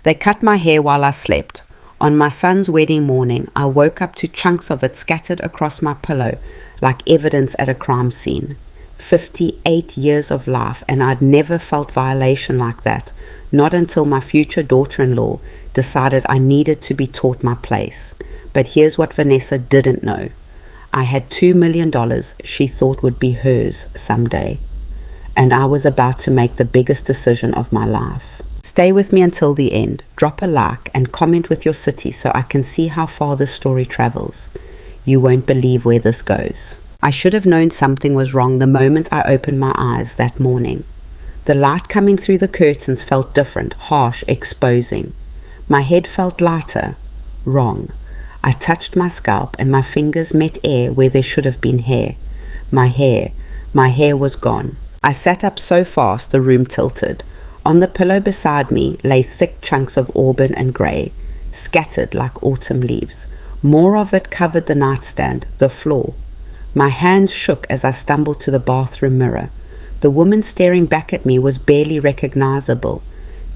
They cut my hair while I slept. On my son's wedding morning, I woke up to chunks of it scattered across my pillow like evidence at a crime scene. 58 years of life, and I'd never felt violation like that, not until my future daughter-in-law decided I needed to be taught my place. But here's what Vanessa didn't know. I had $2 million she thought would be hers someday, and I was about to make the biggest decision of my life. Stay with me until the end. Drop a like and comment with your city so I can see how far this story travels. You won't believe where this goes. I should have known something was wrong the moment I opened my eyes that morning. The light coming through the curtains felt different, harsh, exposing. My head felt lighter. Wrong. I touched my scalp and my fingers met air where there should have been hair. My hair was gone. I sat up so fast the room tilted. On the pillow beside me lay thick chunks of auburn and grey, scattered like autumn leaves. More of it covered the nightstand, the floor. My hands shook as I stumbled to the bathroom mirror. The woman staring back at me was barely recognizable.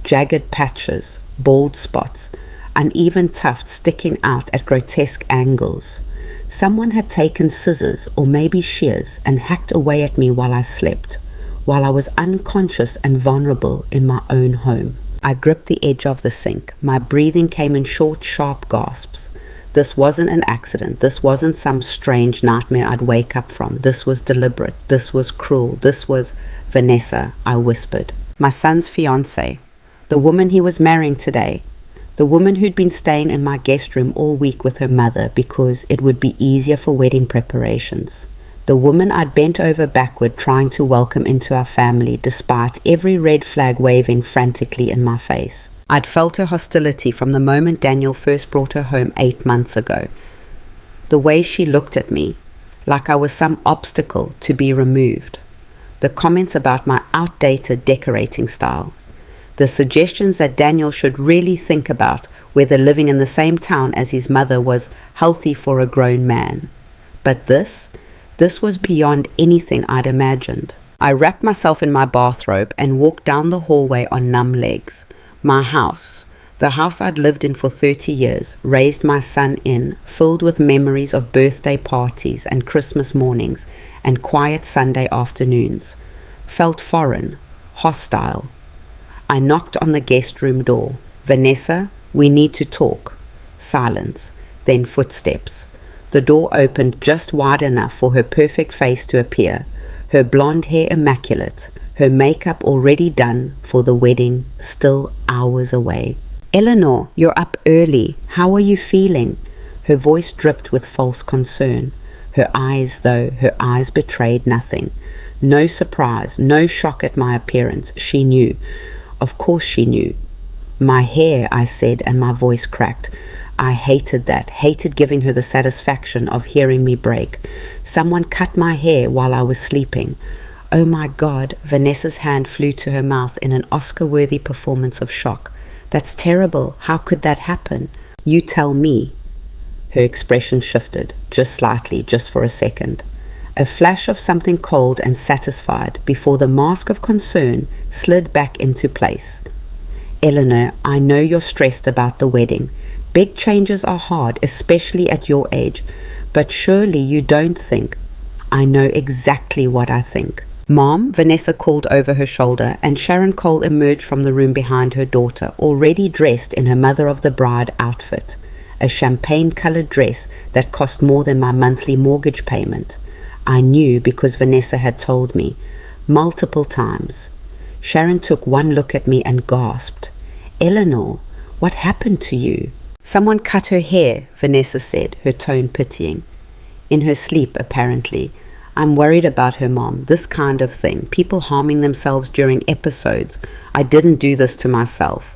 Jagged patches, bald spots, uneven tufts sticking out at grotesque angles. Someone had taken scissors or maybe shears and hacked away at me while I slept, while I was unconscious and vulnerable in my own home. I gripped the edge of the sink. My breathing came in short, sharp gasps. This wasn't an accident. This wasn't some strange nightmare I'd wake up from. This was deliberate. This was cruel. This was Vanessa, I whispered. My son's fiancée. The woman he was marrying today. The woman who'd been staying in my guest room all week with her mother because it would be easier for wedding preparations. The woman I'd bent over backward trying to welcome into our family despite every red flag waving frantically in my face. I'd felt her hostility from the moment Daniel first brought her home 8 months ago. The way she looked at me, like I was some obstacle to be removed. The comments about my outdated decorating style. The suggestions that Daniel should really think about whether living in the same town as his mother was healthy for a grown man. But this was beyond anything I'd imagined. I wrapped myself in my bathrobe and walked down the hallway on numb legs. My house, the house I'd lived in for 30 years, raised my son in, filled with memories of birthday parties and Christmas mornings and quiet Sunday afternoons, felt foreign, hostile. I knocked on the guest room door. Vanessa, we need to talk. Silence, then footsteps. The door opened just wide enough for her perfect face to appear, her blonde hair immaculate, her makeup already done for the wedding, still hours away. Eleanor, you're up early. How are you feeling? Her voice dripped with false concern. Her eyes betrayed nothing. No surprise, no shock at my appearance. She knew. Of course she knew. My hair, I said, and my voice cracked. I hated that, hated giving her the satisfaction of hearing me break. Someone cut my hair while I was sleeping. Oh my God, Vanessa's hand flew to her mouth in an Oscar-worthy performance of shock. That's terrible. How could that happen? You tell me. Her expression shifted, just slightly, just for a second. A flash of something cold and satisfied before the mask of concern slid back into place. Eleanor, I know you're stressed about the wedding. Big changes are hard, especially at your age. But surely you don't think. I know exactly what I think. Mom, Vanessa called over her shoulder, and Sharon Cole emerged from the room behind her daughter, already dressed in her mother-of-the-bride outfit, a champagne-colored dress that cost more than my monthly mortgage payment. I knew because Vanessa had told me, multiple times. Sharon took one look at me and gasped. Eleanor, what happened to you? Someone cut her hair, Vanessa said, her tone pitying. In her sleep, apparently. I'm worried about her, Mom. This kind of thing. People harming themselves during episodes. I didn't do this to myself.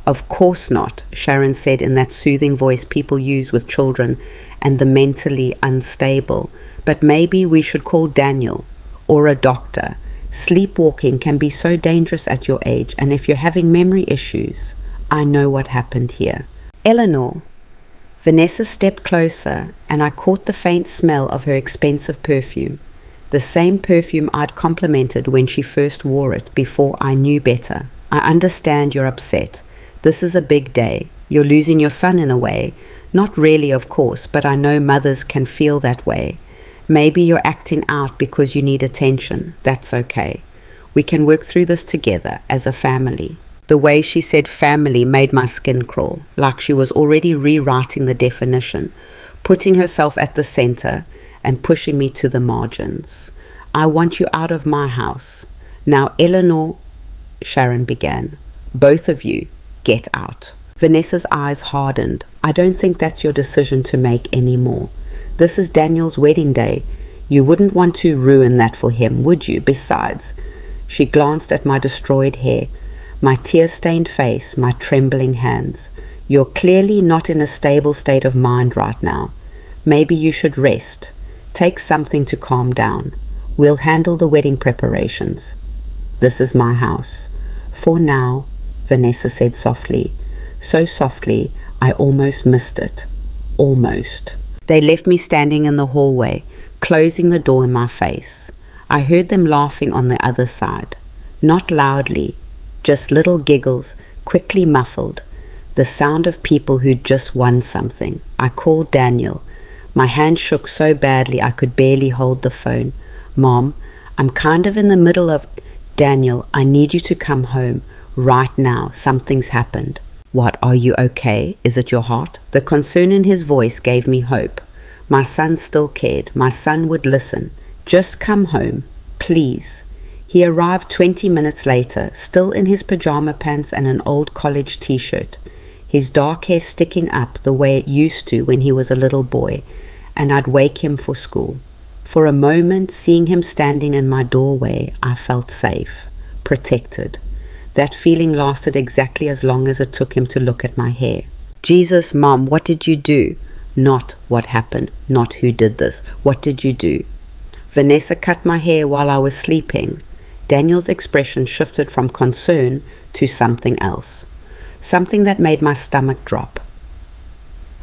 Of course not, Sharon said in that soothing voice people use with children and the mentally unstable. But maybe we should call Daniel or a doctor. Sleepwalking can be so dangerous at your age, and if you're having memory issues, I know what happened here. Eleanor. Vanessa stepped closer, and I caught the faint smell of her expensive perfume, the same perfume I'd complimented when she first wore it before I knew better. I understand you're upset. This is a big day. You're losing your son in a way. Not really, of course, but I know mothers can feel that way. Maybe you're acting out because you need attention. That's okay. We can work through this together as a family. The way she said family made my skin crawl, like she was already rewriting the definition, putting herself at the center and pushing me to the margins. I want you out of my house. Now, Eleanor, Sharon began. Both of you, get out. Vanessa's eyes hardened. I don't think that's your decision to make anymore. This is Daniel's wedding day. You wouldn't want to ruin that for him, would you? Besides, she glanced at my destroyed hair, my tear-stained face, my trembling hands. You're clearly not in a stable state of mind right now. Maybe you should rest. Take something to calm down. We'll handle the wedding preparations. This is my house. For now, Vanessa said softly. So softly, I almost missed it. Almost. They left me standing in the hallway, closing the door in my face. I heard them laughing on the other side. Not loudly, just little giggles, quickly muffled. The sound of people who'd just won something. I called Daniel. My hand shook so badly I could barely hold the phone. Mom, I'm kind of in the middle of... Daniel, I need you to come home. Right now, something's happened. What, are you okay? Is it your heart? The concern in his voice gave me hope. My son still cared. My son would listen. Just come home, please. He arrived 20 minutes later, still in his pajama pants and an old college t-shirt, his dark hair sticking up the way it used to when he was a little boy, and I'd wake him for school. For a moment, seeing him standing in my doorway, I felt safe, protected. That feeling lasted exactly as long as it took him to look at my hair. Jesus, Mom, what did you do? Not what happened, not who did this. What did you do? Vanessa cut my hair while I was sleeping. Daniel's expression shifted from concern to something else. Something that made my stomach drop.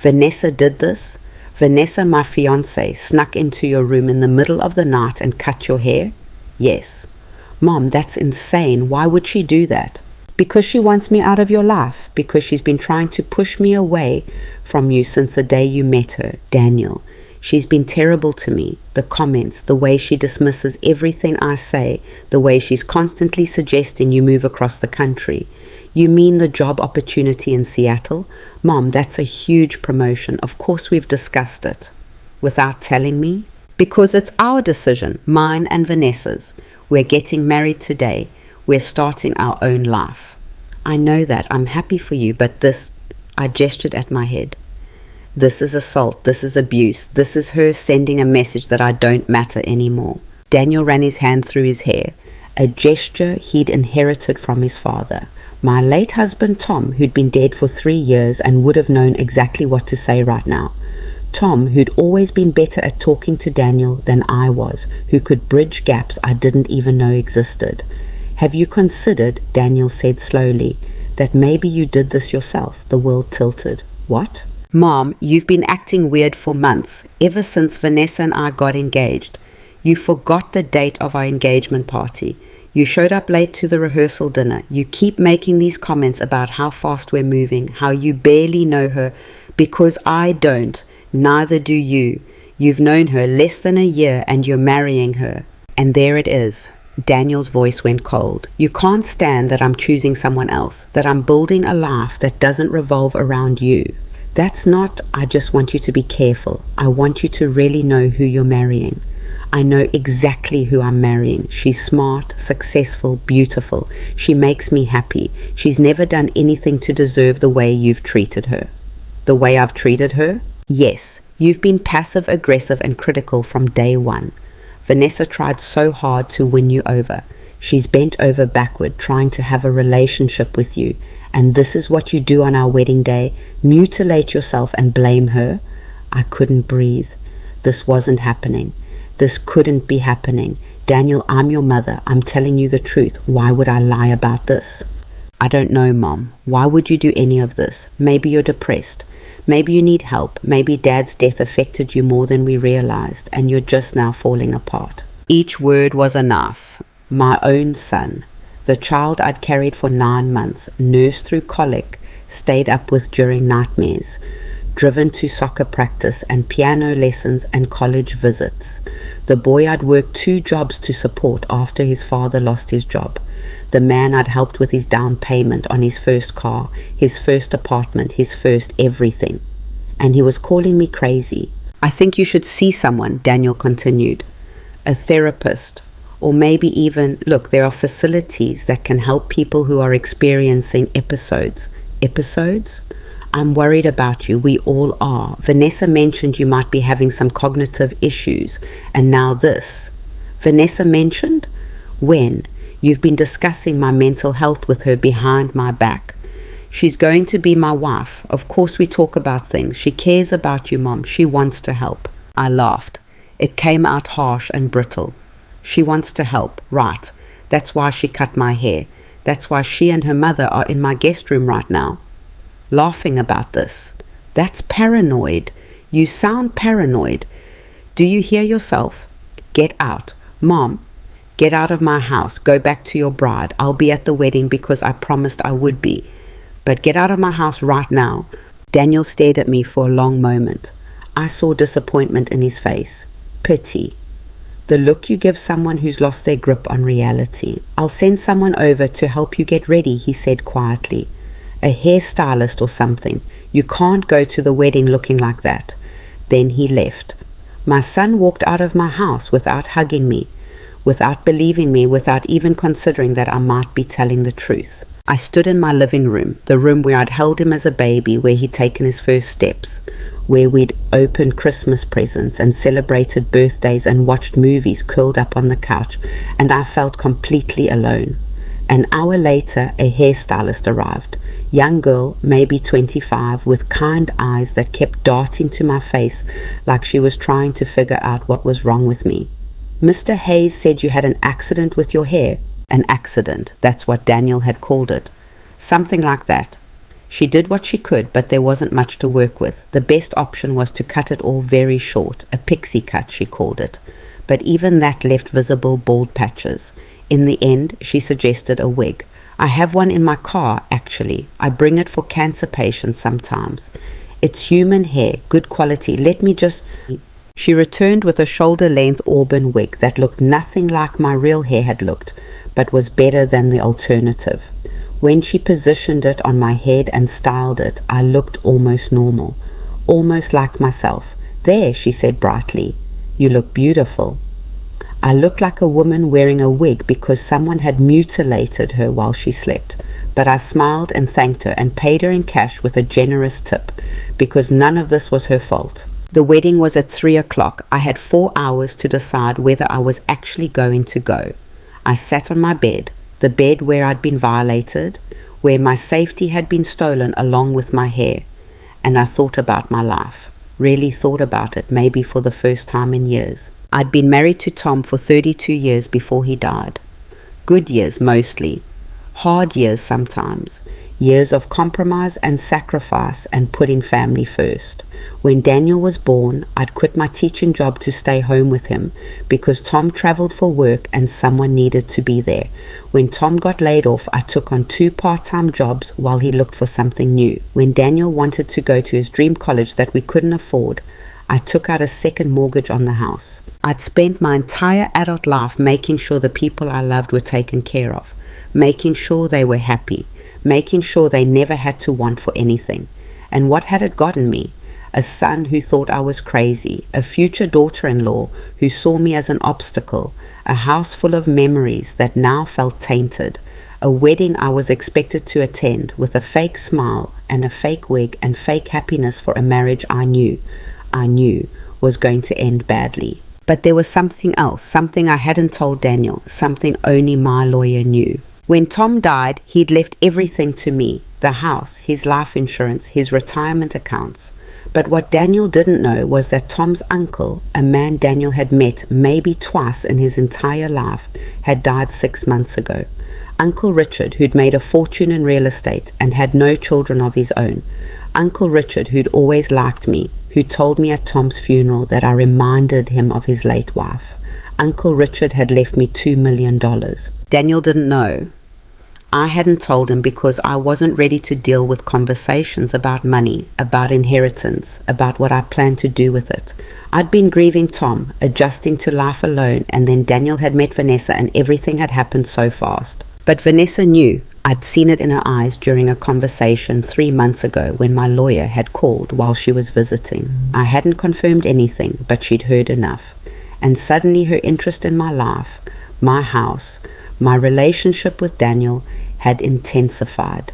Vanessa did this? Vanessa, my fiancée, snuck into your room in the middle of the night and cut your hair? Yes. Mom, that's insane. Why would she do that? Because she wants me out of your life. Because she's been trying to push me away from you since the day you met her, Daniel. She's been terrible to me. The comments, the way she dismisses everything I say, the way she's constantly suggesting you move across the country. You mean the job opportunity in Seattle? Mom, that's a huge promotion. Of course we've discussed it. Without telling me? Because it's our decision, mine and Vanessa's. We're getting married today. We're starting our own life. I know that. I'm happy for you, but this... I gestured at my head. This is assault. This is abuse. This is her sending a message that I don't matter anymore. Daniel ran his hand through his hair, a gesture he'd inherited from his father. My late husband Tom, who'd been dead for 3 years and would have known exactly what to say right now. Tom, who'd always been better at talking to Daniel than I was, who could bridge gaps I didn't even know existed. Have you considered, Daniel said slowly, that maybe you did this yourself? The world tilted. What? Mom, you've been acting weird for months, ever since Vanessa and I got engaged. You forgot the date of our engagement party. You showed up late to the rehearsal dinner. You keep making these comments about how fast we're moving, how you barely know her, because I don't. Neither do you. You've known her less than a year and you're marrying her. And there it is. Daniel's voice went cold. You can't stand that I'm choosing someone else, that I'm building a life that doesn't revolve around you. That's not, I just want you to be careful. I want you to really know who you're marrying. I know exactly who I'm marrying. She's smart, successful, beautiful. She makes me happy. She's never done anything to deserve the way you've treated her. The way I've treated her? Yes, you've been passive-aggressive and critical from day one. Vanessa tried so hard to win you over. She's bent over backward trying to have a relationship with you. And this is what you do on our wedding day? Mutilate yourself and blame her? I couldn't breathe. This wasn't happening. This couldn't be happening. Daniel, I'm your mother. I'm telling you the truth. Why would I lie about this? I don't know, Mom. Why would you do any of this? Maybe you're depressed. Maybe you need help. Maybe Dad's death affected you more than we realized, and you're just now falling apart. Each word was a knife. My own son. The child I'd carried for 9 months, nursed through colic, stayed up with during nightmares, driven to soccer practice and piano lessons and college visits. The boy I'd worked 2 jobs to support after his father lost his job. The man I'd helped with his down payment on his first car, his first apartment, his first everything. And he was calling me crazy. I think you should see someone, Daniel continued. A therapist. Or maybe even, look, there are facilities that can help people who are experiencing episodes. Episodes? I'm worried about you. We all are. Vanessa mentioned you might be having some cognitive issues. And now this. Vanessa mentioned? When? You've been discussing my mental health with her behind my back. She's going to be my wife. Of course we talk about things. She cares about you, Mom. She wants to help. I laughed. It came out harsh and brittle. She wants to help, right. That's why she cut my hair. That's why she and her mother are in my guest room right now, laughing about this. That's paranoid. You sound paranoid. Do you hear yourself? Get out. Mom, get out of my house. Go back to your bride. I'll be at the wedding because I promised I would be. But get out of my house right now. Daniel stared at me for a long moment. I saw disappointment in his face. Pity. The look you give someone who's lost their grip on reality. I'll send someone over to help you get ready, he said quietly. A hairstylist or something. You can't go to the wedding looking like that. Then he left. My son walked out of my house without hugging me, without believing me, without even considering that I might be telling the truth. I stood in my living room, the room where I'd held him as a baby, where he'd taken his first steps, where we'd opened Christmas presents and celebrated birthdays and watched movies curled up on the couch, and I felt completely alone. An hour later, a hairstylist arrived. Young girl, maybe 25, with kind eyes that kept darting to my face like she was trying to figure out what was wrong with me. Mr. Hayes said you had an accident with your hair. An accident, that's what Daniel had called it. Something like that. She did what she could, but there wasn't much to work with. The best option was to cut it all very short, a pixie cut, she called it. But even that left visible bald patches. In the end, she suggested a wig. I have one in my car, actually. I bring it for cancer patients sometimes. It's human hair, good quality. Let me just... She returned with a shoulder-length auburn wig that looked nothing like my real hair had looked, but was better than the alternative. When she positioned it on my head and styled it, I looked almost normal, almost like myself. There, she said brightly, you look beautiful. I looked like a woman wearing a wig because someone had mutilated her while she slept, but I smiled and thanked her and paid her in cash with a generous tip, because none of this was her fault. The wedding was at 3 o'clock. I had 4 hours to decide whether I was actually going to go. I sat on my bed, the bed where I'd been violated, where my safety had been stolen along with my hair, and I thought about my life. Really thought about it, maybe for the first time in years. I'd been married to Tom for 32 years before he died. Good years mostly. Hard years sometimes. Years of compromise and sacrifice and putting family first. When Daniel was born, I'd quit my teaching job to stay home with him because Tom traveled for work and someone needed to be there. When Tom got laid off, I took on 2 part-time jobs while he looked for something new. When Daniel wanted to go to his dream college that we couldn't afford, I took out a second mortgage on the house. I'd spent my entire adult life making sure the people I loved were taken care of, making sure they were happy, making sure they never had to want for anything. And what had it gotten me? A son who thought I was crazy, a future daughter-in-law who saw me as an obstacle, a house full of memories that now felt tainted, a wedding I was expected to attend with a fake smile and a fake wig and fake happiness for a marriage I knew was going to end badly. But there was something else, something I hadn't told Daniel, something only my lawyer knew. When Tom died, he'd left everything to me, the house, his life insurance, his retirement accounts. But what Daniel didn't know was that Tom's uncle, a man Daniel had met maybe twice in his entire life, had died 6 months ago. Uncle Richard, who'd made a fortune in real estate and had no children of his own. Uncle Richard, who'd always liked me, who told me at Tom's funeral that I reminded him of his late wife. Uncle Richard had left me $2 million. Daniel didn't know. I hadn't told him because I wasn't ready to deal with conversations about money, about inheritance, about what I planned to do with it. I'd been grieving Tom, adjusting to life alone, and then Daniel had met Vanessa and everything had happened so fast. But Vanessa knew. I'd seen it in her eyes during a conversation 3 months ago when my lawyer had called while she was visiting. I hadn't confirmed anything, but she'd heard enough. And suddenly her interest in my life, my house, my relationship with Daniel had intensified.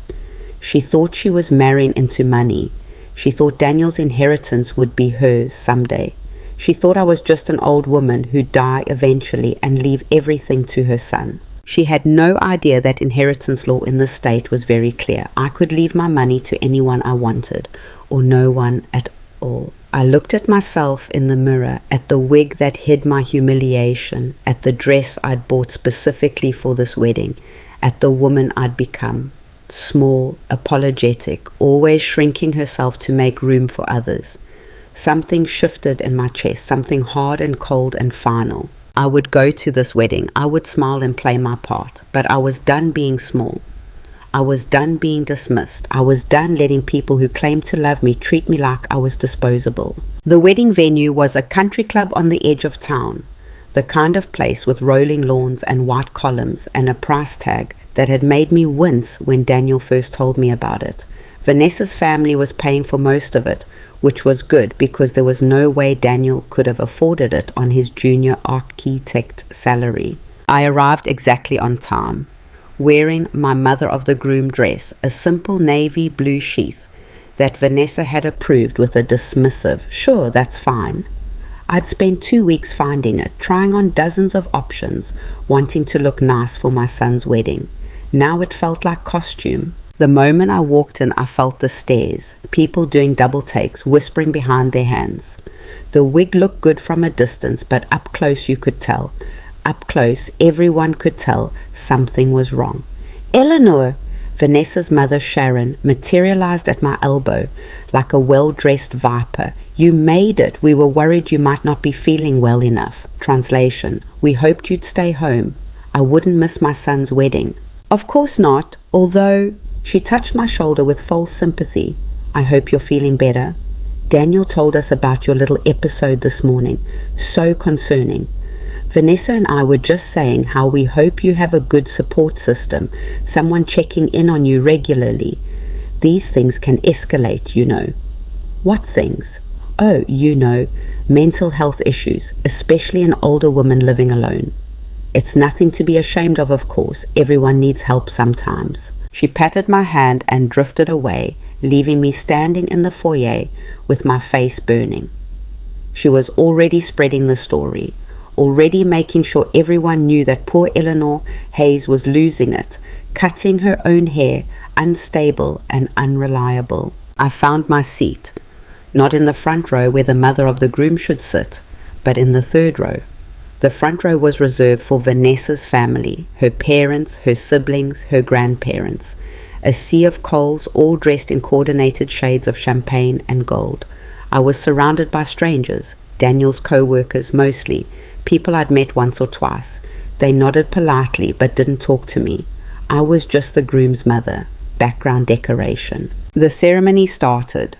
She thought she was marrying into money. She thought Daniel's inheritance would be hers someday. She thought I was just an old woman who'd die eventually and leave everything to her son. She had no idea that inheritance law in this state was very clear. I could leave my money to anyone I wanted, or no one at all. I looked at myself in the mirror, at the wig that hid my humiliation, at the dress I'd bought specifically for this wedding, at the woman I'd become. Small, apologetic, always shrinking herself to make room for others. Something shifted in my chest, something hard and cold and final. I would go to this wedding. I would smile and play my part, but I was done being small. I was done being dismissed. I was done letting people who claimed to love me treat me like I was disposable. The wedding venue was a country club on the edge of town, the kind of place with rolling lawns and white columns and a price tag that had made me wince when Daniel first told me about it. Vanessa's family was paying for most of it, which was good because there was no way Daniel could have afforded it on his junior architect salary. I arrived exactly on time, wearing my mother of the groom dress, a simple navy blue sheath that Vanessa had approved with a dismissive, "Sure, that's fine." I'd spent 2 weeks finding it, trying on dozens of options, wanting to look nice for my son's wedding. Now it felt like costume. The moment I walked in, I felt the stares, people doing double takes, whispering behind their hands. The wig looked good from a distance, but up close you could tell. Up close, everyone could tell something was wrong. "Eleanor!" Vanessa's mother, Sharon, materialized at my elbow like a well-dressed viper. "You made it. We were worried you might not be feeling well enough." Translation: "We hoped you'd stay home. I wouldn't miss my son's wedding." "Of course not, although..." She touched my shoulder with false sympathy. "I hope you're feeling better. Daniel told us about your little episode this morning. So concerning. Vanessa and I were just saying how we hope you have a good support system, someone checking in on you regularly. These things can escalate, you know." "What things?" "Oh, you know, mental health issues, especially an older woman living alone. It's nothing to be ashamed of course. Everyone needs help sometimes." She patted my hand and drifted away, leaving me standing in the foyer with my face burning. She was already spreading the story, already making sure everyone knew that poor Eleanor Hayes was losing it, cutting her own hair, unstable and unreliable. I found my seat, not in the front row where the mother of the groom should sit, but in the third row. The front row was reserved for Vanessa's family, her parents, her siblings, her grandparents. A sea of coals, all dressed in coordinated shades of champagne and gold. I was surrounded by strangers, Daniel's co-workers mostly, people I'd met once or twice. They nodded politely but didn't talk to me. I was just the groom's mother, background decoration. The ceremony started.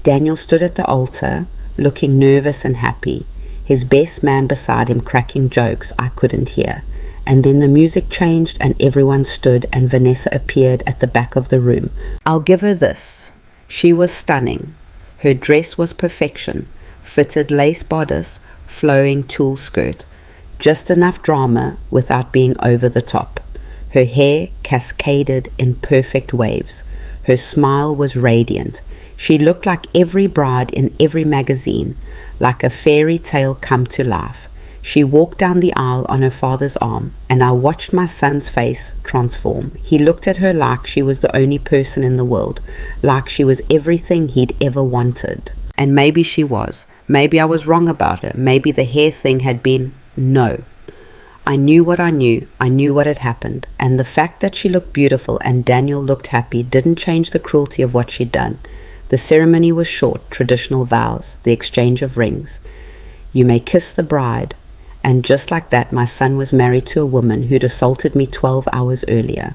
Daniel stood at the altar, looking nervous and happy, his best man beside him cracking jokes I couldn't hear. And then the music changed and everyone stood and Vanessa appeared at the back of the room. I'll give her this. She was stunning. Her dress was perfection, fitted lace bodice, flowing tulle skirt, just enough drama without being over the top. Her hair cascaded in perfect waves. Her smile was radiant. She looked like every bride in every magazine, like a fairy tale come to life. She walked down the aisle on her father's arm, and I watched my son's face transform. He looked at her like she was the only person in the world, like she was everything he'd ever wanted. And maybe she was. Maybe I was wrong about her. Maybe the hair thing had been... No. I knew what I knew. I knew what had happened. And the fact that she looked beautiful and Daniel looked happy didn't change the cruelty of what she'd done. The ceremony was short, traditional vows, the exchange of rings. You may kiss the bride. And just like that, my son was married to a woman who'd assaulted me 12 hours earlier.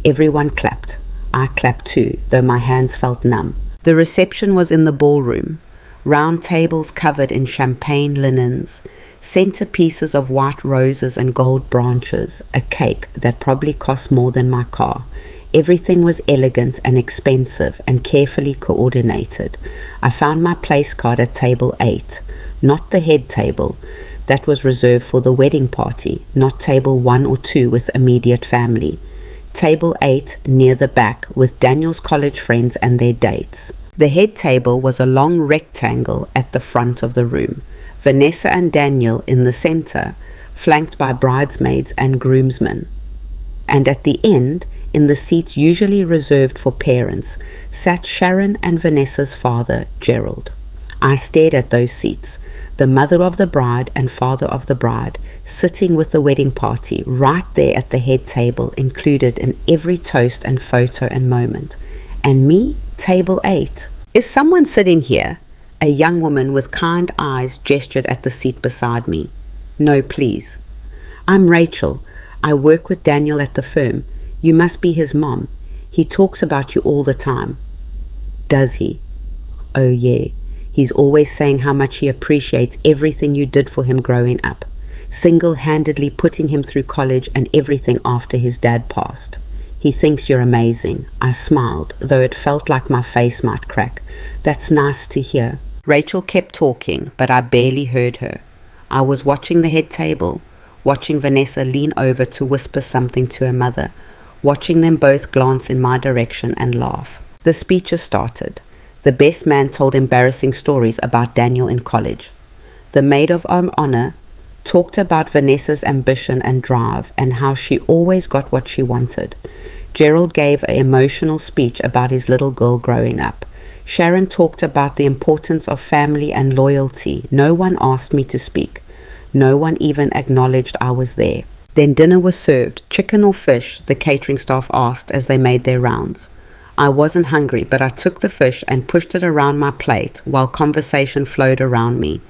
Everyone clapped. I clapped too, though my hands felt numb. The reception was in the ballroom. Round tables covered in champagne linens, centerpieces of white roses and gold branches, a cake that probably cost more than my car. Everything was elegant and expensive and carefully coordinated. I found my place card at table 8, not the head table. That was reserved for the wedding party, not table 1 or 2 with immediate family. Table 8 near the back with Daniel's college friends and their dates. The head table was a long rectangle at the front of the room. Vanessa and Daniel in the center, flanked by bridesmaids and groomsmen. And at the end, in the seats usually reserved for parents, sat Sharon and Vanessa's father, Gerald. I stared at those seats, the mother of the bride and father of the bride, sitting with the wedding party right there at the head table, included in every toast and photo and moment. And me, table 8. Is someone sitting here? A young woman with kind eyes gestured at the seat beside me. No, please. I'm Rachel. I work with Daniel at the firm. You must be his mom. He talks about you all the time. Does he? Oh yeah. He's always saying how much he appreciates everything you did for him growing up, single-handedly putting him through college and everything after his dad passed. He thinks you're amazing. I smiled, though it felt like my face might crack. That's nice to hear. Rachel kept talking, but I barely heard her. I was watching the head table, watching Vanessa lean over to whisper something to her mother, watching them both glance in my direction and laugh. The speeches started. The best man told embarrassing stories about Daniel in college. The maid of honor talked about Vanessa's ambition and drive and how she always got what she wanted. Gerald gave an emotional speech about his little girl growing up. Sharon talked about the importance of family and loyalty. No one asked me to speak. No one even acknowledged I was there. Then dinner was served. Chicken or fish, the catering staff asked as they made their rounds. I wasn't hungry, but I took the fish and pushed it around my plate while conversation flowed around me.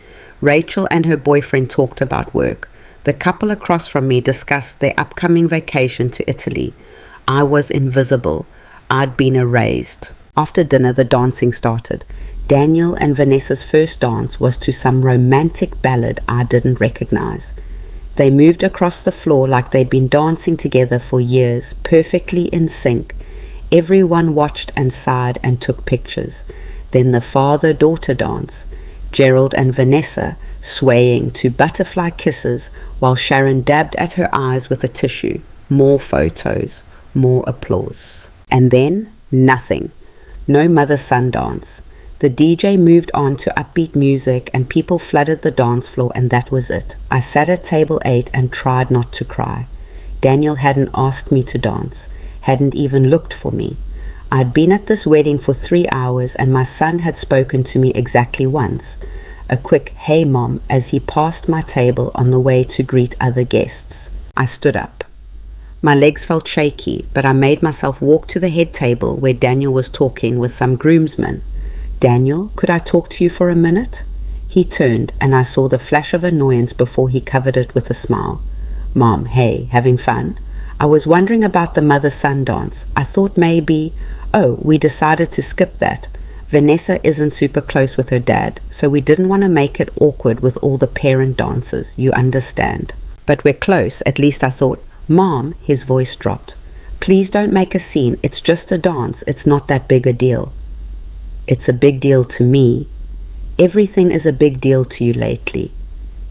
Rachel and her boyfriend talked about work. The couple across from me discussed their upcoming vacation to Italy. I was invisible. I'd been erased. After dinner, the dancing started. Daniel and Vanessa's first dance was to some romantic ballad I didn't recognize. They moved across the floor like they'd been dancing together for years, perfectly in sync. Everyone watched and sighed and took pictures. Then the father-daughter dance. Gerald and Vanessa swaying to butterfly kisses while Sharon dabbed at her eyes with a tissue. More photos, more applause. And then, nothing. No mother-son dance. The DJ moved on to upbeat music and people flooded the dance floor, and that was it. I sat at table 8 and tried not to cry. Daniel hadn't asked me to dance, hadn't even looked for me. I'd been at this wedding for 3 hours and my son had spoken to me exactly once. A quick "Hey Mom" as he passed my table on the way to greet other guests. I stood up. My legs felt shaky, but I made myself walk to the head table where Daniel was talking with some groomsmen. "Daniel, could I talk to you for a minute?" He turned and I saw the flash of annoyance before he covered it with a smile. "Mom, hey, having fun? I was wondering about the mother-son dance. I thought maybe, we decided to skip that. Vanessa isn't super close with her dad, so we didn't want to make it awkward with all the parent dances, you understand. But we're close, at least I thought." "Mom," his voice dropped. "Please don't make a scene. It's just a dance. It's not that big a deal." "It's a big deal to me." "Everything is a big deal to you lately."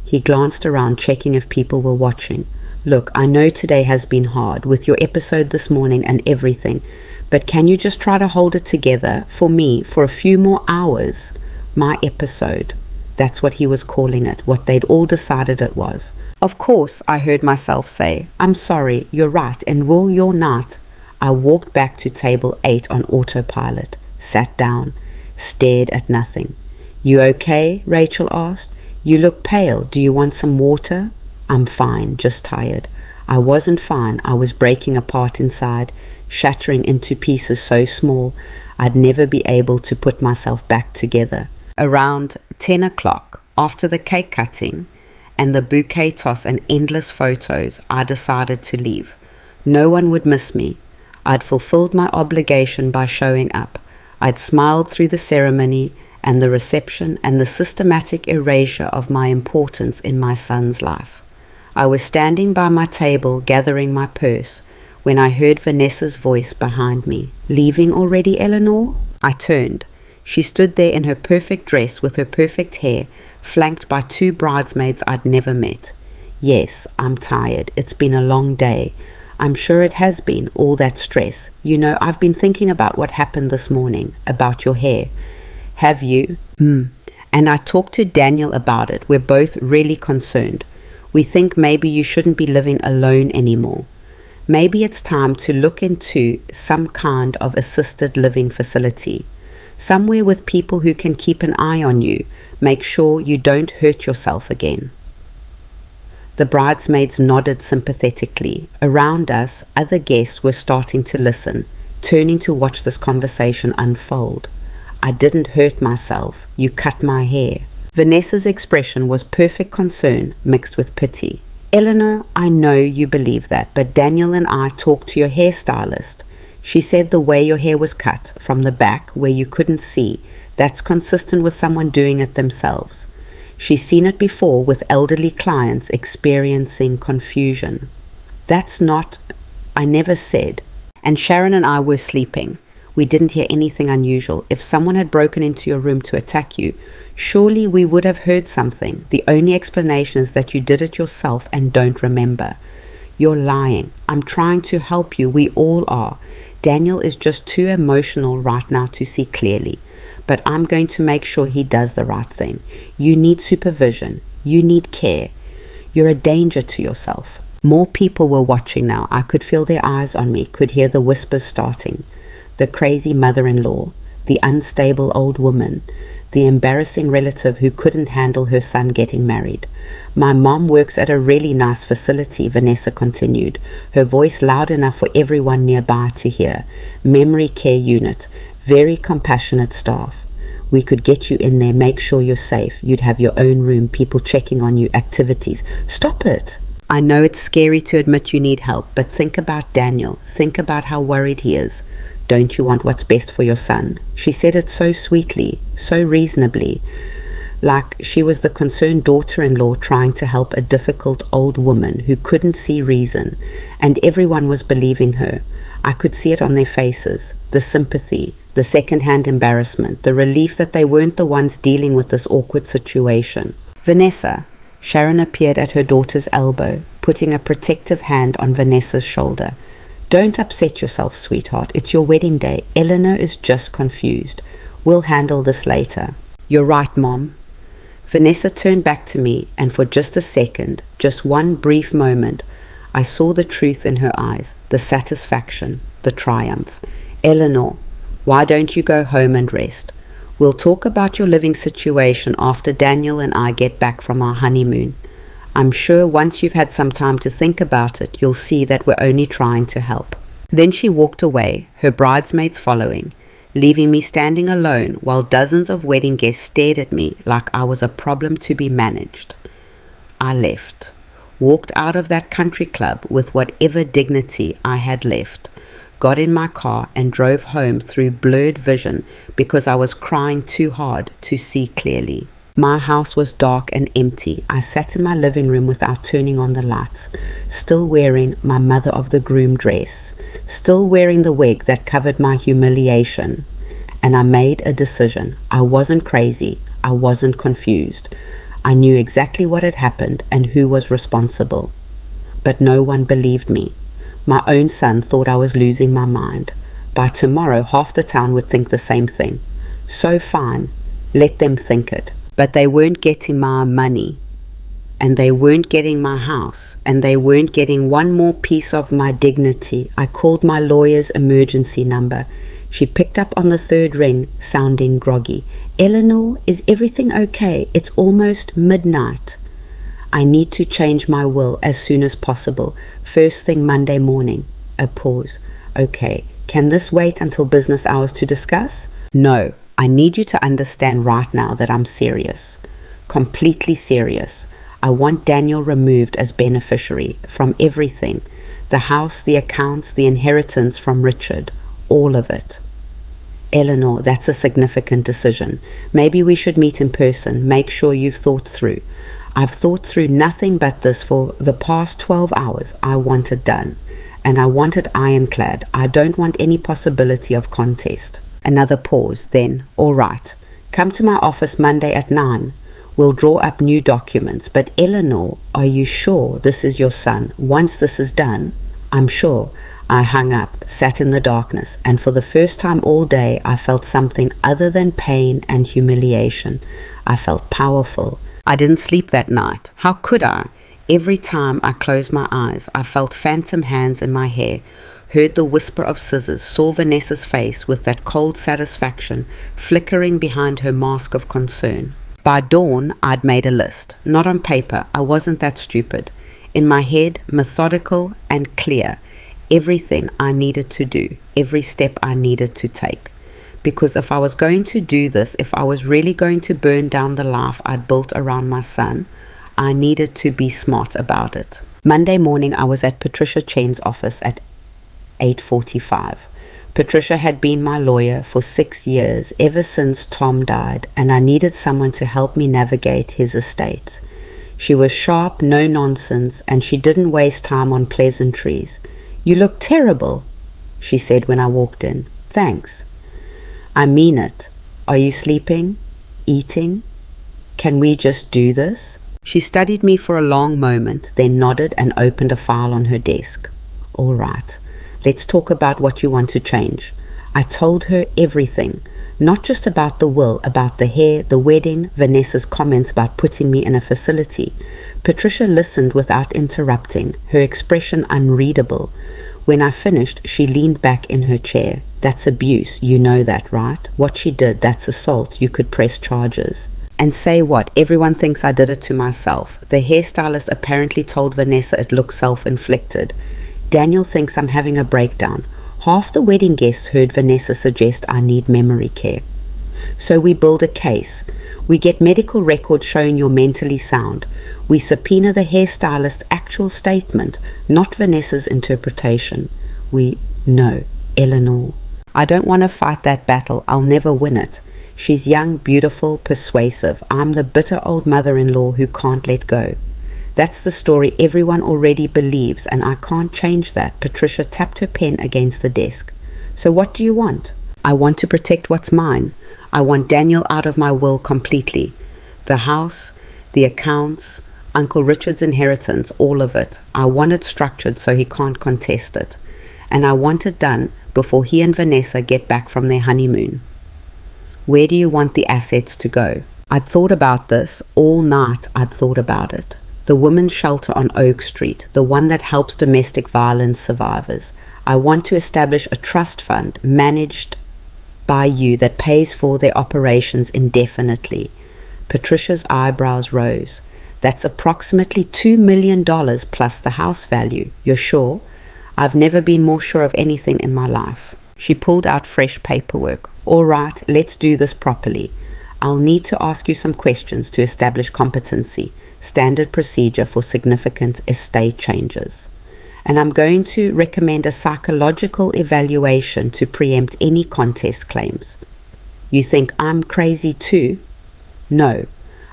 He glanced around, checking if people were watching. "Look, I know today has been hard with your episode this morning and everything, but can you just try to hold it together for me for a few more hours?" My episode. That's what he was calling it, what they'd all decided it was. "Of course," I heard myself say. "I'm sorry, you're right, and will you're not." I walked back to table 8 on autopilot, sat down, stared at nothing. "You okay?" Rachel asked. "You look pale. Do you want some water?" "I'm fine, just tired." I wasn't fine. I was breaking apart inside, shattering into pieces so small I'd never be able to put myself back together. Around 10 o'clock, after the cake cutting and the bouquet toss and endless photos, I decided to leave. No one would miss me. I'd fulfilled my obligation by showing up. I'd smiled through the ceremony and the reception and the systematic erasure of my importance in my son's life. I was standing by my table gathering my purse when I heard Vanessa's voice behind me. "Leaving already, Eleanor?" I turned. She stood there in her perfect dress with her perfect hair, flanked by 2 bridesmaids I'd never met. "Yes, I'm tired. It's been a long day." "I'm sure it has been, all that stress. You know, I've been thinking about what happened this morning, about your hair." "Have you?" "And I talked to Daniel about it. We're both really concerned. We think maybe you shouldn't be living alone anymore. Maybe it's time to look into some kind of assisted living facility. Somewhere with people who can keep an eye on you, make sure you don't hurt yourself again." The bridesmaids nodded sympathetically. Around us, other guests were starting to listen, turning to watch this conversation unfold. "I didn't hurt myself. You cut my hair." Vanessa's expression was perfect concern mixed with pity. "Eleanor, I know you believe that, but Daniel and I talked to your hairstylist. She said the way your hair was cut, from the back where you couldn't see, that's consistent with someone doing it themselves. She's seen it before with elderly clients experiencing confusion." "That's not," I never said. "And Sharon and I were sleeping. We didn't hear anything unusual. If someone had broken into your room to attack you, surely we would have heard something. The only explanation is that you did it yourself and don't remember." "You're lying. I'm trying to help you. We all are. Daniel is just too emotional right now to see clearly. But I'm going to make sure he does the right thing. You need supervision. You need care. You're a danger to yourself." More people were watching now. I could feel their eyes on me, could hear the whispers starting. The crazy mother-in-law, the unstable old woman, the embarrassing relative who couldn't handle her son getting married. "My mom works at a really nice facility," Vanessa continued, her voice loud enough for everyone nearby to hear. "Memory care unit, very compassionate staff. We could get you in there, make sure you're safe. You'd have your own room, people checking on you, activities." "Stop it. I know it's scary to admit you need help, but think about Daniel. Think about how worried he is. Don't you want what's best for your son?" She said it so sweetly, so reasonably, like she was the concerned daughter-in-law trying to help a difficult old woman who couldn't see reason, and everyone was believing her. I could see it on their faces, the sympathy, the second-hand embarrassment, the relief that they weren't the ones dealing with this awkward situation. "Vanessa," Sharon appeared at her daughter's elbow, putting a protective hand on Vanessa's shoulder. "Don't upset yourself, sweetheart. It's your wedding day. Eleanor is just confused. We'll handle this later." "You're right, Mom." Vanessa turned back to me, and for just a second, just one brief moment, I saw the truth in her eyes, the satisfaction, the triumph. "Eleanor, why don't you go home and rest? We'll talk about your living situation after Daniel and I get back from our honeymoon. I'm sure once you've had some time to think about it, you'll see that we're only trying to help." Then she walked away, her bridesmaids following, leaving me standing alone while dozens of wedding guests stared at me like I was a problem to be managed. I left, walked out of that country club with whatever dignity I had left, got in my car and drove home through blurred vision because I was crying too hard to see clearly. My house was dark and empty. I sat in my living room without turning on the lights, still wearing my mother of the groom dress, still wearing the wig that covered my humiliation. And I made a decision. I wasn't crazy. I wasn't confused. I knew exactly what had happened and who was responsible. But no one believed me. My own son thought I was losing my mind. By tomorrow, half the town would think the same thing. So fine, let them think it. But they weren't getting my money, and they weren't getting my house, and they weren't getting one more piece of my dignity. I called my lawyer's emergency number. She picked up on the third ring, sounding groggy. "Eleanor, is everything okay? It's almost midnight. I need to change my will as soon as possible. First thing Monday morning." A pause. "Okay, can this wait until business hours to discuss?" "No. I need you to understand right now that I'm serious. Completely serious. I want Daniel removed as beneficiary from everything. The house, the accounts, the inheritance from Richard, all of it. Eleanor, that's a significant decision. Maybe we should meet in person. Make sure you've thought through. I've thought through nothing but this for the past 12 hours. I want it done. And I want it ironclad. I don't want any possibility of contest. Another pause, then, all right. Come to my office Monday at 9. We'll draw up new documents. But Eleanor, are you sure this is your son? Once this is done, I'm sure. I hung up, sat in the darkness, and for the first time all day I felt something other than pain and humiliation. I felt powerful. I didn't sleep that night. How could I? Every time I closed my eyes, I felt phantom hands in my hair, heard the whisper of scissors, saw Vanessa's face with that cold satisfaction flickering behind her mask of concern. By dawn, I'd made a list. Not on paper, I wasn't that stupid. In my head, methodical and clear. Everything I needed to do, every step I needed to take. Because if I was going to do this, if I was really going to burn down the life I'd built around my son, I needed to be smart about it. Monday morning, I was at Patricia Chen's office at 8:45. Patricia had been my lawyer for 6 years, ever since Tom died, and I needed someone to help me navigate his estate. She was sharp, no nonsense, and she didn't waste time on pleasantries. "You look terrible," she said when I walked in. "Thanks." "I mean it. Are you sleeping? Eating? Can we just do this?" She studied me for a long moment, then nodded and opened a file on her desk. "All right. Let's talk about what you want to change." I told her everything, not just about the will, about the hair, the wedding, Vanessa's comments about putting me in a facility. Patricia listened without interrupting, her expression unreadable. When I finished, she leaned back in her chair. "That's abuse, you know that, right? What she did, that's assault. You could press charges." And say what? Everyone thinks I did it to myself. The hairstylist apparently told Vanessa it looked self-inflicted. Daniel thinks I'm having a breakdown. Half the wedding guests heard Vanessa suggest I need memory care. So we build a case. We get medical records showing you're mentally sound. We subpoena the hairstylist's actual statement, not Vanessa's interpretation. No, Eleanor. I don't want to fight that battle. I'll never win it. She's young, beautiful, persuasive. I'm the bitter old mother-in-law who can't let go. That's the story everyone already believes, and I can't change that. Patricia tapped her pen against the desk. So what do you want? I want to protect what's mine. I want Daniel out of my will completely. The house, the accounts, Uncle Richard's inheritance, all of it. I want it structured so he can't contest it. And I want it done before he and Vanessa get back from their honeymoon. Where do you want the assets to go? I'd thought about this. All night I'd thought about it. The women's shelter on Oak Street, the one that helps domestic violence survivors. I want to establish a trust fund managed by you that pays for their operations indefinitely. Patricia's eyebrows rose. That's approximately $2 million plus the house value. You're sure? I've never been more sure of anything in my life. She pulled out fresh paperwork. All right, let's do this properly. I'll need to ask you some questions to establish competency, standard procedure for significant estate changes. And I'm going to recommend a psychological evaluation to preempt any contest claims. You think I'm crazy too? No.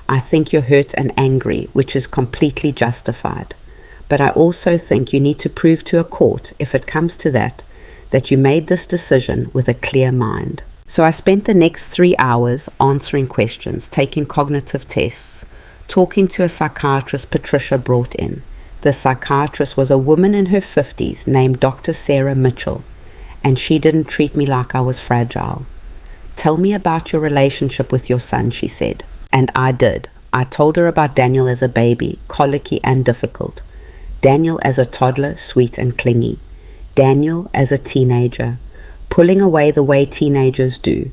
I think you're hurt and angry, which is completely justified. But I also think you need to prove to a court, if it comes to that you made this decision with a clear mind. So I spent the next 3 hours answering questions, taking cognitive tests, talking to a psychiatrist Patricia brought in. The psychiatrist was a woman in her 50s named Dr. Sarah Mitchell, and she didn't treat me like I was fragile. Tell me about your relationship with your son, she said. And I did. I told her about Daniel as a baby, colicky and difficult. Daniel as a toddler, sweet and clingy. Daniel as a teenager, pulling away the way teenagers do.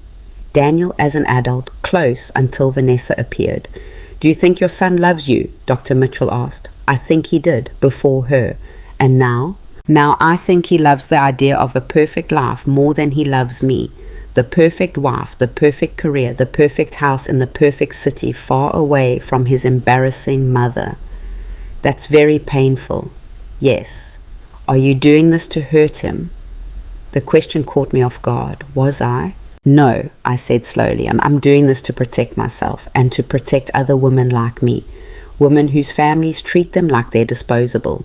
Daniel as an adult, close until Vanessa appeared. Do you think your son loves you? Dr. Mitchell asked. I think he did, before her. And now? Now I think he loves the idea of a perfect life more than he loves me. The perfect wife, the perfect career, the perfect house in the perfect city, far away from his embarrassing mother. That's very painful. Yes. Are you doing this to hurt him? The question caught me off guard. Was I? No, I said slowly. I'm doing this to protect myself and to protect other women like me, women whose families treat them like they're disposable.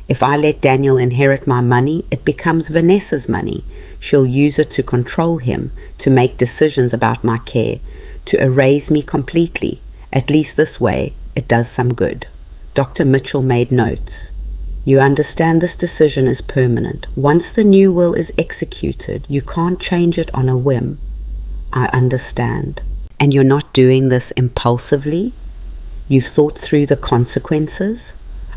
If I let Daniel inherit my money, it becomes Vanessa's money. She'll use it to control him, to make decisions about my care, to erase me completely. At least this way, it does some good. Dr. Mitchell made notes. You understand this decision is permanent. Once the new will is executed, you can't change it on a whim. I understand. And you're not doing this impulsively? You've thought through the consequences?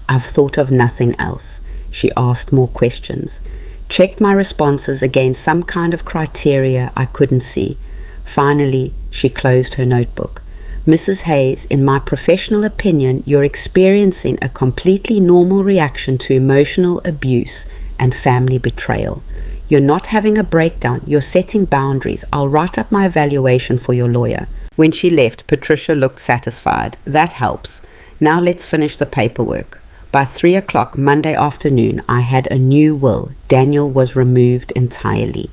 I've thought of nothing else. She asked more questions. Checked my responses against some kind of criteria I couldn't see. Finally, she closed her notebook. Mrs. Hayes, in my professional opinion, you're experiencing a completely normal reaction to emotional abuse and family betrayal. You're not having a breakdown. You're setting boundaries. I'll write up my evaluation for your lawyer. When she left, Patricia looked satisfied. That helps. Now let's finish the paperwork. By 3 o'clock Monday afternoon, I had a new will. Daniel was removed entirely.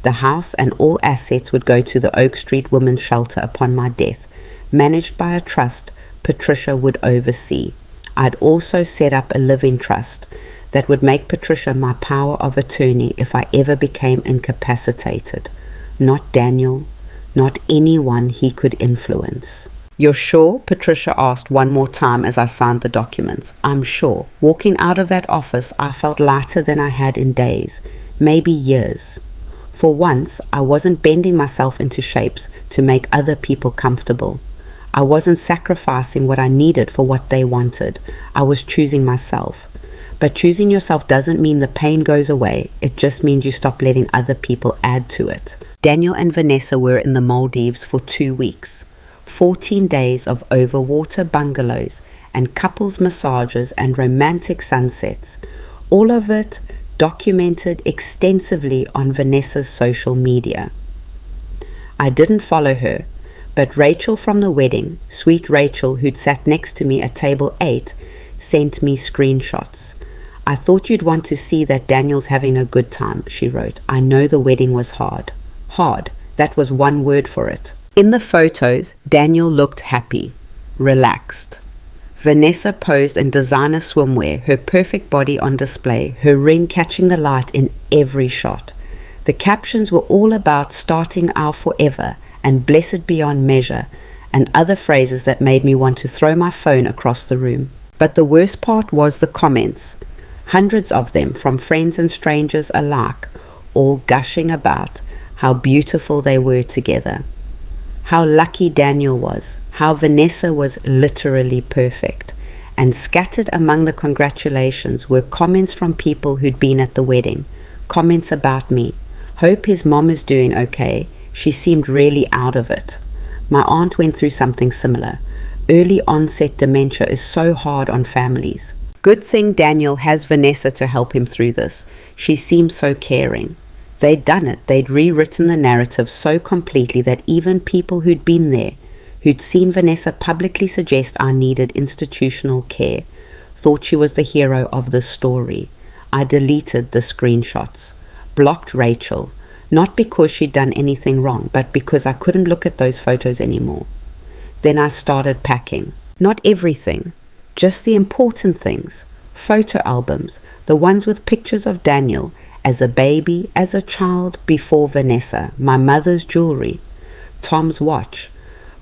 The house and all assets would go to the Oak Street Women's Shelter upon my death. Managed by a trust Patricia would oversee. I'd also set up a living trust that would make Patricia my power of attorney if I ever became incapacitated. Not Daniel, not anyone he could influence. You're sure? Patricia asked one more time as I signed the documents. I'm sure. Walking out of that office, I felt lighter than I had in days, maybe years. For once, I wasn't bending myself into shapes to make other people comfortable. I wasn't sacrificing what I needed for what they wanted. I was choosing myself. But choosing yourself doesn't mean the pain goes away. It just means you stop letting other people add to it. Daniel and Vanessa were in the Maldives for 2 weeks. 14 days of overwater bungalows and couples massages and romantic sunsets. All of it documented extensively on Vanessa's social media. I didn't follow her, but Rachel from the wedding, sweet Rachel who'd sat next to me at table 8, sent me screenshots. I thought you'd want to see that Daniel's having a good time, she wrote. I know the wedding was hard. Hard, that was one word for it. In the photos, Daniel looked happy, relaxed. Vanessa posed in designer swimwear, her perfect body on display, her ring catching the light in every shot. The captions were all about starting our forever and blessed beyond measure, and other phrases that made me want to throw my phone across the room. But the worst part was the comments. Hundreds of them, from friends and strangers alike, all gushing about how beautiful they were together. How lucky Daniel was, how Vanessa was literally perfect. And scattered among the congratulations were comments from people who'd been at the wedding, comments about me. Hope his mom is doing okay. She seemed really out of it. My aunt went through something similar. Early onset dementia is so hard on families. Good thing Daniel has Vanessa to help him through this. She seems so caring. They'd done it. They'd rewritten the narrative so completely that even people who'd been there, who'd seen Vanessa publicly suggest I needed institutional care, thought she was the hero of the story. I deleted the screenshots, blocked Rachel, not because she'd done anything wrong, but because I couldn't look at those photos anymore. Then I started packing. Not everything, just the important things. Photo albums, the ones with pictures of Daniel, as a baby, as a child, before Vanessa, my mother's jewelry, Tom's watch,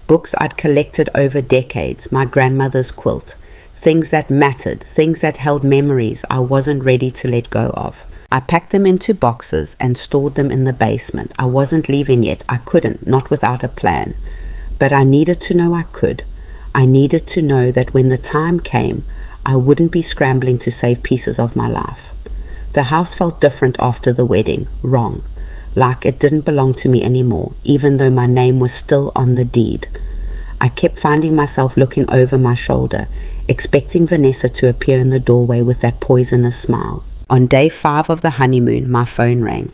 books I'd collected over decades, my grandmother's quilt, things that mattered, things that held memories I wasn't ready to let go of. I packed them into boxes and stored them in the basement. I wasn't leaving yet. I couldn't, not without a plan. But I needed to know I could. I needed to know that when the time came, I wouldn't be scrambling to save pieces of my life. The house felt different after the wedding, wrong, like it didn't belong to me anymore, even though my name was still on the deed. I kept finding myself looking over my shoulder, expecting Vanessa to appear in the doorway with that poisonous smile. On day 5 of the honeymoon, my phone rang.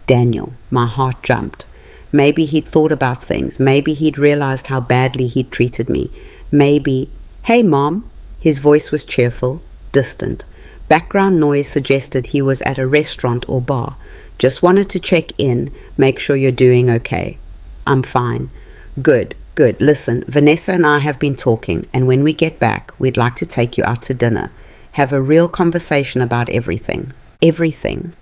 Daniel. My heart jumped. Maybe he'd thought about things. Maybe he'd realized how badly he'd treated me. Maybe, "Hey, Mom." His voice was cheerful, distant. Background noise suggested he was at a restaurant or bar. Just wanted to check in, make sure you're doing okay. I'm fine. Good, good. Listen, Vanessa and I have been talking, and when we get back, we'd like to take you out to dinner. Have a real conversation about everything. Everything.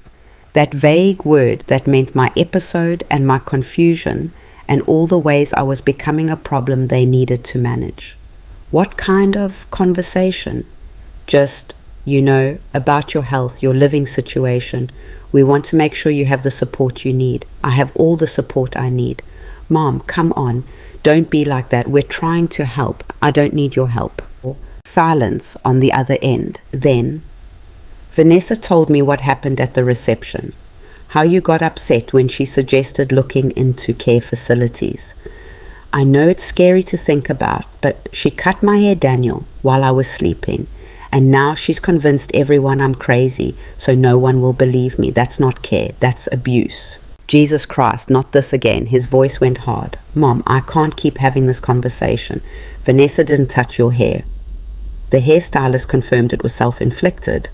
That vague word that meant my episode and my confusion and all the ways I was becoming a problem they needed to manage. What kind of conversation? Just, about your health, your living situation. We want to make sure you have the support you need. I have all the support I need. Mom, come on. Don't be like that. We're trying to help. I don't need your help. Silence on the other end. Then, Vanessa told me what happened at the reception. How you got upset when she suggested looking into care facilities. I know it's scary to think about, but she cut my hair, Daniel, while I was sleeping. And now she's convinced everyone I'm crazy, so no one will believe me. That's not care. That's abuse. Jesus Christ, not this again. His voice went hard. Mom, I can't keep having this conversation. Vanessa didn't touch your hair. The hairstylist confirmed it was self-inflicted.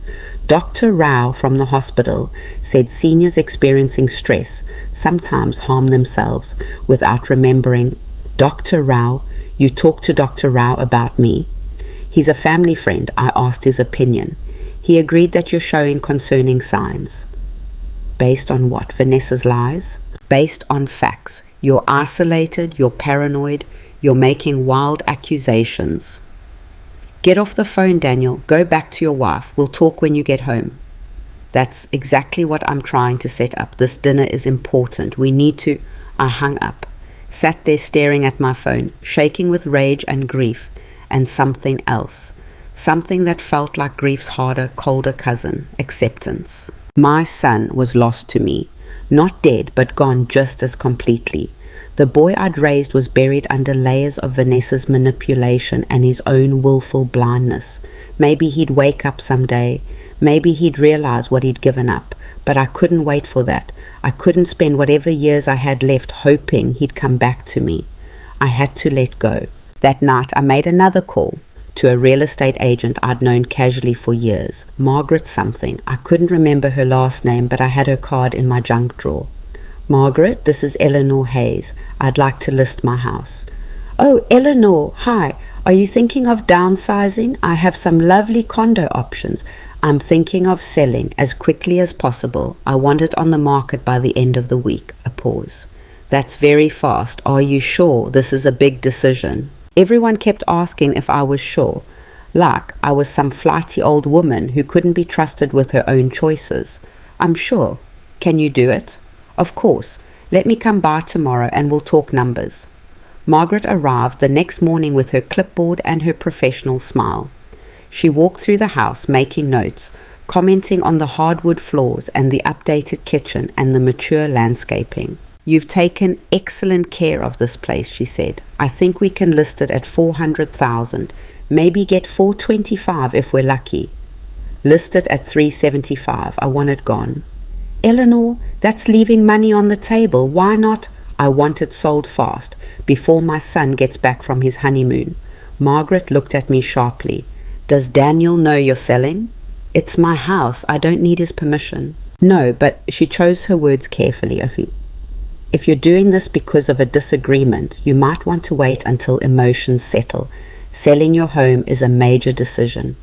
Dr. Rao from the hospital said seniors experiencing stress sometimes harm themselves without remembering. Dr. Rao, you talked to Dr. Rao about me? He's a family friend. I asked his opinion. He agreed that you're showing concerning signs. Based on what? Vanessa's lies? Based on facts. You're isolated, you're paranoid, you're making wild accusations. Get off the phone, Daniel. Go back to your wife. We'll talk when you get home. That's exactly what I'm trying to set up. This dinner is important. We need to... I hung up. Sat there staring at my phone, shaking with rage and grief. And something else. Something that felt like grief's harder, colder cousin. Acceptance. My son was lost to me. Not dead, but gone just as completely. The boy I'd raised was buried under layers of Vanessa's manipulation and his own willful blindness. Maybe he'd wake up someday. Maybe he'd realize what he'd given up. But I couldn't wait for that. I couldn't spend whatever years I had left hoping he'd come back to me. I had to let go. That night I made another call to a real estate agent I'd known casually for years. Margaret something. I couldn't remember her last name, but I had her card in my junk drawer. Margaret, this is Eleanor Hayes. I'd like to list my house. Oh, Eleanor, hi. Are you thinking of downsizing? I have some lovely condo options. I'm thinking of selling as quickly as possible. I want it on the market by the end of the week. A pause. That's very fast. Are you sure this is a big decision? Everyone kept asking if I was sure, like I was some flighty old woman who couldn't be trusted with her own choices. I'm sure. Can you do it? Of course. Let me come by tomorrow and we'll talk numbers. Margaret arrived the next morning with her clipboard and her professional smile. She walked through the house making notes, commenting on the hardwood floors and the updated kitchen and the mature landscaping. You've taken excellent care of this place, she said. I think we can list it at 400,000. Maybe get 425 if we're lucky. List it at 375. I want it gone. Eleanor, that's leaving money on the table. Why not? I want it sold fast, before my son gets back from his honeymoon. Margaret looked at me sharply. Does Daniel know you're selling? It's my house. I don't need his permission. No, but she chose her words carefully. If you're doing this because of a disagreement, you might want to wait until emotions settle. Selling your home is a major decision.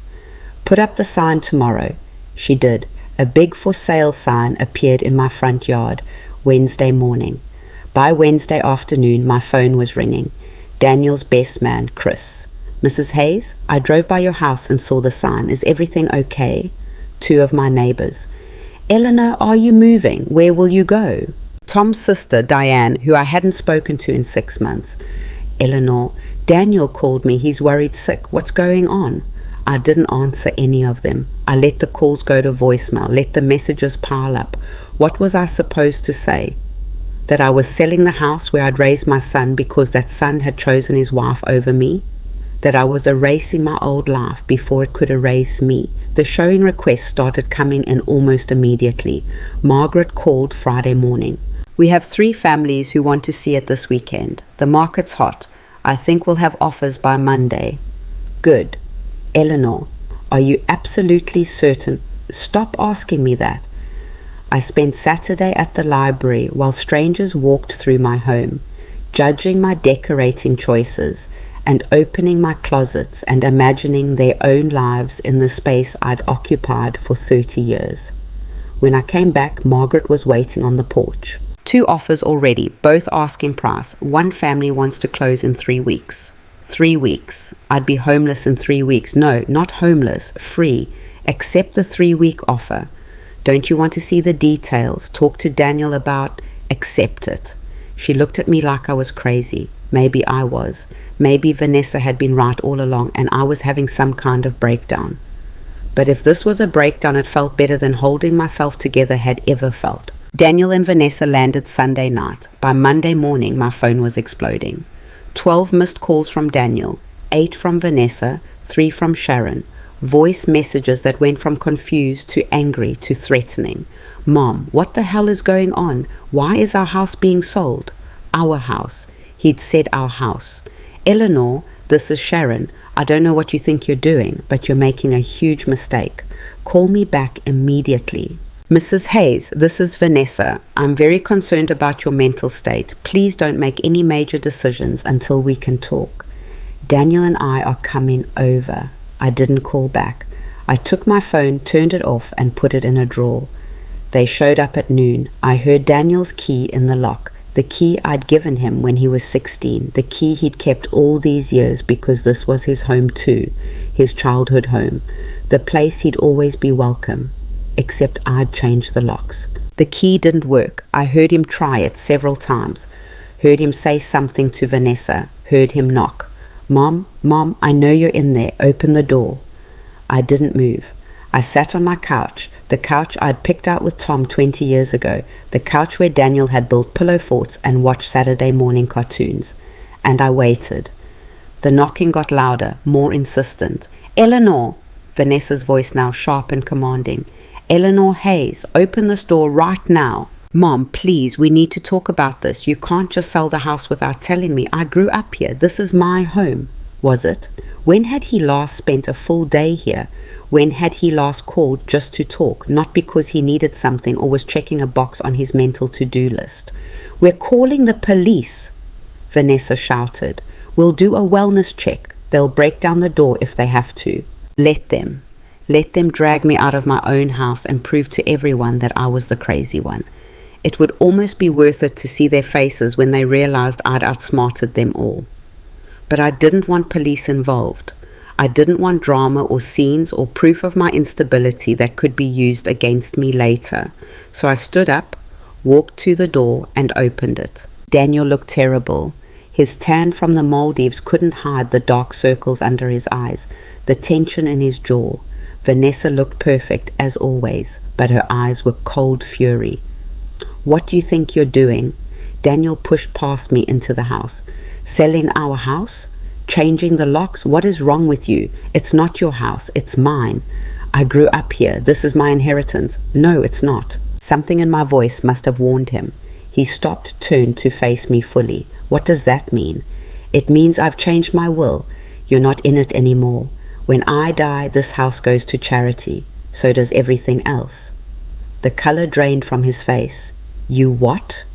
Put up the sign tomorrow. She did. A big for sale sign appeared in my front yard Wednesday morning. By Wednesday afternoon, my phone was ringing. Daniel's best man, Chris. Mrs. Hayes, I drove by your house and saw the sign. Is everything okay? 2 of my neighbors. Eleanor, are you moving? Where will you go? Tom's sister, Diane, who I hadn't spoken to in 6 months. Eleanor, Daniel called me. He's worried sick. What's going on? I didn't answer any of them. I let the calls go to voicemail, let the messages pile up. What was I supposed to say? That I was selling the house where I'd raised my son because that son had chosen his wife over me? That I was erasing my old life before it could erase me? The showing requests started coming in almost immediately. Margaret called Friday morning. We have 3 families who want to see it this weekend. The market's hot. I think we'll have offers by Monday. Good. Eleanor, Are you absolutely certain? Stop asking me that. I spent Saturday at the library while strangers walked through my home, judging my decorating choices and opening my closets and imagining their own lives in the space I'd occupied for 30 years. When I came back, Margaret was waiting on the porch. 2 offers already, both asking price. One family wants to close in 3 weeks. 3 weeks. I'd be homeless in 3 weeks. No, not homeless, free. Accept the 3-week offer. Don't you want to see the details? Talk to Daniel about. Accept it. She looked at me like I was crazy. Maybe I was. Maybe Vanessa had been right all along and I was having some kind of breakdown. But if this was a breakdown, it felt better than holding myself together had ever felt. Daniel and Vanessa landed Sunday night. By Monday morning, my phone was exploding. 12 missed calls from Daniel, 8 from Vanessa, 3 from Sharon. Voice messages that went from confused to angry to threatening. Mom, what the hell is going on? Why is our house being sold? Our house. He'd said our house. Eleanor, this is Sharon. I don't know what you think you're doing, but you're making a huge mistake. Call me back immediately. Mrs. Hayes, this is Vanessa. I'm very concerned about your mental state. Please don't make any major decisions until we can talk. Daniel and I are coming over. I didn't call back. I took my phone, turned it off, and put it in a drawer. They showed up at noon. I heard Daniel's key in the lock. The key I'd given him when he was 16. The key he'd kept all these years because this was his home too. His childhood home. The place he'd always be welcome. Except I'd changed the locks. The key didn't work. I heard him try it several times. Heard him say something to Vanessa. Heard him knock. Mom, I know you're in there. Open the door. I didn't move. I sat on my couch, the couch I'd picked out with Tom 20 years ago, the couch where Daniel had built pillow forts and watched Saturday morning cartoons. And I waited. The knocking got louder, more insistent. Eleanor! Vanessa's voice now sharp and commanding. Eleanor Hayes, open this door right now. Mom, please, we need to talk about this. You can't just sell the house without telling me. I grew up here. This is my home. Was it? When had he last spent a full day here? When had he last called just to talk, not because he needed something or was checking a box on his mental to-do list? We're calling the police, Vanessa shouted. We'll do a wellness check. They'll break down the door if they have to. Let them. Let them drag me out of my own house and prove to everyone that I was the crazy one. It would almost be worth it to see their faces when they realized I'd outsmarted them all. But I didn't want police involved. I didn't want drama or scenes or proof of my instability that could be used against me later. So I stood up, walked to the door, and opened it. Daniel looked terrible. His tan from the Maldives couldn't hide the dark circles under his eyes, the tension in his jaw. Vanessa looked perfect, as always, but her eyes were cold fury. What do you think you're doing? Daniel pushed past me into the house. Selling our house? Changing the locks? What is wrong with you? It's not your house, it's mine. I grew up here. This is my inheritance. No, it's not. Something in my voice must have warned him. He stopped, turned to face me fully. What does that mean? It means I've changed my will. You're not in it anymore. When I die, this house goes to charity. So does everything else. The color drained from his face. You what?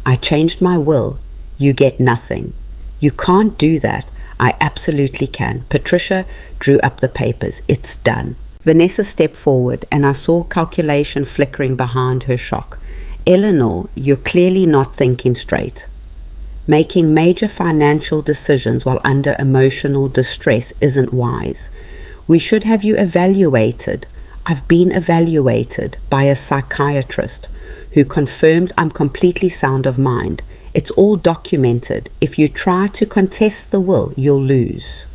I changed my will. You get nothing. You can't do that. I absolutely can. Patricia drew up the papers. It's done. Vanessa stepped forward and I saw calculation flickering behind her shock. Eleanor, you're clearly not thinking straight. Making major financial decisions while under emotional distress isn't wise. We should have you evaluated. I've been evaluated by a psychiatrist who confirmed I'm completely sound of mind. It's all documented. If you try to contest the will, you'll lose.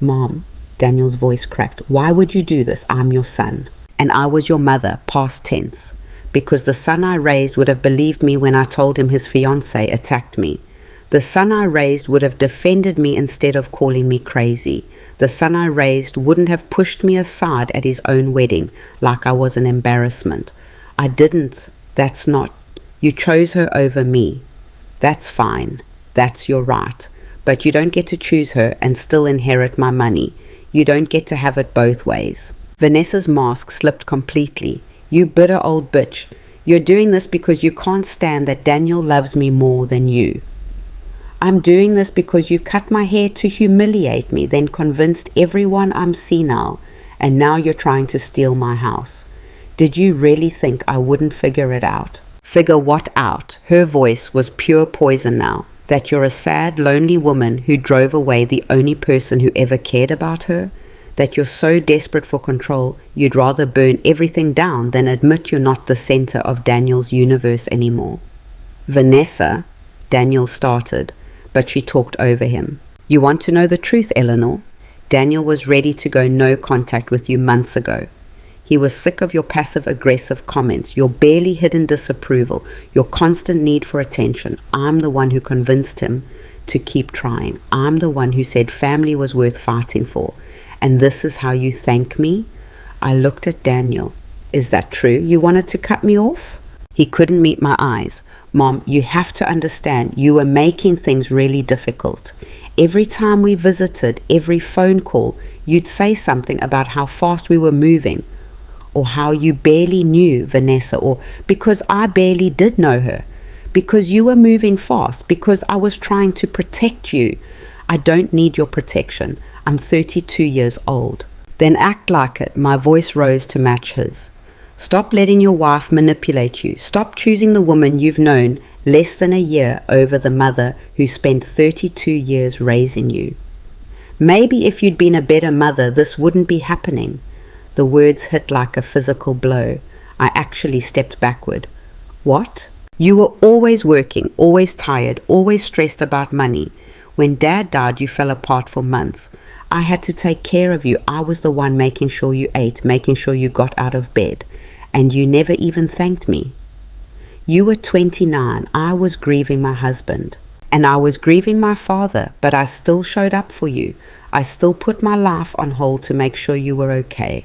Mom, Daniel's voice cracked. Why would you do this? I'm your son. And I was your mother, past tense. Because the son I raised would have believed me when I told him his fiancée attacked me. The son I raised would have defended me instead of calling me crazy. The son I raised wouldn't have pushed me aside at his own wedding like I was an embarrassment. I didn't. That's not. You chose her over me. That's fine. That's your right. But you don't get to choose her and still inherit my money. You don't get to have it both ways. Vanessa's mask slipped completely. You bitter old bitch. You're doing this because you can't stand that Daniel loves me more than you. I'm doing this because you cut my hair to humiliate me, then convinced everyone I'm senile, and now you're trying to steal my house. Did you really think I wouldn't figure it out? Figure what out? Her voice was pure poison now. That you're a sad, lonely woman who drove away the only person who ever cared about her? That you're so desperate for control, you'd rather burn everything down than admit you're not the center of Daniel's universe anymore? Vanessa, Daniel started, but she talked over him. You want to know the truth, Eleanor? Daniel was ready to go no contact with you months ago. He was sick of your passive-aggressive comments, your barely hidden disapproval, your constant need for attention. I'm the one who convinced him to keep trying. I'm the one who said family was worth fighting for. And this is how you thank me? I looked at Daniel. Is that true? You wanted to cut me off? He couldn't meet my eyes. Mom, you have to understand, you were making things really difficult. Every time we visited, every phone call, you'd say something about how fast we were moving, or how you barely knew Vanessa, or because I barely did know her, because you were moving fast, because I was trying to protect you. I don't need your protection. I'm 32 years old. Then act like it. My voice rose to match his. Stop letting your wife manipulate you. Stop choosing the woman you've known less than a year over the mother who spent 32 years raising you. Maybe if you'd been a better mother, this wouldn't be happening. The words hit like a physical blow. I actually stepped backward. What? You were always working, always tired, always stressed about money. When Dad died, you fell apart for months. I had to take care of you. I was the one making sure you ate, making sure you got out of bed. And you never even thanked me. You were 29. I was grieving my husband. And I was grieving my father, but I still showed up for you. I still put my life on hold to make sure you were okay.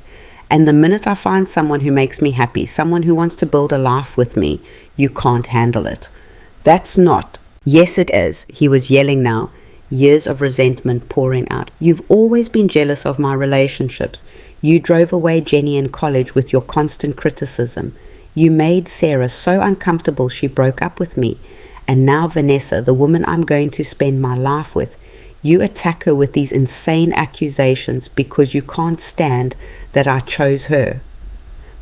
And the minute I find someone who makes me happy, someone who wants to build a life with me, you can't handle it. That's not. Yes, it is. He was yelling now, years of resentment pouring out. You've always been jealous of my relationships. You drove away Jenny in college with your constant criticism. You made Sarah so uncomfortable she broke up with me. And now Vanessa, the woman I'm going to spend my life with, you attack her with these insane accusations because you can't stand that I chose her.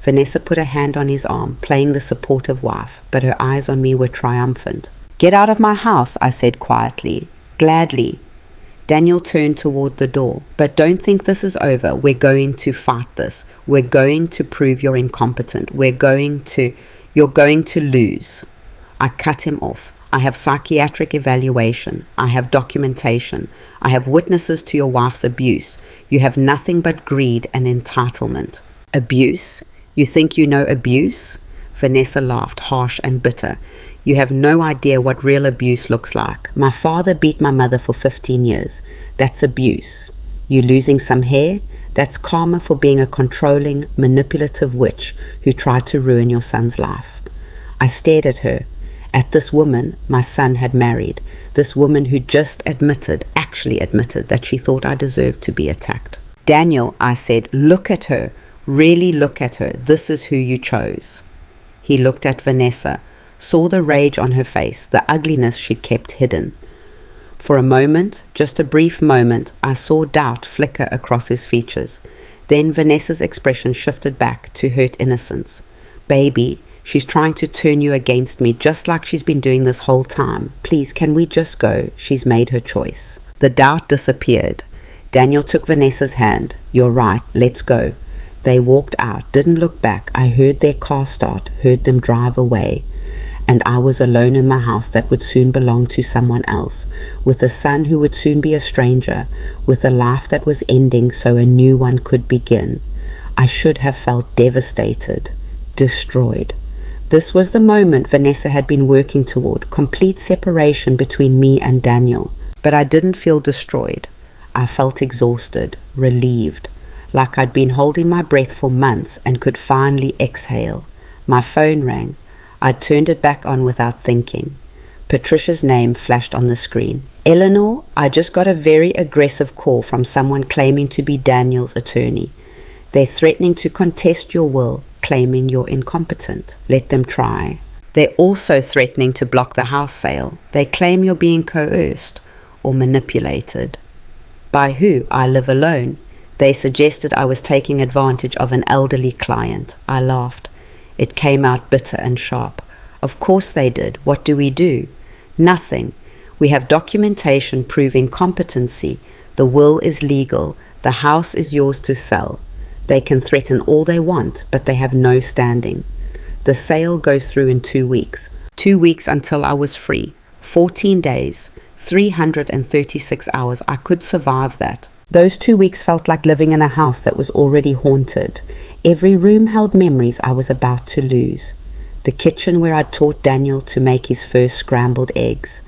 Vanessa put a hand on his arm, playing the supportive wife, but her eyes on me were triumphant. Get out of my house, I said quietly. Gladly. Daniel turned toward the door. But don't think this is over. We're going to fight this. We're going to prove you're incompetent. You're going to lose. I cut him off. I have psychiatric evaluation. I have documentation. I have witnesses to your wife's abuse. You have nothing but greed and entitlement. Abuse? You think you know abuse? Vanessa laughed, harsh and bitter. You have no idea what real abuse looks like. My father beat my mother for 15 years. That's abuse. You losing some hair? That's karma for being a controlling, manipulative witch who tried to ruin your son's life. I stared at her. At this woman my son had married, this woman who just actually admitted that she thought I deserved to be attacked. Daniel, I said, look at her, really look at her. This is who you chose. He looked at Vanessa, saw the rage on her face, the ugliness she'd kept hidden. For a moment, just a brief moment, I saw doubt flicker across his features. Then Vanessa's expression shifted back to hurt innocence. Baby, she's trying to turn you against me just like she's been doing this whole time. Please, can we just go? She's made her choice. The doubt disappeared. Daniel took Vanessa's hand. You're right, let's go. They walked out, didn't look back. I heard their car start, heard them drive away. And I was alone in my house that would soon belong to someone else, with a son who would soon be a stranger, with a life that was ending so a new one could begin. I should have felt devastated, destroyed. This was the moment Vanessa had been working toward, complete separation between me and Daniel. But I didn't feel destroyed. I felt exhausted, relieved, like I'd been holding my breath for months and could finally exhale. My phone rang. I turned it back on without thinking. Patricia's name flashed on the screen. Eleanor, I just got a very aggressive call from someone claiming to be Daniel's attorney. They're threatening to contest your will, claiming you're incompetent. Let them try. They're also threatening to block the house sale. They claim you're being coerced or manipulated. By who? I live alone. They suggested I was taking advantage of an elderly client. I laughed. It came out bitter and sharp. Of course they did. What do we do? Nothing. We have documentation proving competency. The will is legal. The house is yours to sell. They can threaten all they want, but they have no standing. The sale goes through in 2 weeks. 2 weeks until I was free. 14 days. 336 hours. I could survive that. Those 2 weeks felt like living in a house that was already haunted. Every room held memories I was about to lose. The kitchen where I'd taught Daniel to make his first scrambled eggs.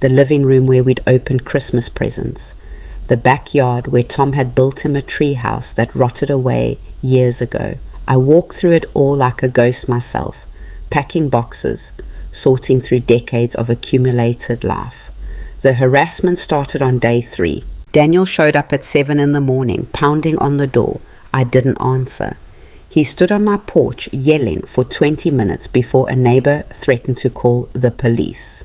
The living room where we'd opened Christmas presents. The backyard where Tom had built him a tree house that rotted away years ago. I walked through it all like a ghost myself, packing boxes, sorting through decades of accumulated life. The harassment started on day 3. Daniel showed up at 7 in the morning, pounding on the door. I didn't answer. He stood on my porch yelling for 20 minutes before a neighbor threatened to call the police.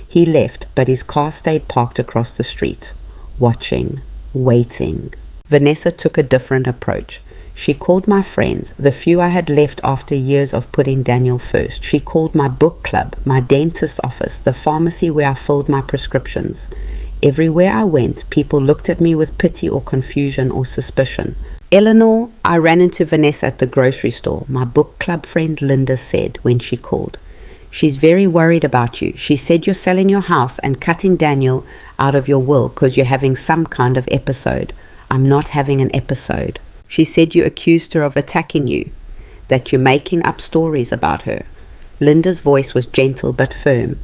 He left, but his car stayed parked across the street, watching, waiting. Vanessa took a different approach. She called my friends, the few I had left after years of putting Daniel first. She called my book club, my dentist's office, the pharmacy where I filled my prescriptions. Everywhere I went, people looked at me with pity or confusion or suspicion. Eleanor, I ran into Vanessa at the grocery store, my book club friend Linda said when she called. She's very worried about you. She said you're selling your house and cutting Daniel out of your will because you're having some kind of episode. I'm not having an episode. She said you accused her of attacking you, that you're making up stories about her. Linda's voice was gentle but firm.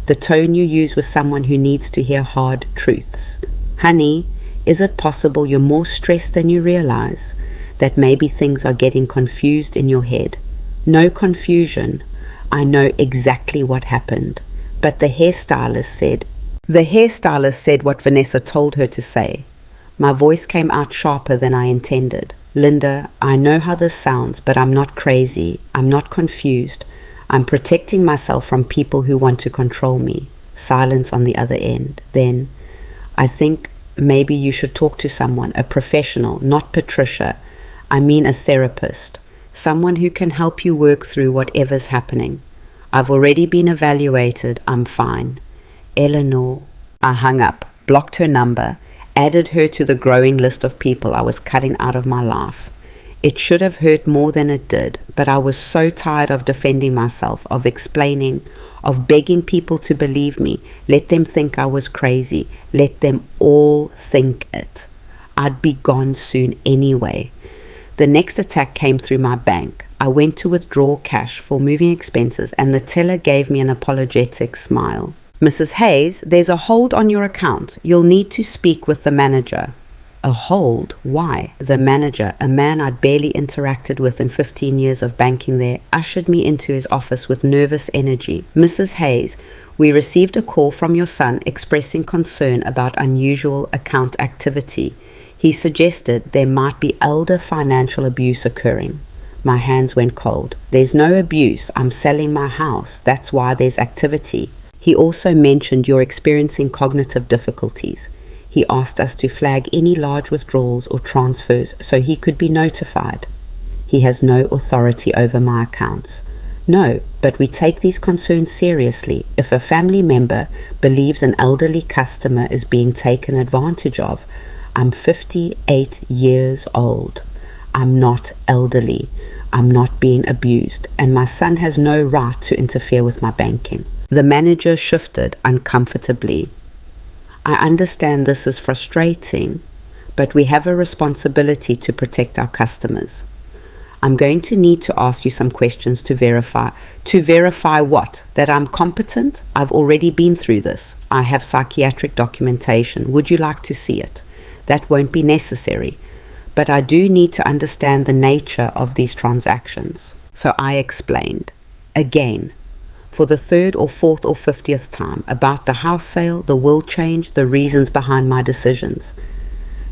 The tone you use with someone who needs to hear hard truths. Honey, is it possible you're more stressed than you realize? That maybe things are getting confused in your head? No confusion. I know exactly what happened. But the hairstylist said what Vanessa told her to say. My voice came out sharper than I intended. Linda, I know how this sounds, but I'm not crazy. I'm not confused. I'm protecting myself from people who want to control me. Silence on the other end. Then, I think maybe you should talk to someone, a professional, not Patricia. I mean a therapist. Someone who can help you work through whatever's happening. I've already been evaluated. I'm fine. Eleanor. I hung up, blocked her number, added her to the growing list of people I was cutting out of my life. It should have hurt more than it did, but I was so tired of defending myself, of explaining, of begging people to believe me. Let them think I was crazy. Let them all think it. I'd be gone soon anyway. The next attack came through my bank. I went to withdraw cash for moving expenses and the teller gave me an apologetic smile. Mrs. Hayes, there's a hold on your account. You'll need to speak with the manager. A hold? Why? The manager, a man I'd barely interacted with in 15 years of banking there, ushered me into his office with nervous energy. Mrs. Hayes, we received a call from your son expressing concern about unusual account activity. He suggested there might be elder financial abuse occurring. My hands went cold. There's no abuse. I'm selling my house. That's why there's activity. He also mentioned you're experiencing cognitive difficulties. He asked us to flag any large withdrawals or transfers so he could be notified. He has no authority over my accounts. No, but we take these concerns seriously. If a family member believes an elderly customer is being taken advantage of, I'm 58 years old. I'm not elderly. I'm not being abused, and my son has no right to interfere with my banking. The manager shifted uncomfortably. I understand this is frustrating, but we have a responsibility to protect our customers. I'm going to need to ask you some questions to verify. To verify what? That I'm competent? I've already been through this. I have psychiatric documentation. Would you like to see it? That won't be necessary. But I do need to understand the nature of these transactions. So I explained. Again, for the third or fourth or 50th time, about the house sale, the will change, the reasons behind my decisions.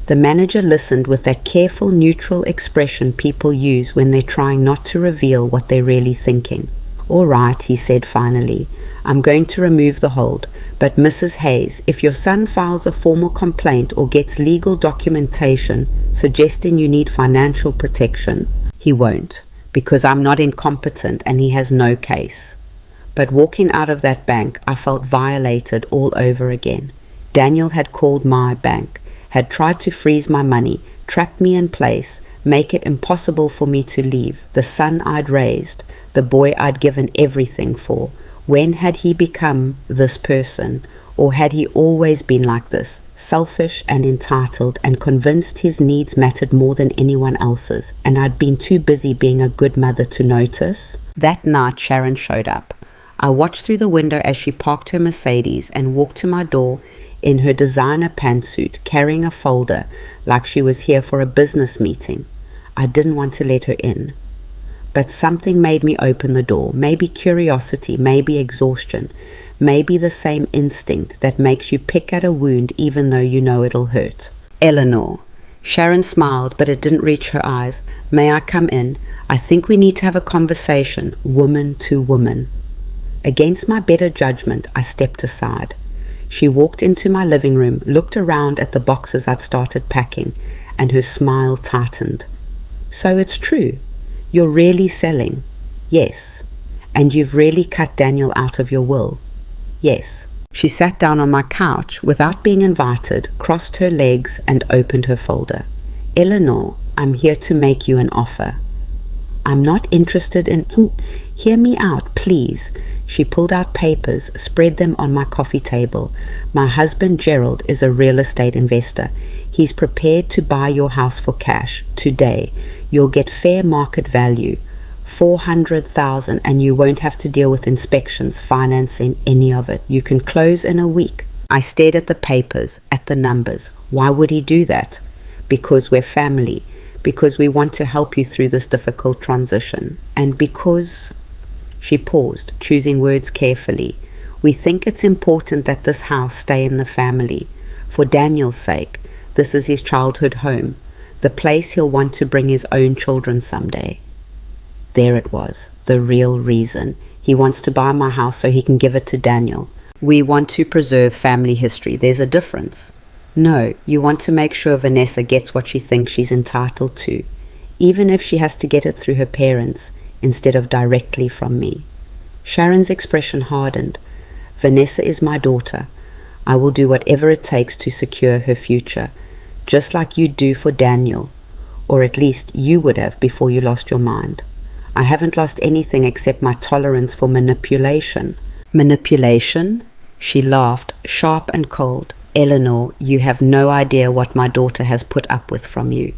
The manager listened with that careful, neutral expression people use when they're trying not to reveal what they're really thinking. "All right," he said finally, "I'm going to remove the hold, but Mrs. Hayes, if your son files a formal complaint or gets legal documentation suggesting you need financial protection, he won't, because I'm not incompetent and he has no case." But walking out of that bank, I felt violated all over again. Daniel had called my bank, had tried to freeze my money, trap me in place, make it impossible for me to leave, the son I'd raised, the boy I'd given everything for. When had he become this person? Or had he always been like this, selfish and entitled and convinced his needs mattered more than anyone else's, and I'd been too busy being a good mother to notice? That night Sharon showed up. I watched through the window as she parked her Mercedes and walked to my door in her designer pantsuit, carrying a folder like she was here for a business meeting. I didn't want to let her in. But something made me open the door. Maybe curiosity, maybe exhaustion, maybe the same instinct that makes you pick at a wound even though you know it'll hurt. "Eleanor." Sharon smiled, but it didn't reach her eyes. "May I come in? I think we need to have a conversation, woman to woman." Against my better judgment, I stepped aside. She walked into my living room, looked around at the boxes I'd started packing, and her smile tightened. "So it's true. You're really selling?" "Yes." "And you've really cut Daniel out of your will?" "Yes." She sat down on my couch without being invited, crossed her legs, and opened her folder. "Eleanor, I'm here to make you an offer." "I'm not interested in—" "Hear me out, please." She pulled out papers, spread them on my coffee table. "My husband Gerald is a real estate investor. He's prepared to buy your house for cash today. You'll get fair market value, $400,000, and you won't have to deal with inspections, financing, any of it. You can close in a week." I stared at the papers, at the numbers. Why would he do that? Because we're family. Because we want to help you through this difficult transition. And because... She paused, choosing words carefully. "We think it's important that this house stay in the family. For Daniel's sake, this is his childhood home, the place he'll want to bring his own children someday." There it was, the real reason. He wants to buy my house so he can give it to Daniel. We want to preserve family history. There's a difference. No, you want to make sure Vanessa gets what she thinks she's entitled to, even if she has to get it through her parents instead of directly from me. Sharon's expression hardened. "Vanessa is my daughter. I will do whatever it takes to secure her future, just like you do for Daniel, or at least you would have before you lost your mind. I haven't lost anything except my tolerance for manipulation." "Manipulation?" She laughed, sharp and cold. "Eleanor, you have no idea what my daughter has put up with from you.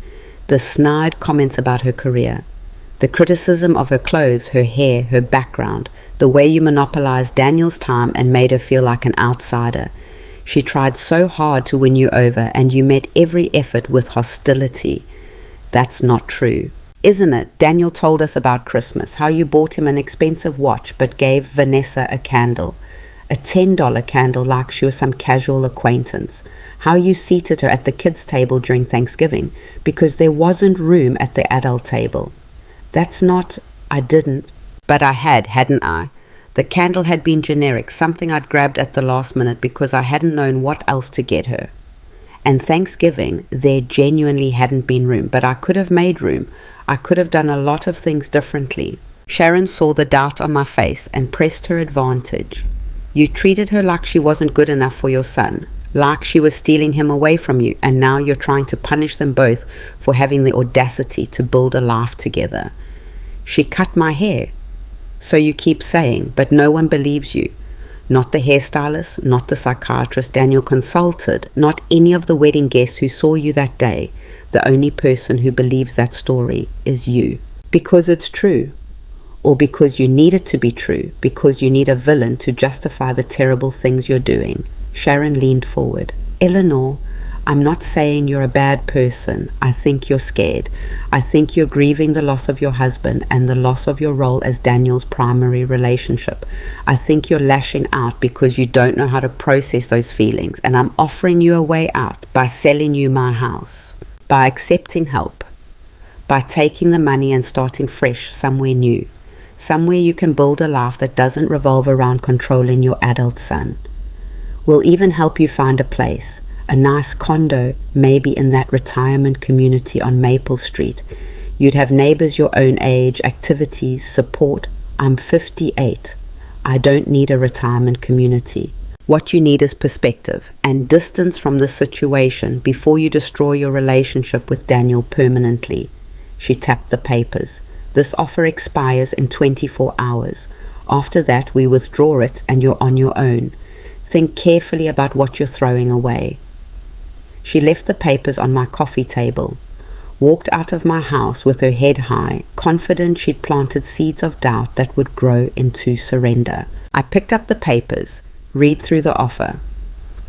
The snide comments about her career, the criticism of her clothes, her hair, her background, the way you monopolized Daniel's time and made her feel like an outsider. She tried so hard to win you over, and you met every effort with hostility. That's not true. Isn't it? Daniel told us about Christmas, how you bought him an expensive watch but gave Vanessa a candle, a $10 candle like she was some casual acquaintance. How you seated her at the kids' table during Thanksgiving because there wasn't room at the adult table. That's not... I didn't. But I had, hadn't I? The candle had been generic, something I'd grabbed at the last minute because I hadn't known what else to get her. And Thanksgiving, there genuinely hadn't been room, but I could have made room. I could have done a lot of things differently. Sharon saw the doubt on my face and pressed her advantage. You treated her like she wasn't good enough for your son, like she was stealing him away from you, and now you're trying to punish them both for having the audacity to build a life together. She cut my hair. So you keep saying, but no one believes you. Not the hairstylist, not the psychiatrist Daniel consulted, not any of the wedding guests who saw you that day. The only person who believes that story is you. Because it's true. Or because you need it to be true. Because you need a villain to justify the terrible things you're doing. Sharon leaned forward. Eleanor, I'm not saying you're a bad person. I think you're scared. I think you're grieving the loss of your husband and the loss of your role as Daniel's primary relationship. I think you're lashing out because you don't know how to process those feelings, and I'm offering you a way out by selling you my house, by accepting help, by taking the money and starting fresh somewhere new, somewhere you can build a life that doesn't revolve around controlling your adult son. We'll even help you find a place, a nice condo, maybe in that retirement community on Maple Street. You'd have neighbors your own age, activities, support. I'm 58. I don't need a retirement community. What you need is perspective and distance from this situation before you destroy your relationship with Daniel permanently. She tapped the papers. This offer expires in 24 hours. After that, we withdraw it and you're on your own. Think carefully about what you're throwing away. She left the papers on my coffee table, walked out of my house with her head high, confident she'd planted seeds of doubt that would grow into surrender. I picked up the papers, read through the offer.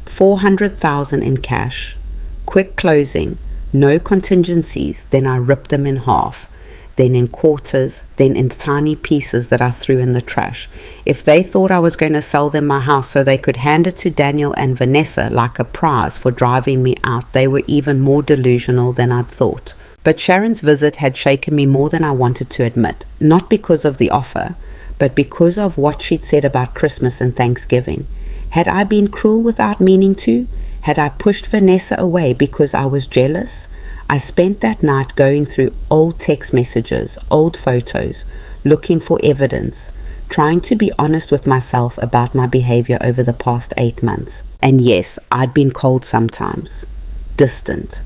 $400,000 in cash, quick closing, no contingencies. Then I ripped them in half, then in quarters, then in tiny pieces that I threw in the trash. If they thought I was going to sell them my house so they could hand it to Daniel and Vanessa like a prize for driving me out, they were even more delusional than I'd thought. But Sharon's visit had shaken me more than I wanted to admit, not because of the offer, but because of what she'd said about Christmas and Thanksgiving. Had I been cruel without meaning to? Had I pushed Vanessa away because I was jealous? I spent that night going through old text messages, old photos, looking for evidence, trying to be honest with myself about my behavior over the past 8 months. And yes, I'd been cold sometimes, distant.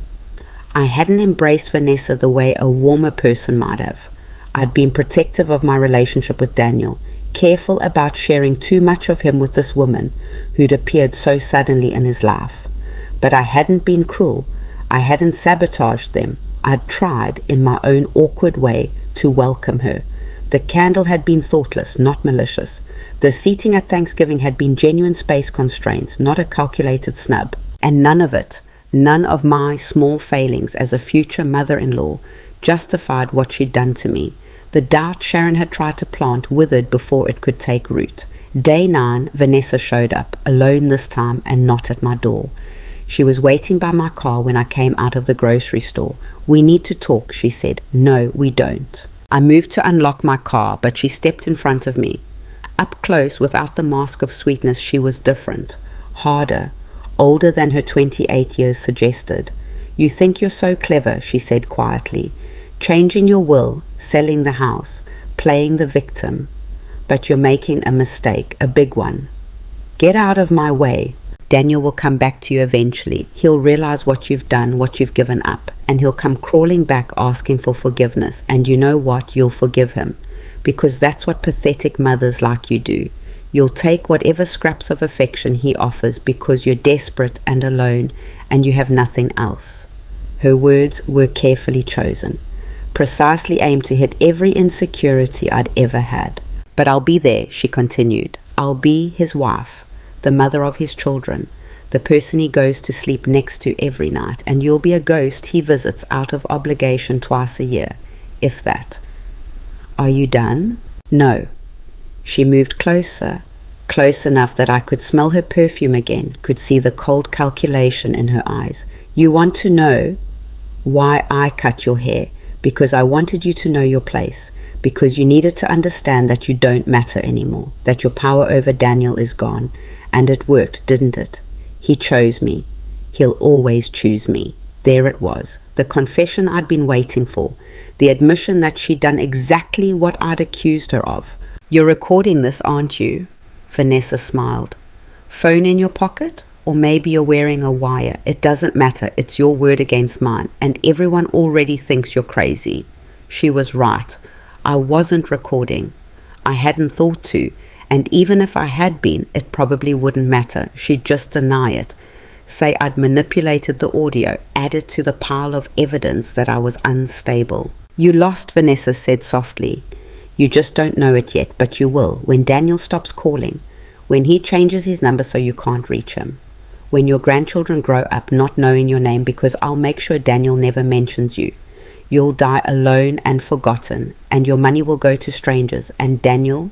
I hadn't embraced Vanessa the way a warmer person might have. I'd been protective of my relationship with Daniel, careful about sharing too much of him with this woman who'd appeared so suddenly in his life. But I hadn't been cruel. I hadn't sabotaged them. I'd tried, in my own awkward way, to welcome her. The candle had been thoughtless, not malicious. The seating at Thanksgiving had been genuine space constraints, not a calculated snub. And none of it, none of my small failings as a future mother-in-law, justified what she'd done to me. The doubt Sharon had tried to plant withered before it could take root. Day 9, Vanessa showed up, alone this time and not at my door. She was waiting by my car when I came out of the grocery store. "We need to talk," she said. "No, we don't." I moved to unlock my car, but she stepped in front of me. Up close, without the mask of sweetness, she was different, harder, older than her 28 years suggested. "You think you're so clever," she said quietly, "changing your will, selling the house, playing the victim. But you're making a mistake, a big one. Get out of my way. Daniel will come back to you eventually. He'll realize what you've done, what you've given up, and he'll come crawling back asking for forgiveness. And you know what? You'll forgive him, because that's what pathetic mothers like you do. You'll take whatever scraps of affection he offers because you're desperate and alone and you have nothing else." Her words were carefully chosen, precisely aimed to hit every insecurity I'd ever had. "But I'll be there," she continued. "I'll be his wife, the mother of his children, the person he goes to sleep next to every night, and you'll be a ghost he visits out of obligation twice a year, if that. Are you done?" "No." She moved closer, close enough that I could smell her perfume again, could see the cold calculation in her eyes. "You want to know why I cut your hair? Because I wanted you to know your place, because you needed to understand that you don't matter anymore, that your power over Daniel is gone. And it worked, didn't it? He chose me. He'll always choose me." There it was, the confession I'd been waiting for, the admission that she'd done exactly what I'd accused her of. "You're recording this, aren't you?" Vanessa smiled. "Phone in your pocket? Or maybe you're wearing a wire. It doesn't matter. It's your word against mine, and everyone already thinks you're crazy." She was right. I wasn't recording. I hadn't thought to. And even if I had been, it probably wouldn't matter. She'd just deny it. Say I'd manipulated the audio, added to the pile of evidence that I was unstable. "You lost," Vanessa said softly. "You just don't know it yet, but you will, when Daniel stops calling, when he changes his number so you can't reach him, when your grandchildren grow up not knowing your name, because I'll make sure Daniel never mentions you. You'll die alone and forgotten, and your money will go to strangers, and Daniel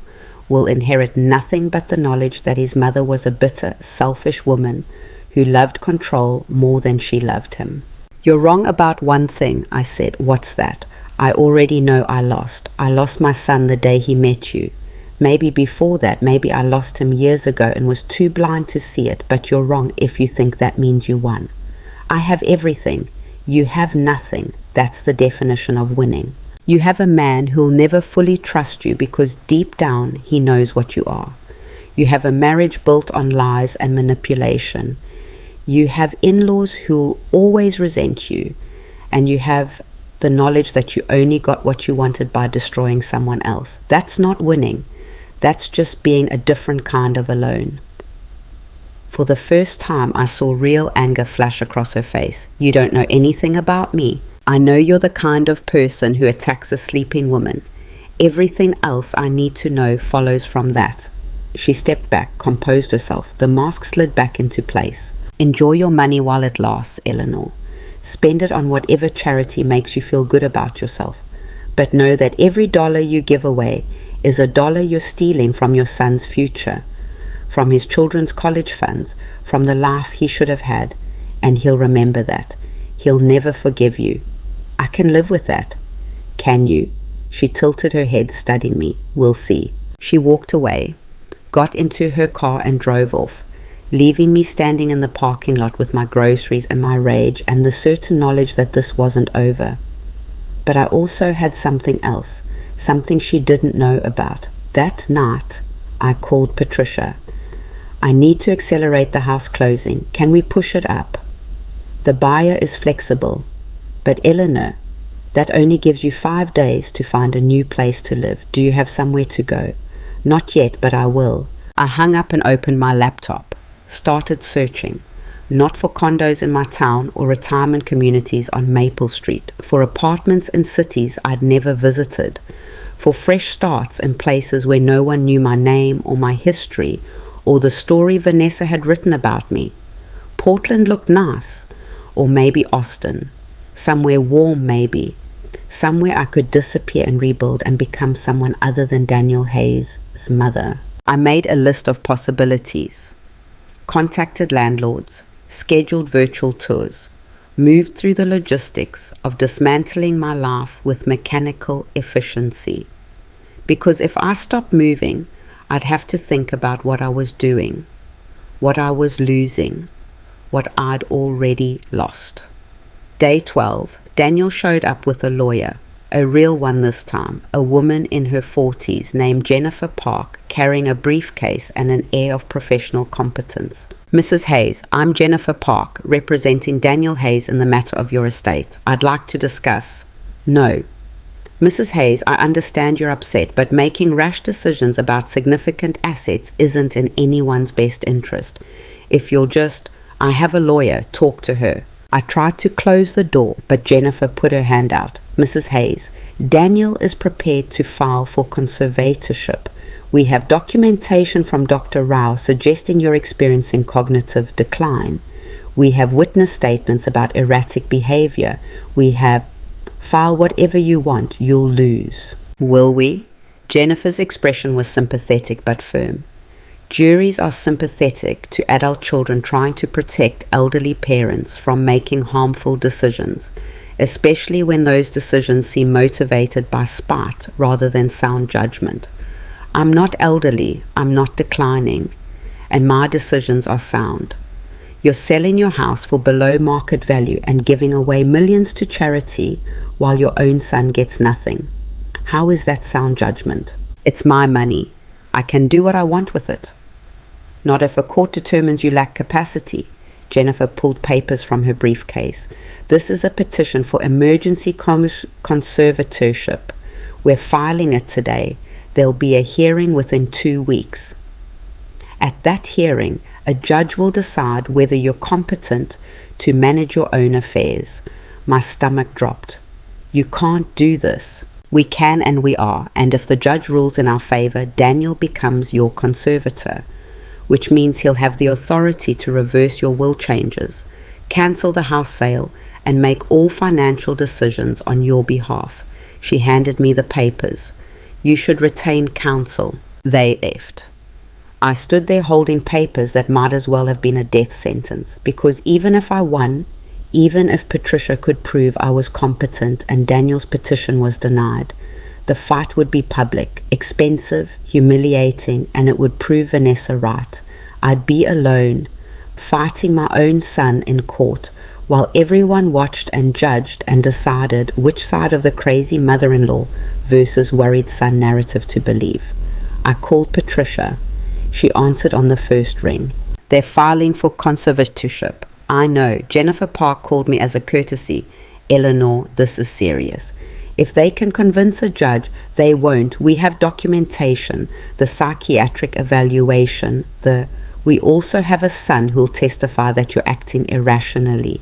will inherit nothing but the knowledge that his mother was a bitter, selfish woman who loved control more than she loved him. You're wrong about one thing, I said. What's that? I already know I lost. I lost my son the day he met you. Maybe before that, maybe I lost him years ago and was too blind to see it, but you're wrong if you think that means you won. I have everything. You have nothing. That's the definition of winning. You have a man who'll never fully trust you because deep down he knows what you are. You have a marriage built on lies and manipulation. You have in-laws who'll always resent you, and you have the knowledge that you only got what you wanted by destroying someone else. That's not winning. That's just being a different kind of alone. For the first time, I saw real anger flash across her face. You don't know anything about me. I know you're the kind of person who attacks a sleeping woman. Everything else I need to know follows from that. She stepped back, composed herself. The mask slid back into place. Enjoy your money while it lasts, Eleanor. Spend it on whatever charity makes you feel good about yourself. But know that every dollar you give away is a dollar you're stealing from your son's future, from his children's college funds, from the life he should have had, and he'll remember that. He'll never forgive you. I can live with that. Can you? She tilted her head, studying me. We'll see. She walked away, got into her car and drove off, leaving me standing in the parking lot with my groceries and my rage and the certain knowledge that this wasn't over. But I also had something else, something she didn't know about. That night, I called Patricia. I need to accelerate the house closing. Can we push it up? The buyer is flexible. But Eleanor, that only gives you 5 days to find a new place to live. Do you have somewhere to go? Not yet, but I will. I hung up and opened my laptop. Started searching. Not for condos in my town or retirement communities on Maple Street. For apartments in cities I'd never visited. For fresh starts in places where no one knew my name or my history or the story Vanessa had written about me. Portland looked nice. Or maybe Austin. Somewhere warm, maybe. Somewhere I could disappear and rebuild and become someone other than Daniel Hayes' mother. I made a list of possibilities. Contacted landlords, scheduled virtual tours, moved through the logistics of dismantling my life with mechanical efficiency. Because if I stopped moving, I'd have to think about what I was doing, what I was losing, what I'd already lost. Day 12, Daniel showed up with a lawyer, a real one this time, a woman in her 40s named Jennifer Park, carrying a briefcase and an air of professional competence. Mrs. Hayes, I'm Jennifer Park, representing Daniel Hayes in the matter of your estate. I'd like to discuss. No. Mrs. Hayes, I understand you're upset, but making rash decisions about significant assets isn't in anyone's best interest. If you'll just, I have a lawyer, talk to her. I tried to close the door, but Jennifer put her hand out. Mrs. Hayes, Daniel is prepared to file for conservatorship. We have documentation from Dr. Rao suggesting you're experiencing cognitive decline. We have witness statements about erratic behavior. We have file whatever you want, you'll lose. Will we? Jennifer's expression was sympathetic but firm. Juries are sympathetic to adult children trying to protect elderly parents from making harmful decisions, especially when those decisions seem motivated by spite rather than sound judgment. I'm not elderly, I'm not declining, and my decisions are sound. You're selling your house for below market value and giving away millions to charity while your own son gets nothing. How is that sound judgment? It's my money. I can do what I want with it. Not if a court determines you lack capacity. Jennifer pulled papers from her briefcase. This is a petition for emergency conservatorship. We're filing it today. There'll be a hearing within 2 weeks. At that hearing, a judge will decide whether you're competent to manage your own affairs. My stomach dropped. You can't do this. We can and we are, and if the judge rules in our favor, Daniel becomes your conservator. which means he'll have the authority to reverse your will changes, cancel the house sale, and make all financial decisions on your behalf. She handed me the papers. You should retain counsel. They left. I stood there holding papers that might as well have been a death sentence, because even if I won, even if Patricia could prove I was competent and Daniel's petition was denied, the fight would be public, expensive, humiliating, and it would prove Vanessa right. I'd be alone, fighting my own son in court, while everyone watched and judged and decided which side of the crazy mother-in-law versus worried son narrative to believe. I called Patricia. She answered on the first ring. They're filing for conservatorship. I know. Jennifer Park called me as a courtesy. Eleanor, this is serious. If they can convince a judge, they won't. We have documentation, the psychiatric evaluation, we also have a son who'll testify that you're acting irrationally,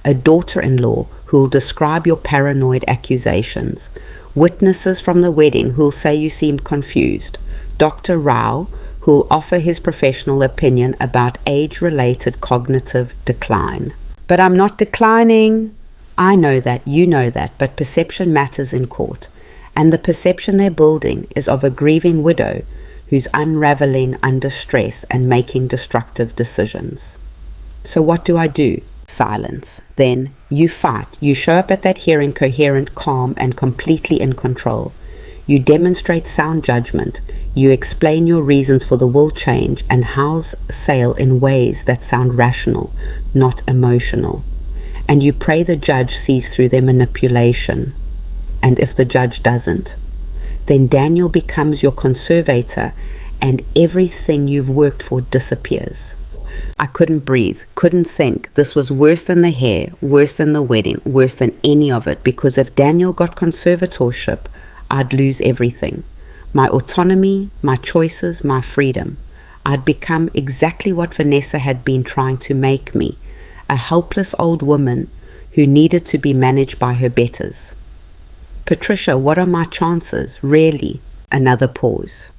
a daughter-in-law who'll describe your paranoid accusations, witnesses from the wedding who'll say you seemed confused, Dr. Rao who'll offer his professional opinion about age-related cognitive decline. But I'm not declining. I know that, you know that, but perception matters in court, and the perception they're building is of a grieving widow who's unraveling under stress and making destructive decisions. So what do I do? Silence. Then you fight. You show up at that hearing coherent, calm, and completely in control. You demonstrate sound judgment. You explain your reasons for the will change and house sale in ways that sound rational, not emotional. And you pray the judge sees through their manipulation. And if the judge doesn't, then Daniel becomes your conservator and everything you've worked for disappears. I couldn't breathe, couldn't think. This was worse than the hair, worse than the wedding, worse than any of it, because if Daniel got conservatorship, I'd lose everything. My autonomy, my choices, my freedom. I'd become exactly what Vanessa had been trying to make me, a helpless old woman who needed to be managed by her betters. Patricia, what are my chances? Really? Another pause.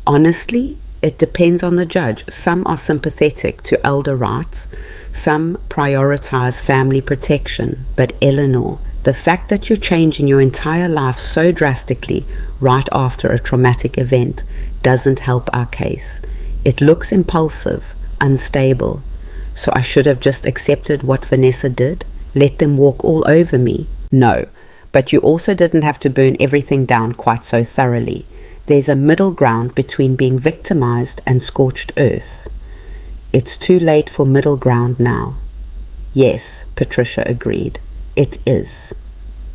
Honestly, it depends on the judge. Some are sympathetic to elder rights. Some prioritize family protection. But Eleanor, the fact that you're changing your entire life so drastically right after a traumatic event doesn't help our case. It looks impulsive, unstable. So I should have just accepted what Vanessa did? Let them walk all over me? No. But you also didn't have to burn everything down quite so thoroughly. There's a middle ground between being victimized and scorched earth. It's too late for middle ground now. Yes, Patricia agreed. It is.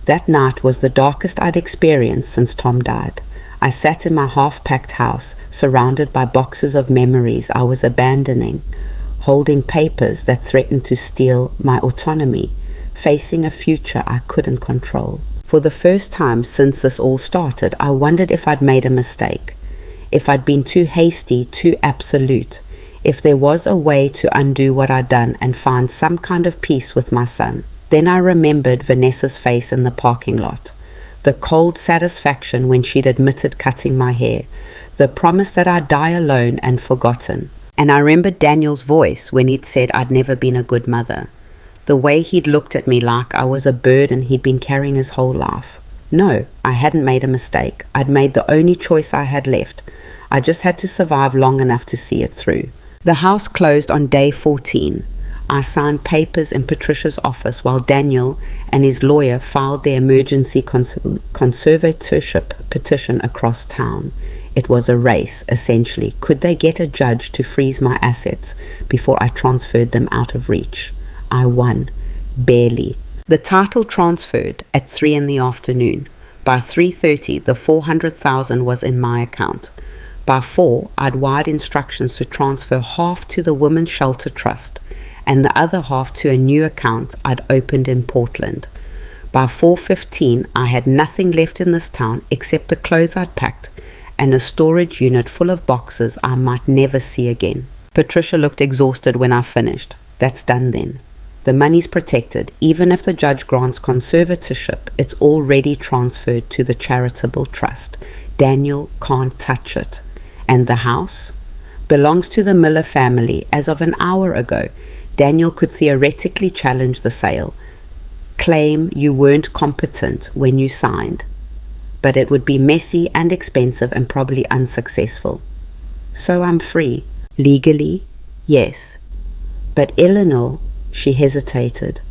That night was the darkest I'd experienced since Tom died. I sat in my half-packed house, surrounded by boxes of memories I was abandoning, holding papers that threatened to steal my autonomy, facing a future I couldn't control. For the first time since this all started, I wondered if I'd made a mistake, if I'd been too hasty, too absolute, if there was a way to undo what I'd done and find some kind of peace with my son. Then I remembered Vanessa's face in the parking lot, the cold satisfaction when she'd admitted cutting my hair, the promise that I'd die alone and forgotten. And I remembered Daniel's voice when he'd said I'd never been a good mother. The way he'd looked at me like I was a burden he'd been carrying his whole life. No, I hadn't made a mistake. I'd made the only choice I had left. I just had to survive long enough to see it through. The house closed on day 14. I signed papers in Patricia's office while Daniel and his lawyer filed their emergency conservatorship petition across town. It was a race, essentially. Could they get a judge to freeze my assets before I transferred them out of reach? I won. Barely. The title transferred at 3 in the afternoon. By 3:30, the $400,000 was in my account. By 4, I'd wired instructions to transfer half to the Women's Shelter Trust and the other half to a new account I'd opened in Portland. By 4:15, I had nothing left in this town except the clothes I'd packed and a storage unit full of boxes I might never see again. Patricia looked exhausted when I finished. That's done then. The money's protected. Even if the judge grants conservatorship, it's already transferred to the charitable trust. Daniel can't touch it. And the house? Belongs to the Miller family. As of an hour ago, Daniel could theoretically challenge the sale, claim you weren't competent when you signed, but it would be messy and expensive and probably unsuccessful. So I'm free. Legally, yes. But Eleanor, she hesitated.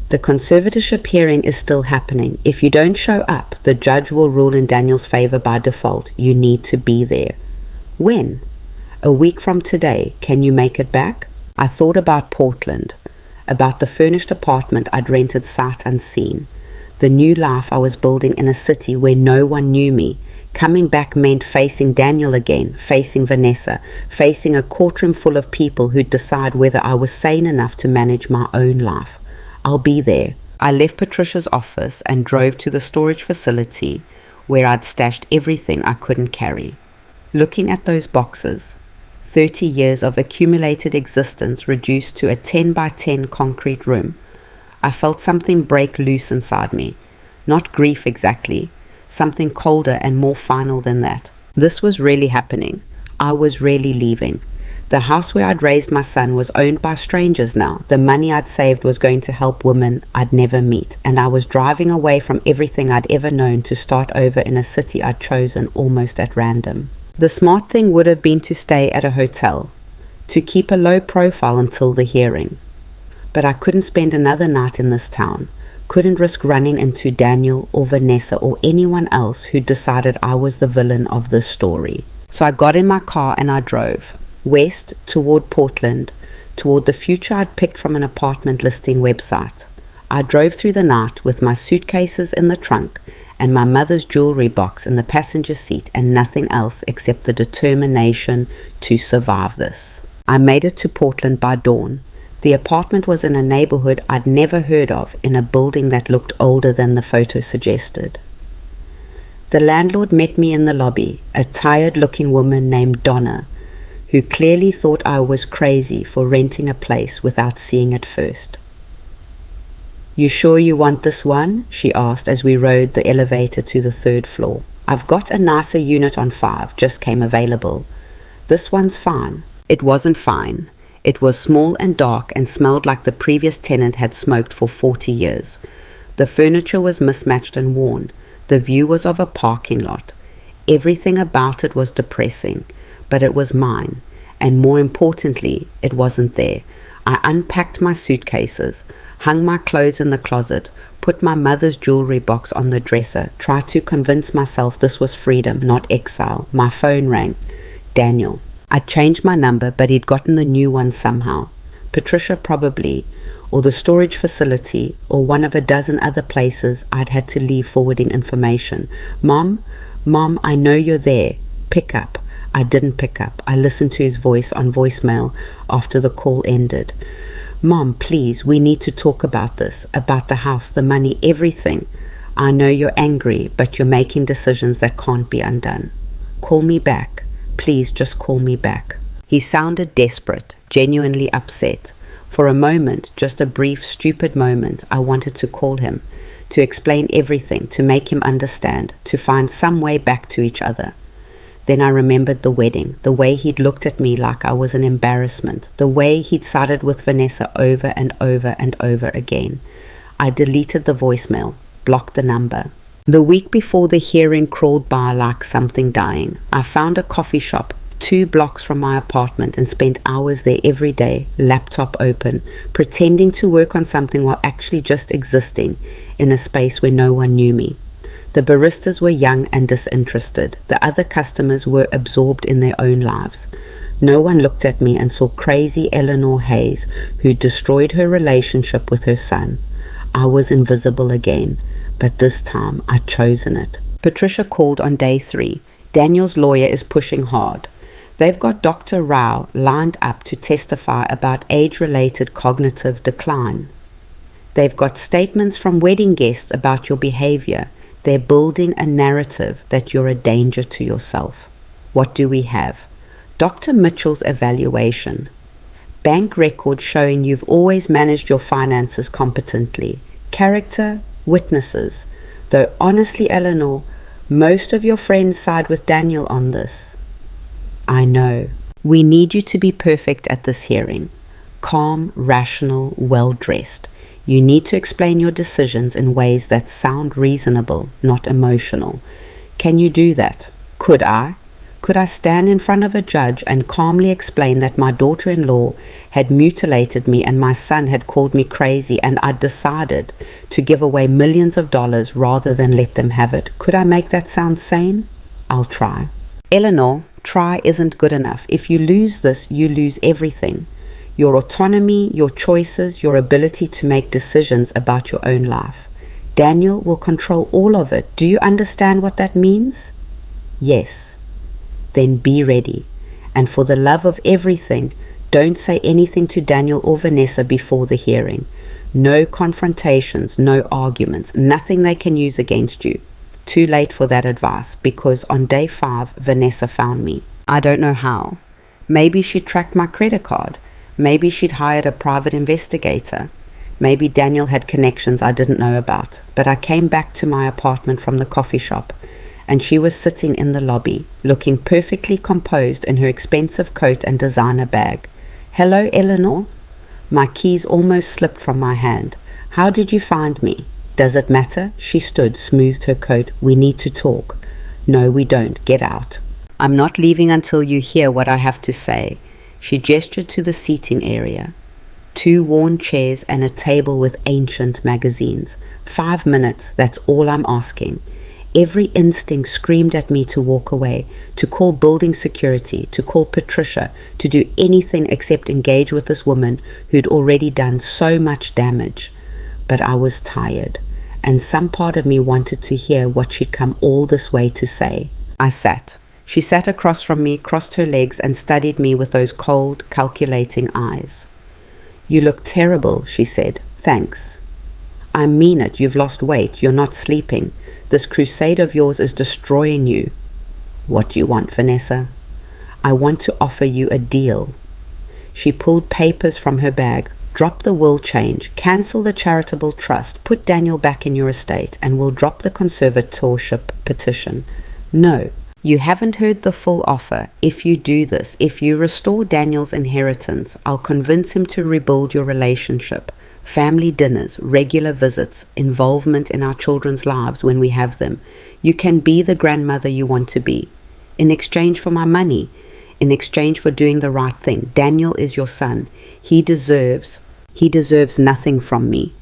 The conservatorship hearing is still happening. If you don't show up, the judge will rule in Daniel's favor by default. You need to be there. When? A week from today. Can you make it back? I thought about Portland, about the furnished apartment I'd rented sight unseen, the new life I was building in a city where no one knew me. Coming back meant facing Daniel again, facing Vanessa, facing a courtroom full of people who'd decide whether I was sane enough to manage my own life. I'll be there. I left Patricia's office and drove to the storage facility where I'd stashed everything I couldn't carry. Looking at those boxes, 30 years of accumulated existence reduced to a 10 by 10 concrete room, I felt something break loose inside me. Not grief exactly, something colder and more final than that. This was really happening. I was really leaving. The house where I'd raised my son was owned by strangers now. The money I'd saved was going to help women I'd never meet, and I was driving away from everything I'd ever known to start over in a city I'd chosen almost at random. The smart thing would have been to stay at a hotel, to keep a low profile until the hearing. But I couldn't spend another night in this town, couldn't risk running into Daniel or Vanessa or anyone else who decided I was the villain of this story. So I got in my car and I drove west toward Portland, toward the future I'd picked from an apartment listing website. I drove through the night with my suitcases in the trunk and my mother's jewelry box in the passenger seat and nothing else except the determination to survive this. I made it to Portland by dawn. The apartment was in a neighborhood I'd never heard of, in a building that looked older than the photo suggested. The landlord met me in the lobby, a tired-looking woman named Donna, who clearly thought I was crazy for renting a place without seeing it first. "You sure you want this one?" she asked as we rode the elevator to the 3rd floor. "I've got a nicer unit on 5, just came available. This one's fine." It wasn't fine. It was small and dark and smelled like the previous tenant had smoked for 40 years. The furniture was mismatched and worn. The view was of a parking lot. Everything about it was depressing, but it was mine, and more importantly, it wasn't there. I unpacked my suitcases, hung my clothes in the closet, put my mother's jewelry box on the dresser, tried to convince myself this was freedom, not exile. My phone rang. Daniel. I'd changed my number, but he'd gotten the new one somehow. Patricia probably, or the storage facility, or one of a dozen other places I'd had to leave forwarding information. Mom, I know you're there. Pick up." I didn't pick up. I listened to his voice on voicemail after the call ended. "Mom, please, we need to talk about this, about the house, the money, everything. I know you're angry, but you're making decisions that can't be undone. Call me back. Please, just call me back." He sounded desperate, genuinely upset. For a moment, just a brief, stupid moment, I wanted to call him, to explain everything, to make him understand, to find some way back to each other. Then I remembered the wedding, the way he'd looked at me like I was an embarrassment, the way he'd sided with Vanessa over and over and over again. I deleted the voicemail, blocked the number. The week before the hearing crawled by like something dying. I found a coffee shop 2 blocks from my apartment and spent hours there every day, laptop open, pretending to work on something while actually just existing in a space where no one knew me. The baristas were young and disinterested. The other customers were absorbed in their own lives. No one looked at me and saw crazy Eleanor Hayes, who destroyed her relationship with her son. I was invisible again, but this time I'd chosen it. Patricia called on day 3. Daniel's lawyer is pushing hard. They've got Dr. Rao lined up to testify about age-related cognitive decline. They've got statements from wedding guests about your behavior. They're building a narrative that you're a danger to yourself. What do we have? Dr. Mitchell's evaluation. Bank records showing you've always managed your finances competently. Character, witnesses. Though honestly, Eleanor, most of your friends side with Daniel on this. I know. We need you to be perfect at this hearing. Calm, rational, well-dressed. You need to explain your decisions in ways that sound reasonable, not emotional. Can you do that? Could I? Could I stand in front of a judge and calmly explain that my daughter-in-law had mutilated me and my son had called me crazy and I'd decided to give away millions of dollars rather than let them have it? Could I make that sound sane? I'll try. Eleanor, try isn't good enough. If you lose this, you lose everything. Your autonomy, your choices, your ability to make decisions about your own life. Daniel will control all of it. Do you understand what that means? Yes. Then be ready. And for the love of everything, don't say anything to Daniel or Vanessa before the hearing. No confrontations, no arguments, nothing they can use against you. Too late for that advice, because on day 5, Vanessa found me. I don't know how. Maybe she tracked my credit card. Maybe she'd hired a private investigator. Maybe Daniel had connections I didn't know about. But I came back to my apartment from the coffee shop, and she was sitting in the lobby, looking perfectly composed in her expensive coat and designer bag. Hello, Eleanor? My keys almost slipped from my hand. How did you find me? Does it matter? She stood, smoothed her coat. We need to talk. No, we don't. Get out. I'm not leaving until you hear what I have to say. She gestured to the seating area. 2 worn chairs and a table with ancient magazines. 5 minutes, that's all I'm asking. Every instinct screamed at me to walk away, to call building security, to call Patricia, to do anything except engage with this woman who'd already done so much damage. But I was tired, and some part of me wanted to hear what she'd come all this way to say. I sat. She sat across from me, crossed her legs, and studied me with those cold, calculating eyes. You look terrible, she said. Thanks. I mean it. You've lost weight. You're not sleeping. This crusade of yours is destroying you. What do you want, Vanessa? I want to offer you a deal. She pulled papers from her bag. Drop the will change, cancel the charitable trust, put Daniel back in your estate, and we'll drop the conservatorship petition. No, you haven't heard the full offer. If you do this, if you restore Daniel's inheritance, I'll convince him to rebuild your relationship. Family dinners, regular visits, involvement in our children's lives when we have them. You can be the grandmother you want to be. In exchange for my money, in exchange for doing the right thing. Daniel is your son. He deserves nothing from me.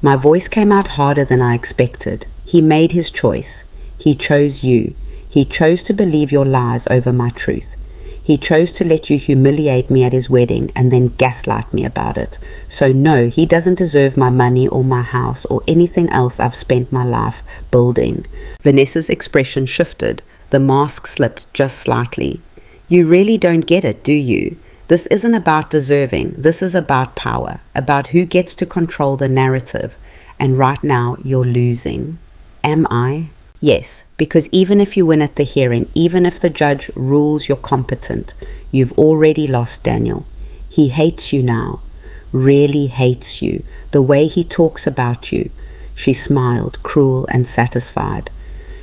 My voice came out harder than I expected. He made his choice. He chose you. He chose to believe your lies over my truth. He chose to let you humiliate me at his wedding and then gaslight me about it. So no, he doesn't deserve my money or my house or anything else I've spent my life building. Vanessa's expression shifted. The mask slipped just slightly. You really don't get it, do you? This isn't about deserving. This is about power, about who gets to control the narrative. And right now, you're losing. Am I? Yes, because even if you win at the hearing, even if the judge rules you're competent, you've already lost Daniel. He hates you now, really hates you, the way he talks about you. She smiled, cruel and satisfied.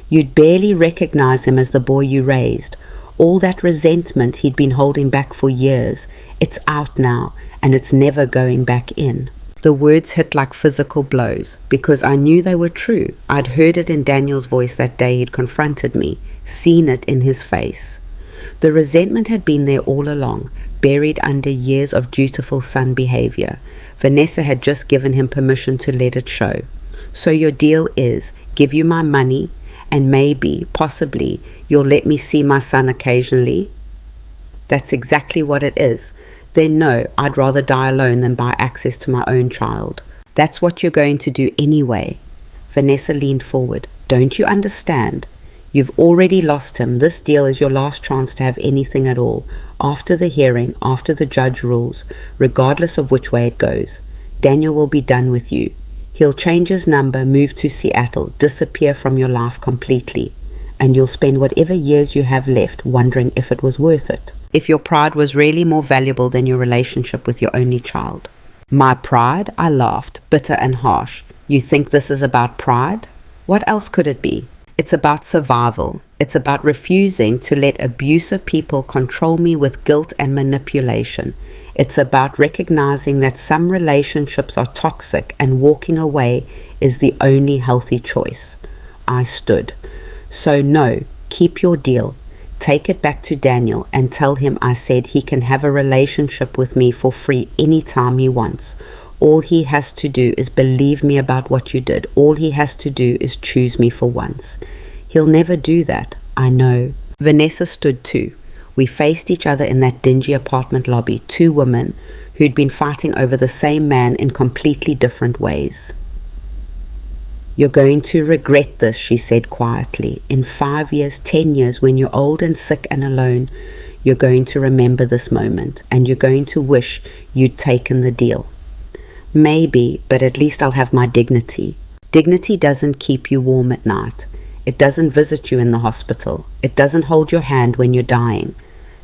You'd barely recognize him as the boy you raised. All that resentment he'd been holding back for years, it's out now, and it's never going back in. The words hit like physical blows, because I knew they were true. I'd heard it in Daniel's voice that day he'd confronted me, seen it in his face. The resentment had been there all along, buried under years of dutiful son behavior. Vanessa had just given him permission to let it show. So your deal is, give you my money, and maybe, possibly, you'll let me see my son occasionally? That's exactly what it is. Then no, I'd rather die alone than buy access to my own child. That's what you're going to do anyway. Vanessa leaned forward. Don't you understand? You've already lost him. This deal is your last chance to have anything at all. After the hearing, after the judge rules, regardless of which way it goes, Daniel will be done with you. He'll change his number, move to Seattle, disappear from your life completely, and you'll spend whatever years you have left wondering if it was worth it. If your pride was really more valuable than your relationship with your only child. My pride? I laughed, bitter and harsh. You think this is about pride? What else could it be? It's about survival. It's about refusing to let abusive people control me with guilt and manipulation. It's about recognizing that some relationships are toxic and walking away is the only healthy choice. I stood. So no, keep your deal. Take it back to Daniel and tell him I said he can have a relationship with me for free anytime he wants. All he has to do is believe me about what you did. All he has to do is choose me for once. He'll never do that, I know. Vanessa stood too. We faced each other in that dingy apartment lobby, two women who'd been fighting over the same man in completely different ways. You're going to regret this, she said quietly. In 5 years, 10 years, when you're old and sick and alone, you're going to remember this moment, and you're going to wish you'd taken the deal. Maybe, but at least I'll have my dignity. Dignity doesn't keep you warm at night. It doesn't visit you in the hospital. It doesn't hold your hand when you're dying.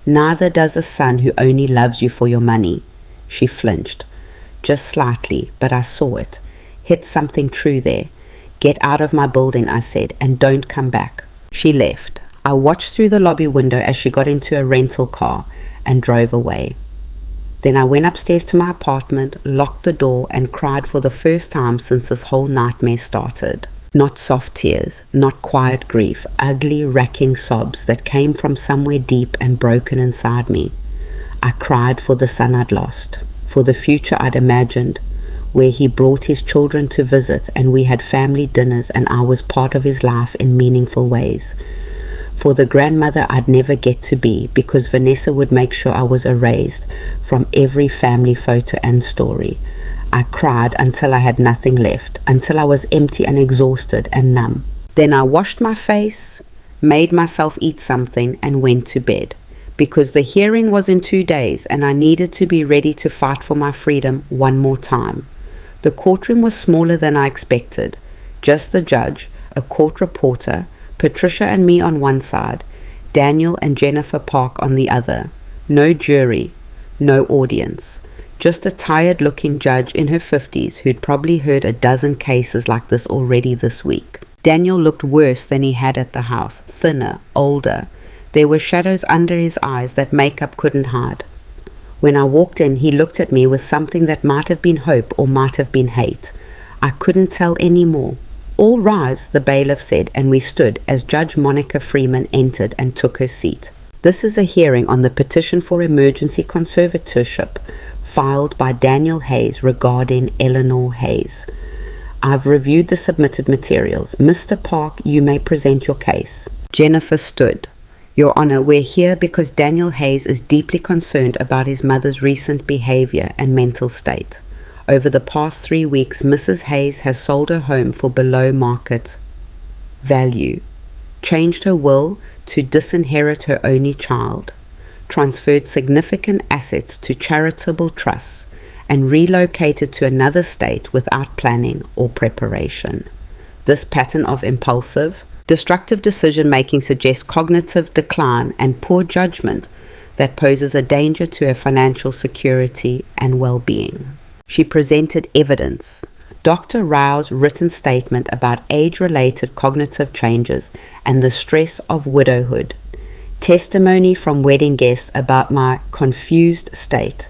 Neither does a son who only loves you for your money. She flinched. Just slightly, but I saw it. Hit something true there. Get out of my building, I said, and don't come back. She left. I watched through the lobby window as she got into a rental car and drove away. Then I went upstairs to my apartment, locked the door, and cried for the first time since this whole nightmare started. Not soft tears, not quiet grief, ugly, racking sobs that came from somewhere deep and broken inside me. I cried for the son I'd lost, for the future I'd imagined, where he brought his children to visit and we had family dinners and I was part of his life in meaningful ways. For the grandmother I'd never get to be because Vanessa would make sure I was erased from every family photo and story. I cried until I had nothing left, until I was empty and exhausted and numb. Then I washed my face, made myself eat something and went to bed. Because the hearing was in 2 days and I needed to be ready to fight for my freedom one more time. The courtroom was smaller than I expected. Just the judge, a court reporter, Patricia and me on one side, Daniel and Jennifer Park on the other. No jury, no audience. Just a tired-looking judge in her 50s who'd probably heard a dozen cases like this already this week. Daniel looked worse than he had at the house, thinner, older. There were shadows under his eyes that makeup couldn't hide. When I walked in, he looked at me with something that might have been hope or might have been hate. I couldn't tell any more. All rise, the bailiff said, and we stood as Judge Monica Freeman entered and took her seat. This is a hearing on the petition for emergency conservatorship filed by Daniel Hayes regarding Eleanor Hayes. I've reviewed the submitted materials. Mr. Park, you may present your case. Jennifer stood. Your Honor, we're here because Daniel Hayes is deeply concerned about his mother's recent behavior and mental state. Over the past 3 weeks, Mrs. Hayes has sold her home for below market value, changed her will to disinherit her only child, transferred significant assets to charitable trusts, and relocated to another state without planning or preparation. This pattern of impulsive, destructive decision-making suggests cognitive decline and poor judgment that poses a danger to her financial security and well-being. She presented evidence. Dr. Rao's written statement about age-related cognitive changes and the stress of widowhood. Testimony from wedding guests about my confused state.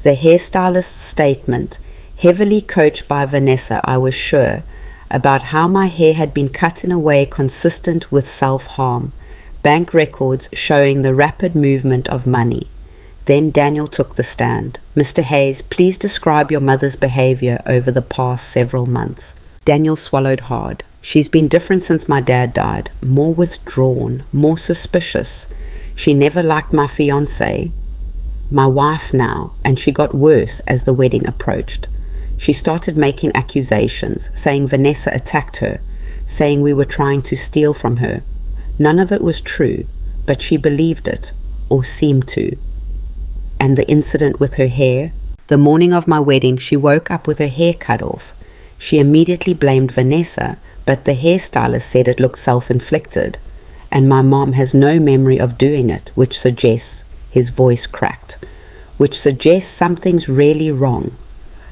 The hairstylist's statement, heavily coached by Vanessa, I was sure, about how my hair had been cut in a way consistent with self-harm. Bank records showing the rapid movement of money. Then Daniel took the stand. Mr. Hayes, please describe your mother's behavior over the past several months. Daniel swallowed hard. She's been different since my dad died. More withdrawn, more suspicious. She never liked my fiancé, my wife now, and she got worse as the wedding approached. She started making accusations, saying Vanessa attacked her, saying we were trying to steal from her. None of it was true, but she believed it, or seemed to. And the incident with her hair? The morning of my wedding, she woke up with her hair cut off. She immediately blamed Vanessa, but the hairstylist said it looked self-inflicted, and my mom has no memory of doing it, which suggests, his voice cracked, which suggests something's really wrong.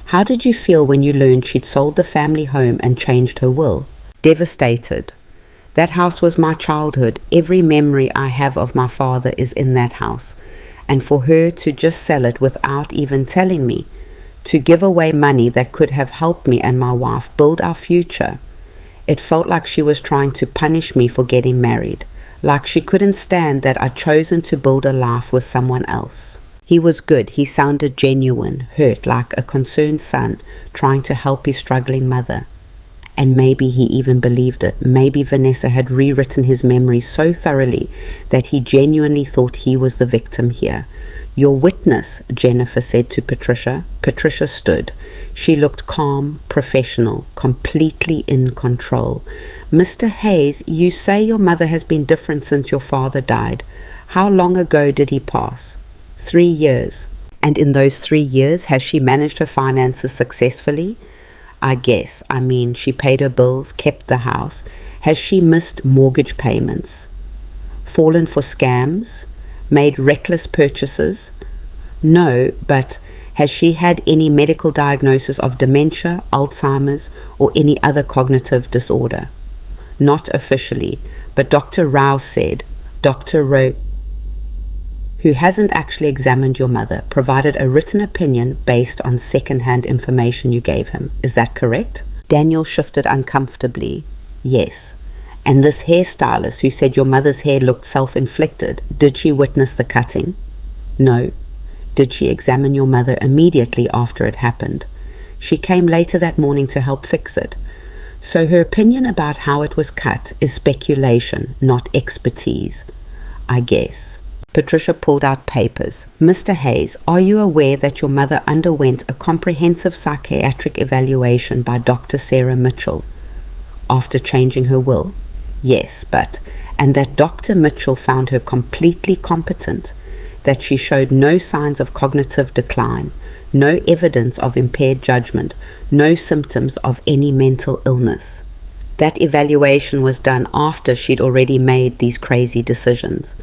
How did you feel when you learned she'd sold the family home and changed her will? Devastated. That house was my childhood. Every memory I have of my father is in that house. And for her to just sell it without even telling me, to give away money that could have helped me and my wife build our future, it felt like she was trying to punish me for getting married, like she couldn't stand that I'd chosen to build a life with someone else. He was good. He sounded genuine, hurt, like a concerned son trying to help his struggling mother. And maybe he even believed it. Maybe Vanessa had rewritten his memories so thoroughly that he genuinely thought he was the victim here. "Your witness," Jennifer said to Patricia. Patricia stood. She looked calm, professional, completely in control. "Mr. Hayes, you say your mother has been different since your father died. How long ago did he pass?" 3 years. "And in those 3 years, has she managed her finances successfully?" "I guess. I mean, she paid her bills, kept the house. Has she missed mortgage payments? Fallen for scams? Made reckless purchases?" "No, but has she had any medical diagnosis of dementia, Alzheimer's, or any other cognitive disorder?" "Not officially, but Dr. Rao said." Dr. Rao, who hasn't actually examined your mother, provided a written opinion based on second-hand information you gave him. Is that correct? Daniel shifted uncomfortably. "Yes." "And this hairstylist who said your mother's hair looked self-inflicted, did she witness the cutting?" "No." "Did she examine your mother immediately after it happened?" "She came later that morning to help fix it." "So her opinion about how it was cut is speculation, not expertise." "I guess." Patricia pulled out papers. "Mr. Hayes, are you aware that your mother underwent a comprehensive psychiatric evaluation by Dr. Sarah Mitchell after changing her will?" "Yes, and that Dr. Mitchell found her completely competent, that she showed no signs of cognitive decline, no evidence of impaired judgment, no symptoms of any mental illness. That evaluation was done after she'd already made these crazy decisions.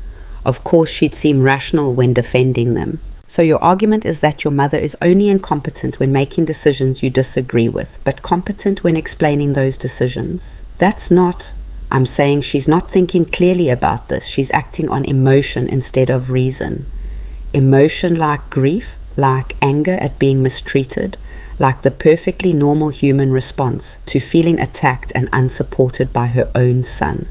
Of course, she'd seem rational when defending them." "So your argument is that your mother is only incompetent when making decisions you disagree with, but competent when explaining those decisions?" "That's not... I'm saying she's not thinking clearly about this. She's acting on emotion instead of reason. Emotion like grief, like anger at being mistreated, like the perfectly normal human response to feeling attacked and unsupported by her own son."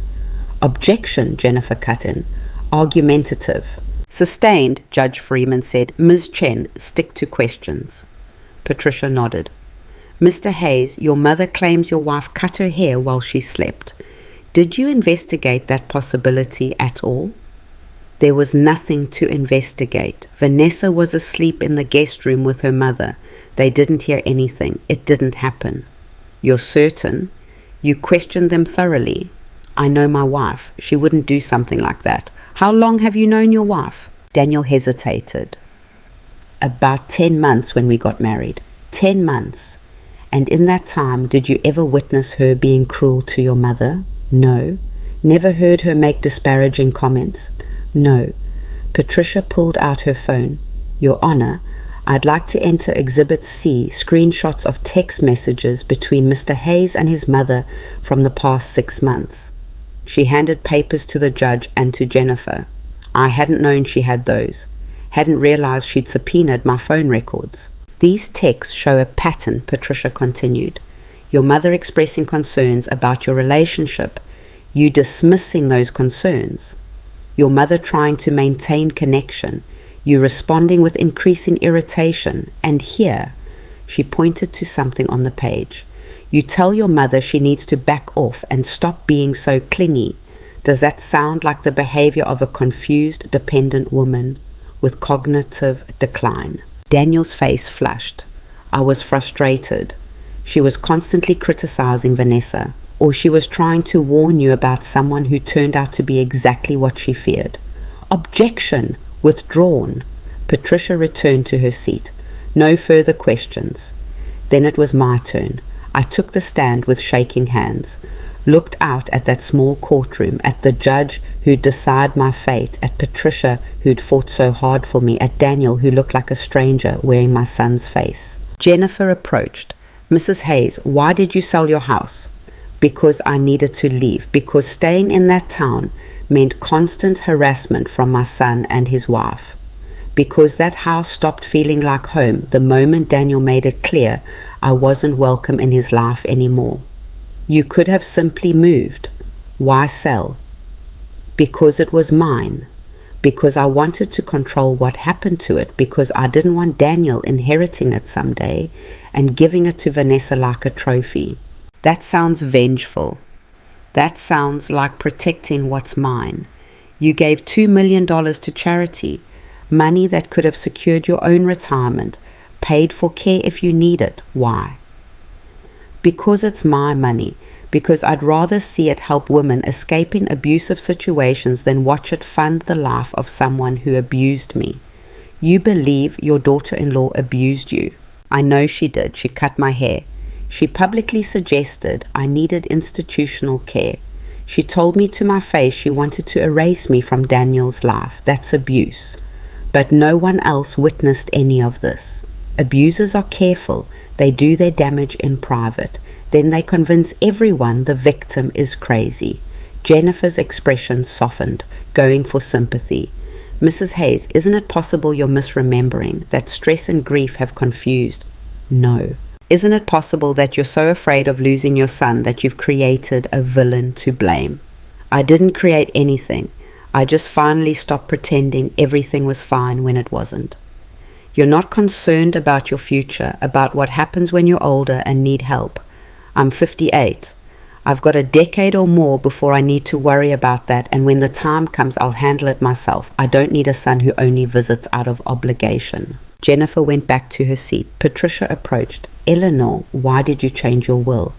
"Objection," Jennifer cut in. "Argumentative." "Sustained," Judge Freeman said. "Ms. Chen, stick to questions." Patricia nodded. "Mr. Hayes, your mother claims your wife cut her hair while she slept. Did you investigate that possibility at all?" "There was nothing to investigate. Vanessa was asleep in the guest room with her mother. They didn't hear anything. It didn't happen." "You're certain? You questioned them thoroughly?" "I know my wife. She wouldn't do something like that." "How long have you known your wife?" Daniel hesitated. "About 10 months when we got married." 10 months. "And in that time, did you ever witness her being cruel to your mother?" "No." "Never heard her make disparaging comments?" "No." Patricia pulled out her phone. "Your Honor, I'd like to enter Exhibit C, screenshots of text messages between Mr. Hayes and his mother from the past 6 months." She handed papers to the judge and to Jennifer. "I hadn't known she had those. Hadn't realized she'd subpoenaed my phone records." "These texts show a pattern," Patricia continued. "Your mother expressing concerns about your relationship, you dismissing those concerns. Your mother trying to maintain connection, you responding with increasing irritation, and here," she pointed to something on the page, "you tell your mother she needs to back off and stop being so clingy. Does that sound like the behavior of a confused, dependent woman with cognitive decline?" Daniel's face flushed. "I was frustrated. She was constantly criticizing Vanessa, or she was trying to warn you about someone who turned out to be exactly what she feared." "Objection! Withdrawn." Patricia returned to her seat. No further questions. Then it was my turn. I took the stand with shaking hands, looked out at that small courtroom, at the judge who'd decide my fate, at Patricia who'd fought so hard for me, at Daniel who looked like a stranger wearing my son's face. Jennifer approached. "Mrs. Hayes, why did you sell your house?" because I needed to leave, because staying in that town meant constant harassment from my son and his wife, because that house stopped feeling like home the moment Daniel made it clear I wasn't welcome in his life anymore. You could have simply moved. Why sell? Because it was mine. Because I wanted to control what happened to it, because I didn't want Daniel inheriting it someday and giving it to Vanessa like a trophy. That sounds vengeful. That sounds like protecting what's mine. You gave $2 million to charity, money that could have secured your own retirement, paid for care if you need it. Why? Because it's my money. Because I'd rather see it help women escaping abusive situations than watch it fund the life of someone who abused me. You believe your daughter-in-law abused you. I know she did. She cut my hair. She publicly suggested I needed institutional care. She told me to my face she wanted to erase me from Daniel's life. That's abuse. But no one else witnessed any of this. Abusers are careful. They do their damage in private. Then they convince everyone the victim is crazy. Jennifer's expression softened, going for sympathy. Mrs. Hayes, isn't it possible you're misremembering, that stress and grief have confused? No. Isn't it possible that you're so afraid of losing your son that you've created a villain to blame? I didn't create anything. I just finally stopped pretending everything was fine when it wasn't. You're not concerned about your future, about what happens when you're older and need help. I'm 58. I've got a decade or more before I need to worry about that, and when the time comes, I'll handle it myself. I don't need a son who only visits out of obligation. Jennifer went back to her seat. Patricia approached. Eleanor, why did you change your will?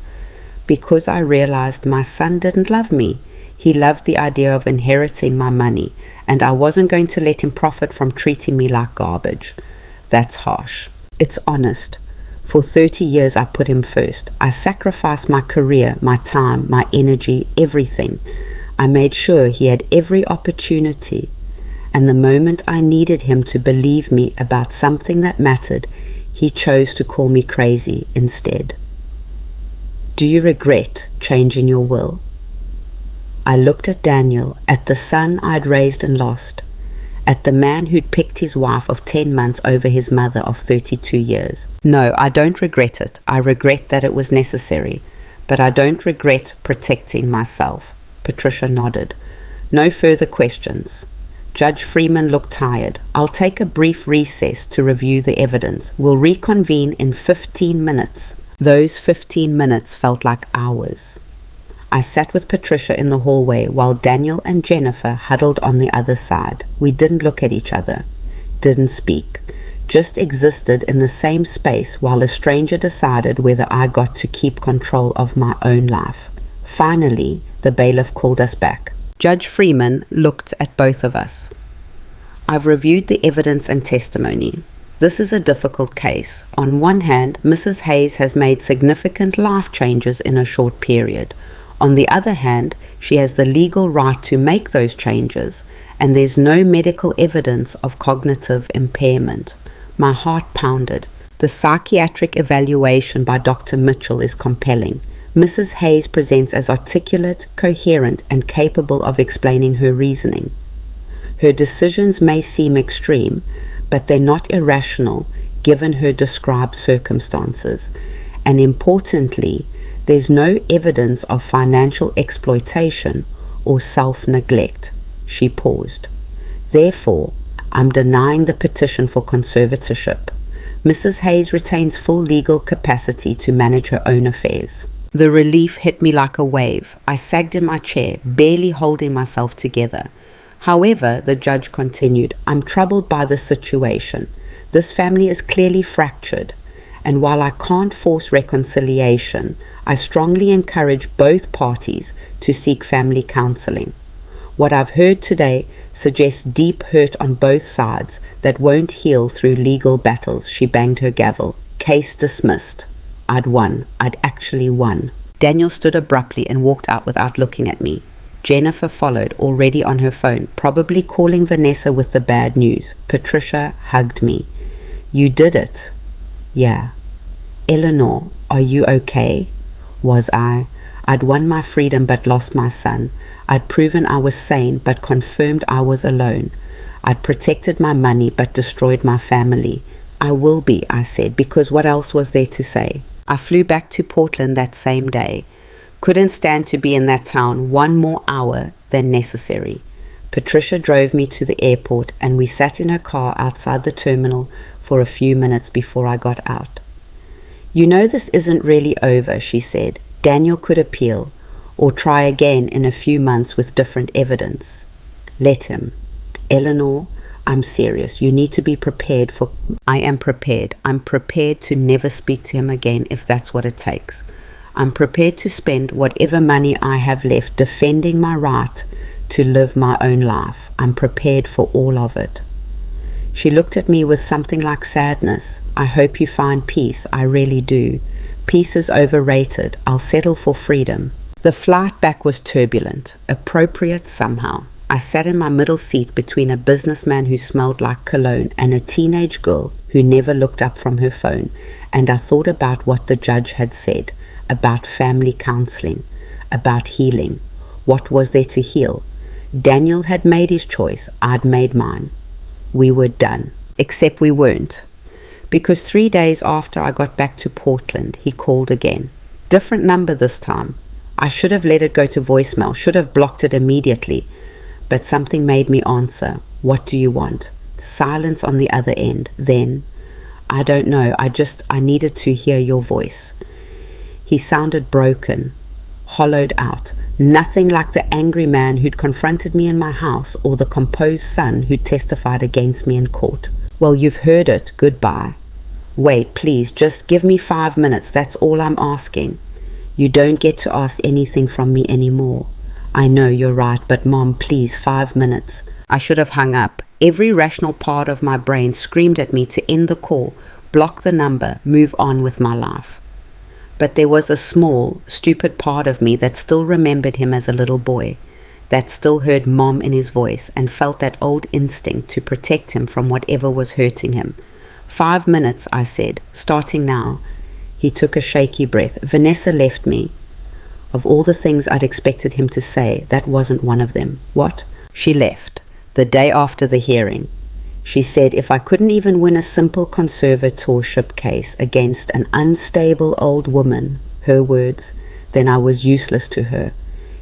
Because I realized my son didn't love me. He loved the idea of inheriting my money, and I wasn't going to let him profit from treating me like garbage. That's harsh. It's honest. For 30 years I put him first. I sacrificed my career, my time, my energy, everything. I made sure he had every opportunity. And the moment I needed him to believe me about something that mattered, he chose to call me crazy instead. Do you regret changing your will? I looked at Daniel, at the son I'd raised and lost, at the man who'd picked his wife of 10 months over his mother of 32 years. No, I don't regret it. I regret that it was necessary, but I don't regret protecting myself. Patricia nodded. No further questions. Judge Freeman looked tired. I'll take a brief recess to review the evidence. We'll reconvene in 15 minutes. Those 15 minutes felt like hours. I sat with Patricia in the hallway while Daniel and Jennifer huddled on the other side. We didn't look at each other, didn't speak, just existed in the same space while a stranger decided whether I got to keep control of my own life. Finally, the bailiff called us back. Judge Freeman looked at both of us. I've reviewed the evidence and testimony. This is a difficult case. On one hand, Mrs. Hayes has made significant life changes in a short period. On the other hand, she has the legal right to make those changes, and there's no medical evidence of cognitive impairment. My heart pounded. The psychiatric evaluation by Dr. Mitchell is compelling. Mrs. Hayes presents as articulate, coherent, and capable of explaining her reasoning. Her decisions may seem extreme, but they're not irrational given her described circumstances. And importantly, there's no evidence of financial exploitation or self-neglect. She paused. Therefore, I'm denying the petition for conservatorship. Mrs. Hayes retains full legal capacity to manage her own affairs. The relief hit me like a wave. I sagged in my chair, barely holding myself together. However, the judge continued, I'm troubled by the situation. This family is clearly fractured, and while I can't force reconciliation, I strongly encourage both parties to seek family counseling. What I've heard today suggests deep hurt on both sides that won't heal through legal battles. She banged her gavel. Case dismissed. I'd won. I'd actually won. Daniel stood abruptly and walked out without looking at me. Jennifer followed, already on her phone, probably calling Vanessa with the bad news. Patricia hugged me. You did it. Yeah. Eleanor, are you okay? Was I? I'd won my freedom but lost my son. I'd proven I was sane but confirmed I was alone. I'd protected my money but destroyed my family. I will be, I said, because what else was there to say? I flew back to Portland that same day. Couldn't stand to be in that town one more hour than necessary. Patricia drove me to the airport and we sat in her car outside the terminal for a few minutes before I got out. You know this isn't really over, she said. Daniel could appeal or try again in a few months with different evidence. Let him. Eleanor, I'm serious. You need to be prepared for... I am prepared. I'm prepared to never speak to him again if that's what it takes. I'm prepared to spend whatever money I have left defending my right to live my own life. I'm prepared for all of it. She looked at me with something like sadness. I hope you find peace. I really do. Peace is overrated. I'll settle for freedom. The flight back was turbulent, appropriate somehow. I sat in my middle seat between a businessman who smelled like cologne and a teenage girl who never looked up from her phone, and I thought about what the judge had said, about family counseling, about healing. What was there to heal? Daniel had made his choice. I'd made mine. We were done. Except we weren't. Because 3 days after I got back to Portland, he called again. Different number this time. I should have let it go to voicemail, should have blocked it immediately. But something made me answer. What do you want? Silence on the other end. Then, I don't know, I needed to hear your voice. He sounded broken, hollowed out. Nothing like the angry man who'd confronted me in my house or the composed son who testified against me in court. Well, you've heard it. Goodbye. Wait, please, just give me 5 minutes. That's all I'm asking. You don't get to ask anything from me anymore. I know you're right, but Mom, please, 5 minutes. I should have hung up. Every rational part of my brain screamed at me to end the call, block the number, move on with my life. But there was a small, stupid part of me that still remembered him as a little boy, that still heard Mom in his voice and felt that old instinct to protect him from whatever was hurting him. 5 minutes, I said, starting now. He took a shaky breath. Vanessa left me. Of all the things I'd expected him to say, that wasn't one of them. What? She left, the day after the hearing. She said if I couldn't even win a simple conservatorship case against an unstable old woman, her words, then I was useless to her.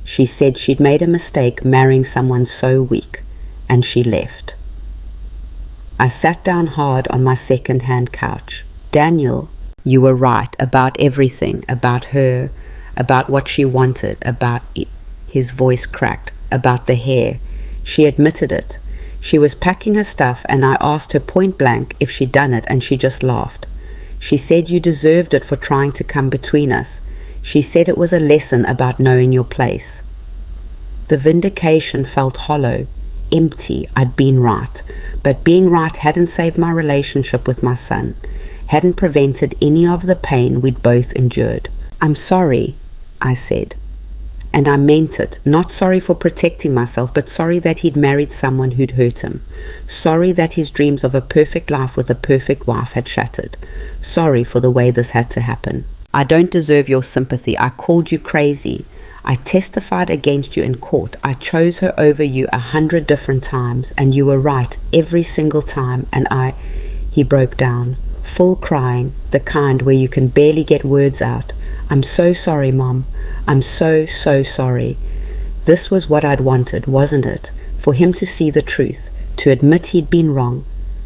She said she'd made a mistake marrying someone so weak, and she left. I sat down hard on my second-hand couch. Daniel, you were right about everything, about her, about what she wanted, about it. His voice cracked, about the hair. She admitted it. She was packing her stuff and I asked her point blank if she'd done it and she just laughed. She said you deserved it for trying to come between us. She said it was a lesson about knowing your place. The vindication felt hollow, empty. I'd been right, but being right hadn't saved my relationship with my son, hadn't prevented any of the pain we'd both endured. I'm sorry, I said. And I meant it, not sorry for protecting myself, but sorry that he'd married someone who'd hurt him. Sorry that his dreams of a perfect life with a perfect wife had shattered. Sorry for the way this had to happen. I don't deserve your sympathy. I called you crazy. I testified against you in court. I chose her over you 100 different times, and you were right every single time, and He broke down, full crying, the kind where you can barely get words out. I'm so sorry, Mom. I'm so sorry. This was what I'd wanted, wasn't it? For him to see the truth, to admit he'd been wrong,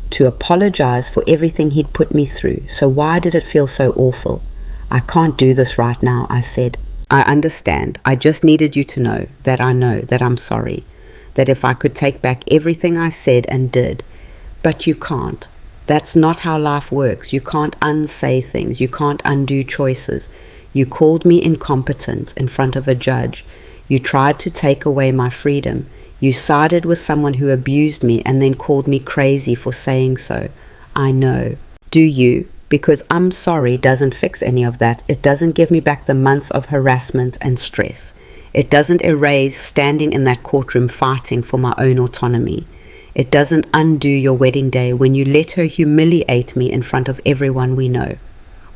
to apologize for everything he'd put me through. So why did it feel so awful? I can't do this right now, I said. I understand. I just needed you to know that I know that I'm sorry, that if I could take back everything I said and did. But you can't. That's not how life works. You can't unsay things. You can't undo choices. You called me incompetent in front of a judge. You tried to take away my freedom. You sided with someone who abused me and then called me crazy for saying so. I know. Do you? Because I'm sorry doesn't fix any of that. It doesn't give me back the months of harassment and stress. It doesn't erase standing in that courtroom fighting for my own autonomy. It doesn't undo your wedding day when you let her humiliate me in front of everyone we know.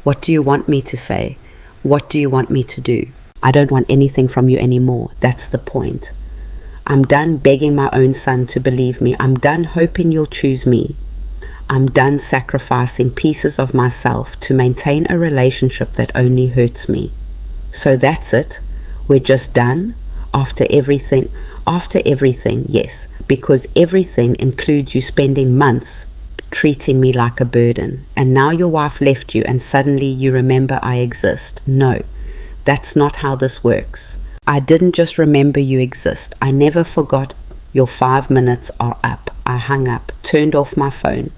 What do you want me to say? What do you want me to do? I don't want anything from you anymore. That's the point. I'm done begging my own son to believe me. I'm done hoping you'll choose me. I'm done sacrificing pieces of myself to maintain a relationship that only hurts me. So that's it. We're just done. After everything, yes, because everything includes you spending months treating me like a burden. And now your wife left you and suddenly you remember I exist. No, that's not how this works. I didn't just remember you exist. I never forgot. Your 5 minutes are up. I hung up, turned off my phone,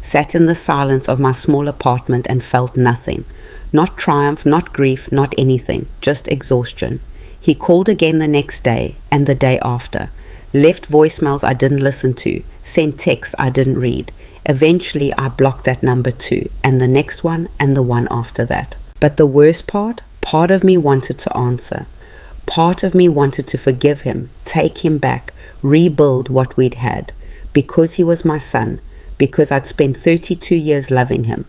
sat in the silence of my small apartment and felt nothing. Not triumph, not grief, not anything, just exhaustion. He called again the next day and the day after. Left voicemails I didn't listen to, sent texts I didn't read. Eventually I blocked that number too, and the next one and the one after that. But the worst part of me wanted to answer. Part of me wanted to forgive him, take him back, rebuild what we'd had. Because he was my son, because I'd spent 32 years loving him,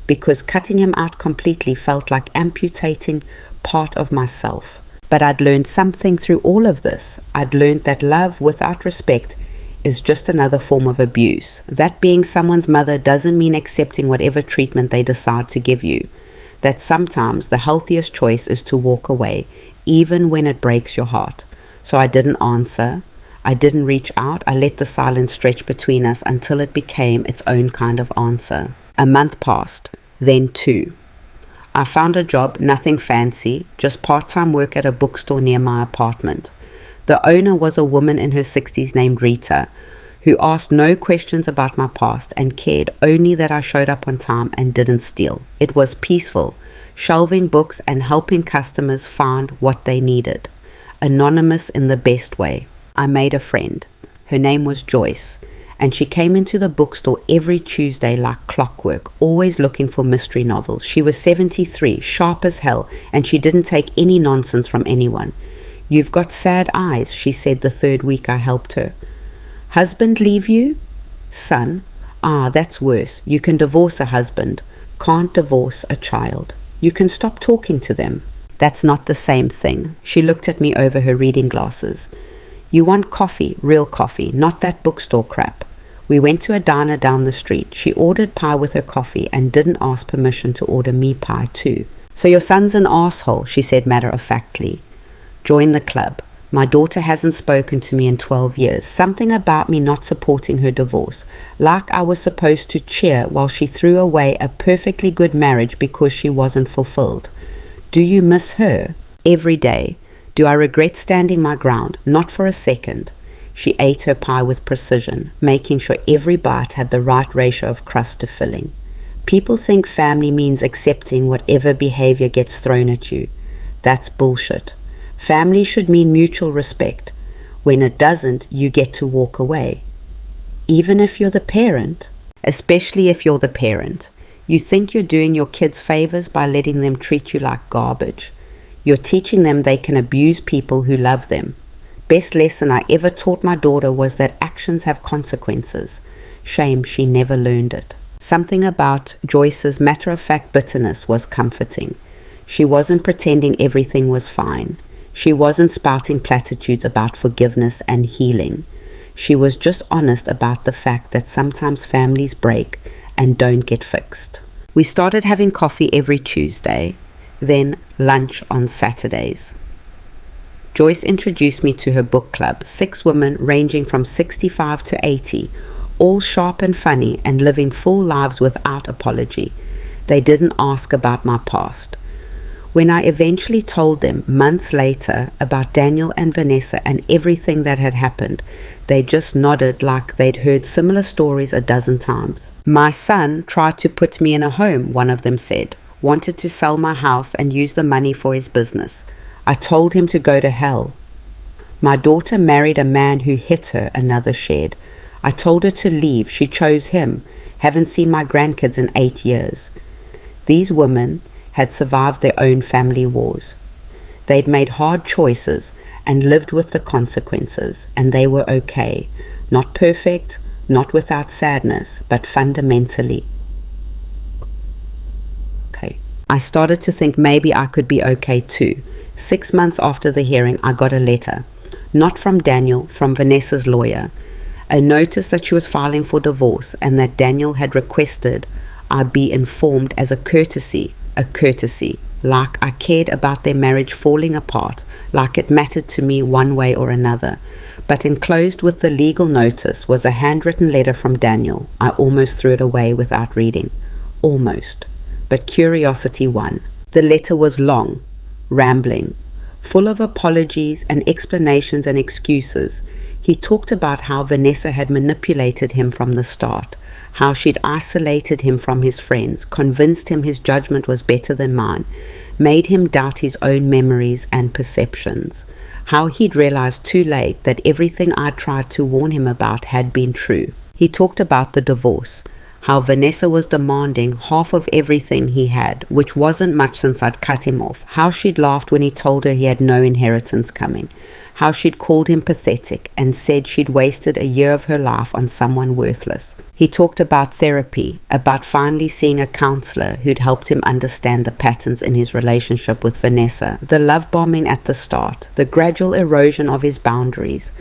because cutting him out completely felt like amputating part of myself. But I'd learned something through all of this. I'd learned that love without respect is just another form of abuse. That being someone's mother doesn't mean accepting whatever treatment they decide to give you. That sometimes the healthiest choice is to walk away, even when it breaks your heart. So I didn't answer. I didn't reach out. I let the silence stretch between us until it became its own kind of answer. A month passed, then 2. I found a job, nothing fancy, just part-time work at a bookstore near my apartment. The owner was a woman in her 60s named Rita, who asked no questions about my past and cared only that I showed up on time and didn't steal. It was peaceful, shelving books and helping customers find what they needed. Anonymous in the best way. I made a friend. Her name was Joyce, and she came into the bookstore every Tuesday like clockwork, always looking for mystery novels. She was 73, sharp as hell, and she didn't take any nonsense from anyone. "You've got sad eyes," she said the 3rd week I helped her. "Husband leave you?" "Son? Ah, that's worse. You can divorce a husband. Can't divorce a child. You can stop talking to them." "That's not the same thing." She looked at me over her reading glasses. "You want coffee, real coffee, not that bookstore crap." We went to a diner down the street. She ordered pie with her coffee and didn't ask permission to order me pie too. "So your son's an asshole," she said matter-of-factly. "Join the club. My daughter hasn't spoken to me in 12 years. Something about me not supporting her divorce. Like I was supposed to cheer while she threw away a perfectly good marriage because she wasn't fulfilled. Do you miss her?" "Every day. Do I regret standing my ground? Not for a second." She ate her pie with precision, making sure every bite had the right ratio of crust to filling. People think family means accepting whatever behavior gets thrown at you. That's bullshit. Family should mean mutual respect. When it doesn't, you get to walk away. Even if you're the parent, especially if you're the parent, you think you're doing your kids favors by letting them treat you like garbage. You're teaching them they can abuse people who love them. Best lesson I ever taught my daughter was that actions have consequences. Shame she never learned it. Something about Joyce's matter-of-fact bitterness was comforting. She wasn't pretending everything was fine. She wasn't spouting platitudes about forgiveness and healing. She was just honest about the fact that sometimes families break and don't get fixed. We started having coffee every Tuesday, then lunch on Saturdays. Joyce introduced me to her book club, 6 women ranging from 65 to 80, all sharp and funny and living full lives without apology. They didn't ask about my past. When I eventually told them months later about Daniel and Vanessa and everything that had happened, they just nodded like they'd heard similar stories a dozen times. "My son tried to put me in a home," one of them said. "Wanted to sell my house and use the money for his business. I told him to go to hell. My daughter married a man who hit her," another shared. "I told her to leave. She chose him. Haven't seen my grandkids in 8 years." These women had survived their own family wars. They'd made hard choices and lived with the consequences, and they were okay. Not perfect, not without sadness, but fundamentally okay. I started to think maybe I could be okay too. 6 months after the hearing, I got a letter. Not from Daniel, from Vanessa's lawyer. A notice that she was filing for divorce and that Daniel had requested I be informed as a courtesy, like I cared about their marriage falling apart, like it mattered to me one way or another. But enclosed with the legal notice was a handwritten letter from Daniel. I almost threw it away without reading. Almost. But curiosity won. The letter was long, rambling, full of apologies and explanations and excuses. He talked about how Vanessa had manipulated him from the start, how she'd isolated him from his friends, convinced him his judgment was better than mine, made him doubt his own memories and perceptions, how he'd realized too late that everything I tried to warn him about had been true. He talked about the divorce, how Vanessa was demanding half of everything he had, which wasn't much since I'd cut him off, how she'd laughed when he told her he had no inheritance coming, how she'd called him pathetic and said she'd wasted a year of her life on someone worthless. He talked about therapy, about finally seeing a counselor who'd helped him understand the patterns in his relationship with Vanessa, the love bombing at the start, the gradual erosion of his boundaries,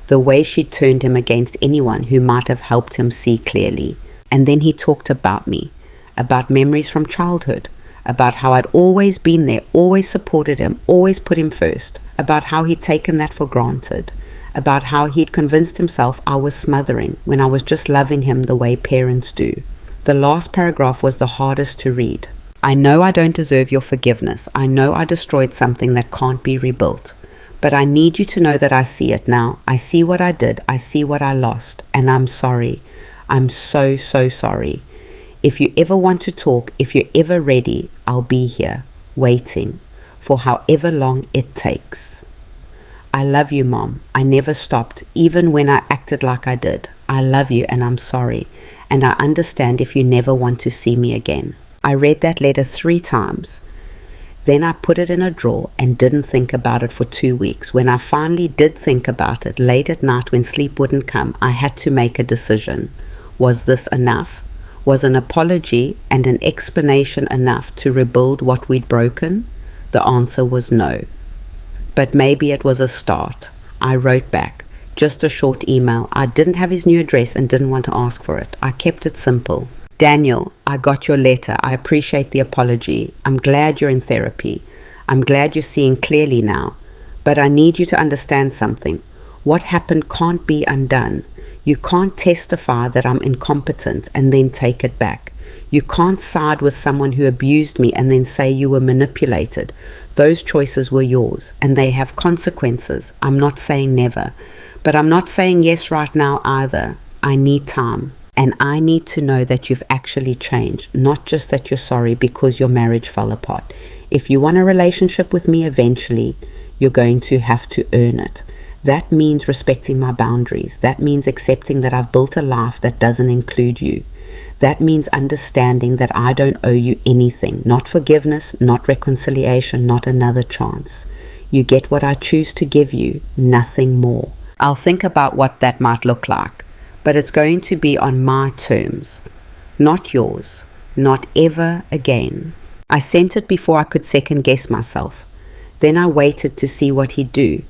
the way she'd turned him against anyone who might have helped him see clearly. And then he talked about me, about memories from childhood, about how I'd always been there, always supported him, always put him first, about how he'd taken that for granted, about how he'd convinced himself I was smothering when I was just loving him the way parents do. The last paragraph was the hardest to read. I know I don't deserve your forgiveness. I know I destroyed something that can't be rebuilt. But I need you to know that I see it now. I see what I did. I see what I lost. And I'm sorry. I'm so sorry. If you ever want to talk, if you're ever ready, I'll be here, waiting, for however long it takes. I love you, Mom. I never stopped, even when I acted like I did. I love you and I'm sorry, and I understand if you never want to see me again. I read that letter 3 times. Then I put it in a drawer and didn't think about it for 2 weeks. When I finally did think about it, late at night when sleep wouldn't come, I had to make a decision. Was this enough? Was an apology and an explanation enough to rebuild what we'd broken? The answer was no. But maybe it was a start. I wrote back, just a short email. I didn't have his new address and didn't want to ask for it. I kept it simple. Daniel, I got your letter. I appreciate the apology. I'm glad you're in therapy. I'm glad you're seeing clearly now. But I need you to understand something. What happened can't be undone. You can't testify that I'm incompetent and then take it back. You can't side with someone who abused me and then say you were manipulated. Those choices were yours, and they have consequences. I'm not saying never, but I'm not saying yes right now either. I need time, and I need to know that you've actually changed, not just that you're sorry because your marriage fell apart. If you want a relationship with me eventually, you're going to have to earn it. That means respecting my boundaries. That means accepting that I've built a life that doesn't include you. That means understanding that I don't owe you anything, not forgiveness, not reconciliation, not another chance. You get what I choose to give you, nothing more. I'll think about what that might look like, but it's going to be on my terms, not yours, not ever again. I sent it before I could second guess myself. Then I waited to see what he'd do.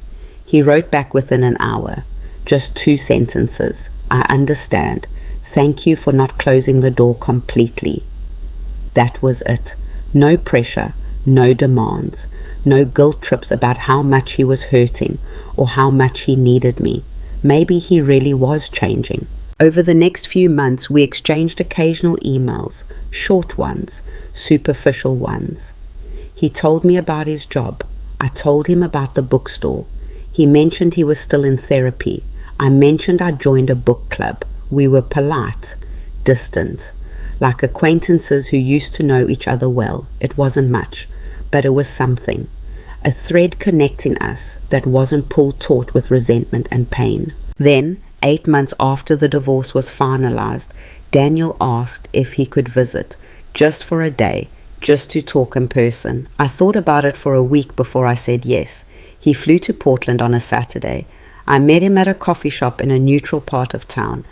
He wrote back within an hour, just 2 sentences. I understand. Thank you for not closing the door completely. That was it. No pressure, no demands, no guilt trips about how much he was hurting or how much he needed me. Maybe he really was changing. Over the next few months, we exchanged occasional emails, short ones, superficial ones. He told me about his job. I told him about the bookstore. He mentioned he was still in therapy. I mentioned I joined a book club. We were polite, distant, like acquaintances who used to know each other well. It wasn't much, but it was something. A thread connecting us that wasn't pulled taut with resentment and pain. Then, 8 months after the divorce was finalized, Daniel asked if he could visit, just for a day, just to talk in person. I thought about it for a week before I said yes. He flew to Portland on a Saturday. I met him at a coffee shop in a neutral part of town.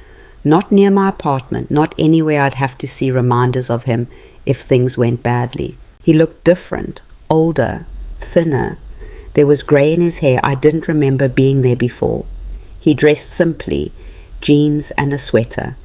Not near my apartment, not anywhere I'd have to see reminders of him if things went badly. He looked different, older, thinner. There was grey in his hair I didn't remember being there before. He dressed simply, jeans and a sweater.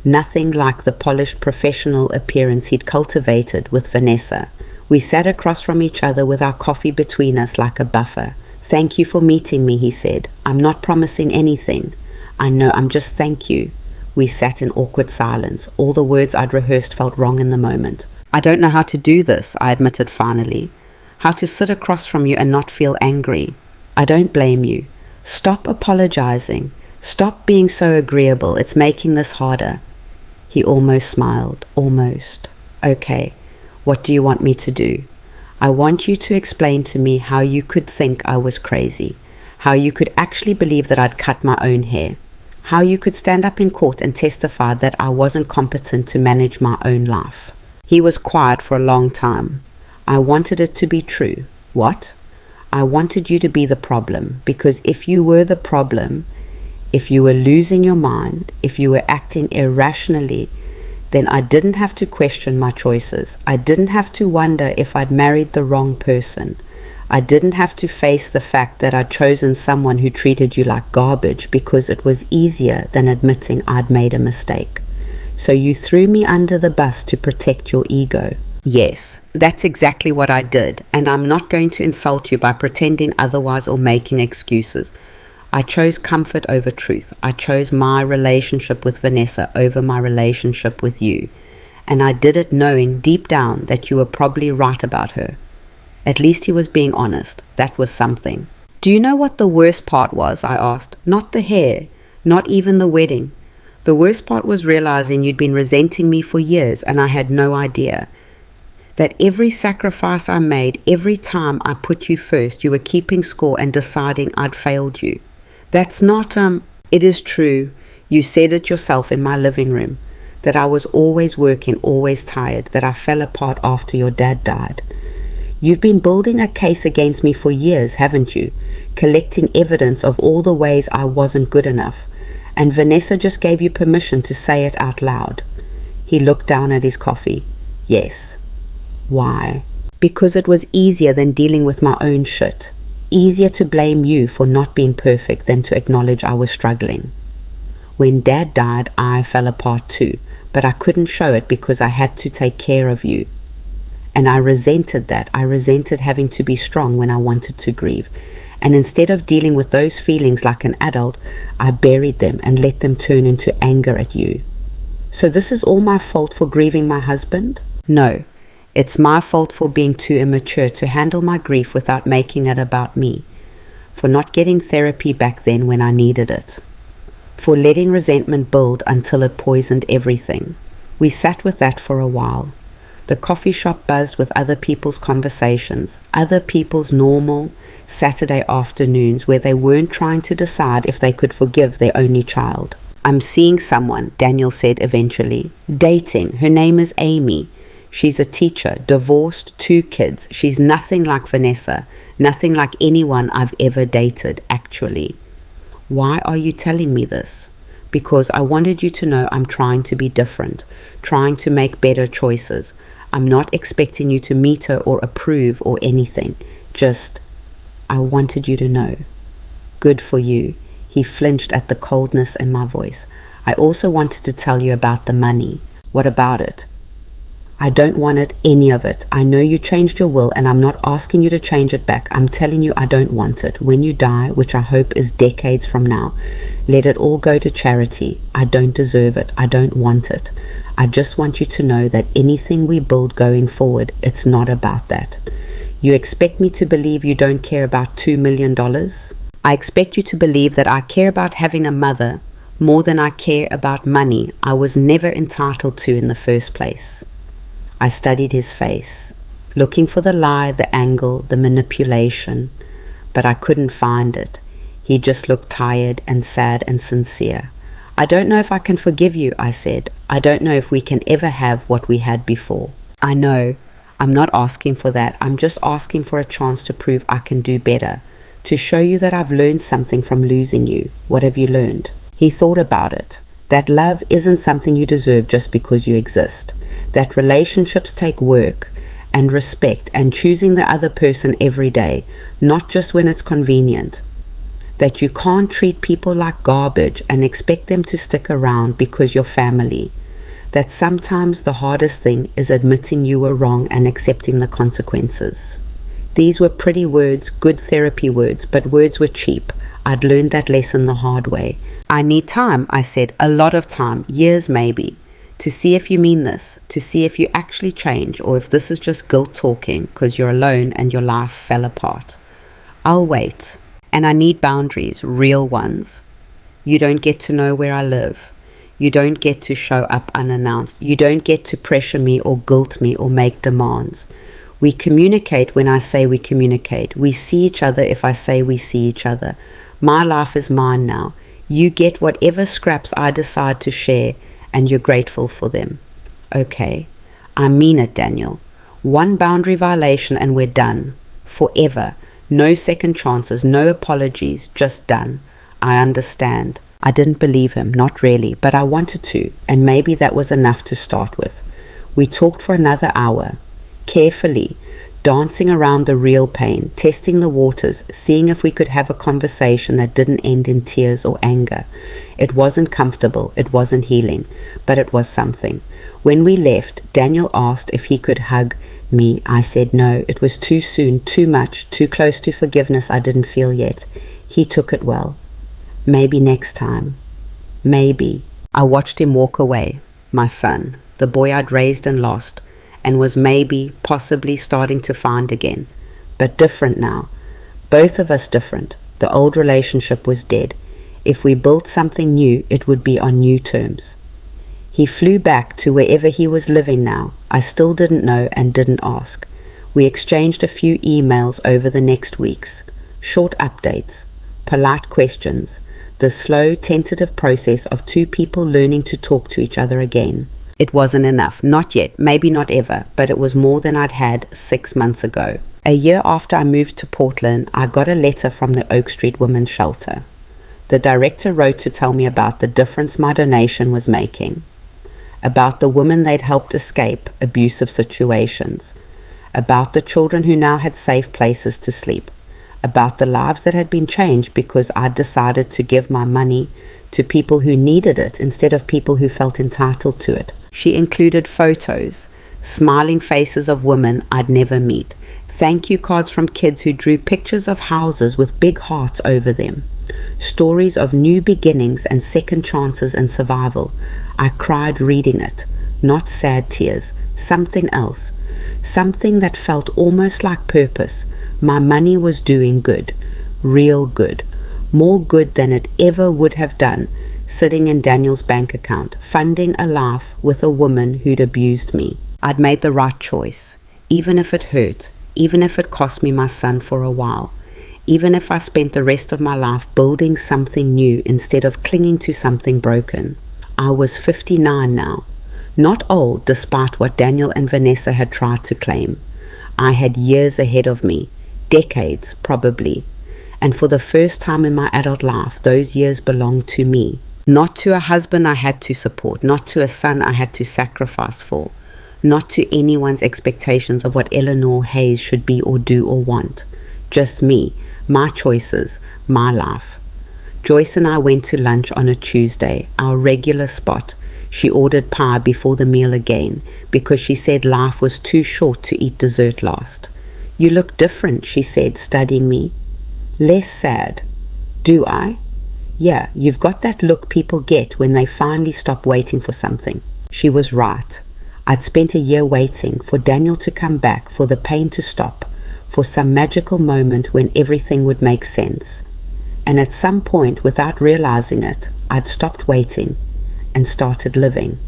Nothing like the polished professional appearance he'd cultivated with Vanessa. We sat across from each other with our coffee between us like a buffer. "Thank you for meeting me," he said. "I'm not promising anything. I know, I'm just thank you." We sat in awkward silence. All the words I'd rehearsed felt wrong in the moment. "I don't know how to do this," I admitted finally. "How to sit across from you and not feel angry. I don't blame you. Stop apologizing. Stop being so agreeable. It's making this harder." He almost smiled. Almost. "Okay, what do you want me to do?" "I want you to explain to me how you could think I was crazy, how you could actually believe that I'd cut my own hair, how you could stand up in court and testify that I wasn't competent to manage my own life." He was quiet for a long time. "I wanted it to be true." "What?" "I wanted you to be the problem, because if you were the problem, if you were losing your mind, if you were acting irrationally, then I didn't have to question my choices. I didn't have to wonder if I'd married the wrong person. I didn't have to face the fact that I'd chosen someone who treated you like garbage because it was easier than admitting I'd made a mistake. So you threw me under the bus to protect your ego." "Yes, that's exactly what I did, and I'm not going to insult you by pretending otherwise or making excuses. I chose comfort over truth. I chose my relationship with Vanessa over my relationship with you. And I did it knowing deep down that you were probably right about her." At least he was being honest. That was something. "Do you know what the worst part was?" I asked. "Not the hair, not even the wedding. The worst part was realizing you'd been resenting me for years and I had no idea. That every sacrifice I made, every time I put you first, you were keeping score and deciding I'd failed you. That's not, It is true. You said it yourself in my living room. That I was always working, always tired. That I fell apart after your dad died. You've been building a case against me for years, haven't you? Collecting evidence of all the ways I wasn't good enough. And Vanessa just gave you permission to say it out loud." He looked down at his coffee. "Yes." "Why?" "Because it was easier than dealing with my own shit. Easier to blame you for not being perfect than to acknowledge I was struggling. When Dad died, I fell apart too, but I couldn't show it because I had to take care of you. And I resented that. I resented having to be strong when I wanted to grieve. And instead of dealing with those feelings like an adult, I buried them and let them turn into anger at you. So this is all my fault for grieving my husband? No. It's my fault for being too immature to handle my grief without making it about me, for not getting therapy back then when I needed it, for letting resentment build until it poisoned everything." We sat with that for a while. The coffee shop buzzed with other people's conversations, other people's normal Saturday afternoons where they weren't trying to decide if they could forgive their only child. "I'm seeing someone," Daniel said eventually. "Dating. Her name is Amy. She's a teacher, divorced, 2 kids. She's nothing like Vanessa, nothing like anyone I've ever dated, actually." "Why are you telling me this?" "Because I wanted you to know I'm trying to be different, trying to make better choices. I'm not expecting you to meet her or approve or anything. Just, I wanted you to know." "Good for you." He flinched at the coldness in my voice. "I also wanted to tell you about the money." "What about it?" "I don't want it, any of it. I know you changed your will and I'm not asking you to change it back. I'm telling you I don't want it. When you die, which I hope is decades from now, let it all go to charity. I don't deserve it. I don't want it. I just want you to know that anything we build going forward, it's not about that. You expect me to believe you don't care about $2 million? I expect you to believe that I care about having a mother more than I care about money I was never entitled to in the first place." I studied his face, looking for the lie, the angle, the manipulation, but I couldn't find it. He just looked tired and sad and sincere. "I don't know if I can forgive you," I said. "I don't know if we can ever have what we had before." "I know. I'm not asking for that. I'm just asking for a chance to prove I can do better, to show you that I've learned something from losing you." "What have you learned?" He thought about it. That love isn't something you deserve just because you exist. That relationships take work, and respect and choosing the other person every day, not just when it's convenient. That you can't treat people like garbage and expect them to stick around because you're family. That sometimes the hardest thing is admitting you were wrong and accepting the consequences. These were pretty words, good therapy words, but words were cheap. I'd learned that lesson the hard way. I need time, I said, a lot of time, years maybe, to see if you mean this, to see if you actually change, or if this is just guilt talking because you're alone and your life fell apart. I'll wait. And I need boundaries, real ones. You don't get to know where I live. You don't get to show up unannounced. You don't get to pressure me or guilt me or make demands. We communicate when I say we communicate. We see each other if I say we see each other. My life is mine now. You get whatever scraps I decide to share, and you're grateful for them. Okay, I mean it, Daniel. One boundary violation and we're done. Forever. No second chances, no apologies, just done. I understand. I didn't believe him, not really, but I wanted to, and maybe that was enough to start with. We talked for another hour, carefully, dancing around the real pain, testing the waters, seeing if we could have a conversation that didn't end in tears or anger. It wasn't comfortable, it wasn't healing, but it was something. When we left, Daniel asked if he could hug me. I said no, it was too soon, too much, too close to forgiveness I didn't feel yet. He took it well. Maybe next time. Maybe. I watched him walk away, my son, the boy I'd raised and lost, and was maybe, possibly starting to find again. But different now. Both of us different. The old relationship was dead. If we built something new, it would be on new terms. He flew back to wherever he was living now. I still didn't know and didn't ask. We exchanged a few emails over the next weeks. Short updates, polite questions, the slow, tentative process of two people learning to talk to each other again. It wasn't enough, not yet, maybe not ever, but it was more than I'd had 6 months ago. A year after I moved to Portland, I got a letter from the Oak Street Women's Shelter. The director wrote to tell me about the difference my donation was making, about the women they'd helped escape abusive situations, about the children who now had safe places to sleep, about the lives that had been changed because I'd decided to give my money to people who needed it instead of people who felt entitled to it. She included photos, smiling faces of women I'd never meet, thank you cards from kids who drew pictures of houses with big hearts over them, stories of new beginnings and second chances and survival. I cried reading it, not sad tears, something else, something that felt almost like purpose. My money was doing good, real good, more good than it ever would have done, sitting in Daniel's bank account, funding a life with a woman who'd abused me. I'd made the right choice, even if it hurt, even if it cost me my son for a while, even if I spent the rest of my life building something new instead of clinging to something broken. I was 59 now, not old despite what Daniel and Vanessa had tried to claim. I had years ahead of me, decades probably, and for the first time in my adult life, those years belonged to me, not to a husband I had to support, not to a son I had to sacrifice for, not to anyone's expectations of what Eleanor Hayes should be or do or want. Just me, my choices, my life. Joyce and I went to lunch on a Tuesday, our regular spot. She ordered pie before the meal again because she said life was too short to eat dessert last. You look different, she said, studying me. Less sad. Do I? Yeah, you've got that look people get when they finally stop waiting for something. She was right. I'd spent a year waiting for Daniel to come back, for the pain to stop, for some magical moment when everything would make sense. And at some point, without realizing it, I'd stopped waiting and started living.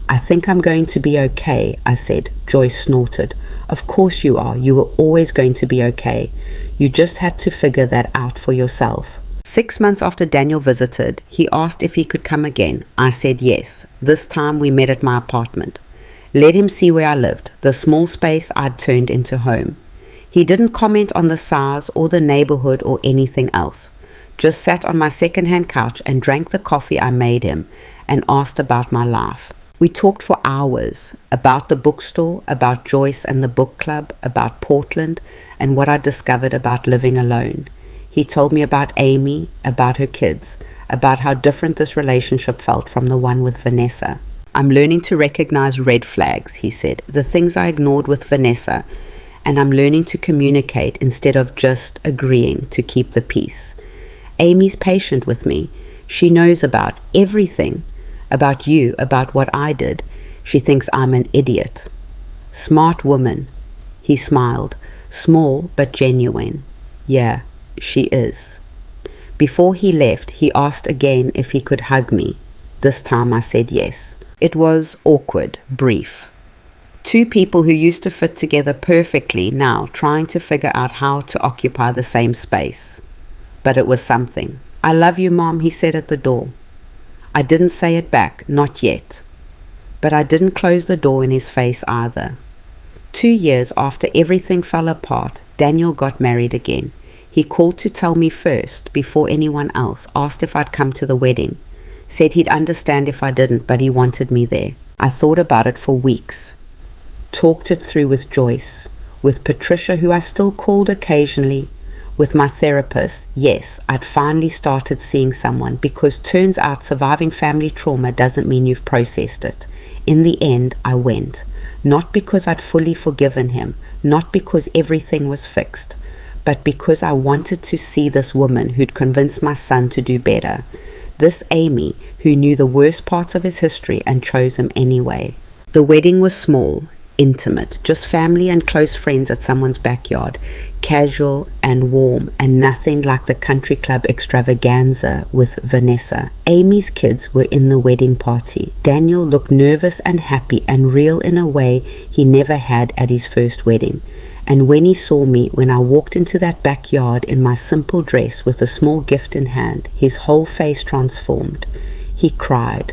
I think I'm going to be okay, I said. Joyce snorted. Of course you are. You were always going to be okay. You just had to figure that out for yourself. 6 months after Daniel visited, he asked if he could come again. I said yes. This time we met at my apartment. Let him see where I lived, the small space I'd turned into home. He didn't comment on the size or the neighborhood or anything else. Just sat on my second-hand couch and drank the coffee I made him and asked about my life. We talked for hours about the bookstore, about Joyce and the book club, about Portland, and what I discovered about living alone. He told me about Amy, about her kids, about how different this relationship felt from the one with Vanessa. I'm learning to recognize red flags, he said, the things I ignored with Vanessa, and I'm learning to communicate instead of just agreeing to keep the peace. Amy's patient with me. She knows about everything, about you, about what I did. She thinks I'm an idiot. Smart woman. He smiled, small but genuine. Yeah, she is. Before he left, he asked again if he could hug me. This time I said yes. It was awkward, brief. Two people who used to fit together perfectly now trying to figure out how to occupy the same space. But it was something. I love you, Mom, he said at the door. I didn't say it back, not yet. But I didn't close the door in his face either. 2 years after everything fell apart, Daniel got married again. He called to tell me first, before anyone else, asked if I'd come to the wedding. Said he'd understand if I didn't, but he wanted me there. I thought about it for weeks. Talked it through with Joyce, with Patricia, who I still called occasionally, with my therapist. Yes, I'd finally started seeing someone, because turns out surviving family trauma doesn't mean you've processed it. In the end, I went. Not because I'd fully forgiven him, not because everything was fixed, but because I wanted to see this woman who'd convinced my son to do better. This Amy, who knew the worst parts of his history and chose him anyway. The wedding was small, intimate, just family and close friends at someone's backyard, casual and warm, and nothing like the country club extravaganza with Vanessa. Amy's kids were in the wedding party. Daniel looked nervous and happy and real in a way he never had at his first wedding. And when he saw me, when I walked into that backyard in my simple dress with a small gift in hand, his whole face transformed. He cried,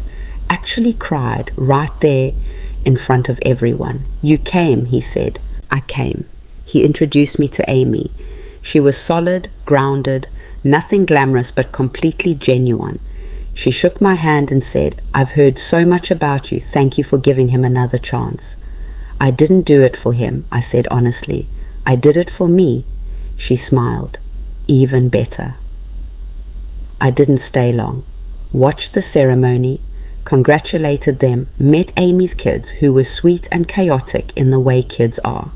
actually cried, right there in front of everyone. You came, he said. I came. He introduced me to Amy. She was solid, grounded, nothing glamorous but completely genuine. She shook my hand and said, I've heard so much about you. Thank you for giving him another chance. I didn't do it for him, I said honestly. I did it for me. She smiled. Even better. I didn't stay long. Watched the ceremony, congratulated them, met Amy's kids, who were sweet and chaotic in the way kids are.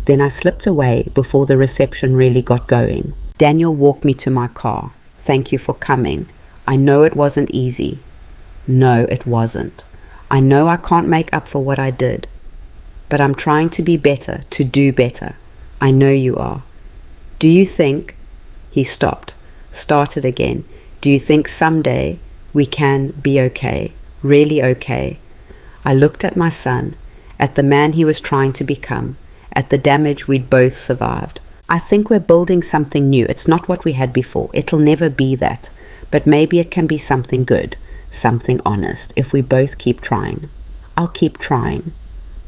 Then I slipped away before the reception really got going. Daniel walked me to my car. Thank you for coming. I know it wasn't easy. No, it wasn't. I know I can't make up for what I did. But I'm trying to be better, to do better. I know you are. Do you think... He stopped, started again. Do you think someday we can be okay, really okay? I looked at my son, at the man he was trying to become, at the damage we'd both survived. I think we're building something new. It's not what we had before. It'll never be that. But maybe it can be something good, something honest, if we both keep trying. I'll keep trying.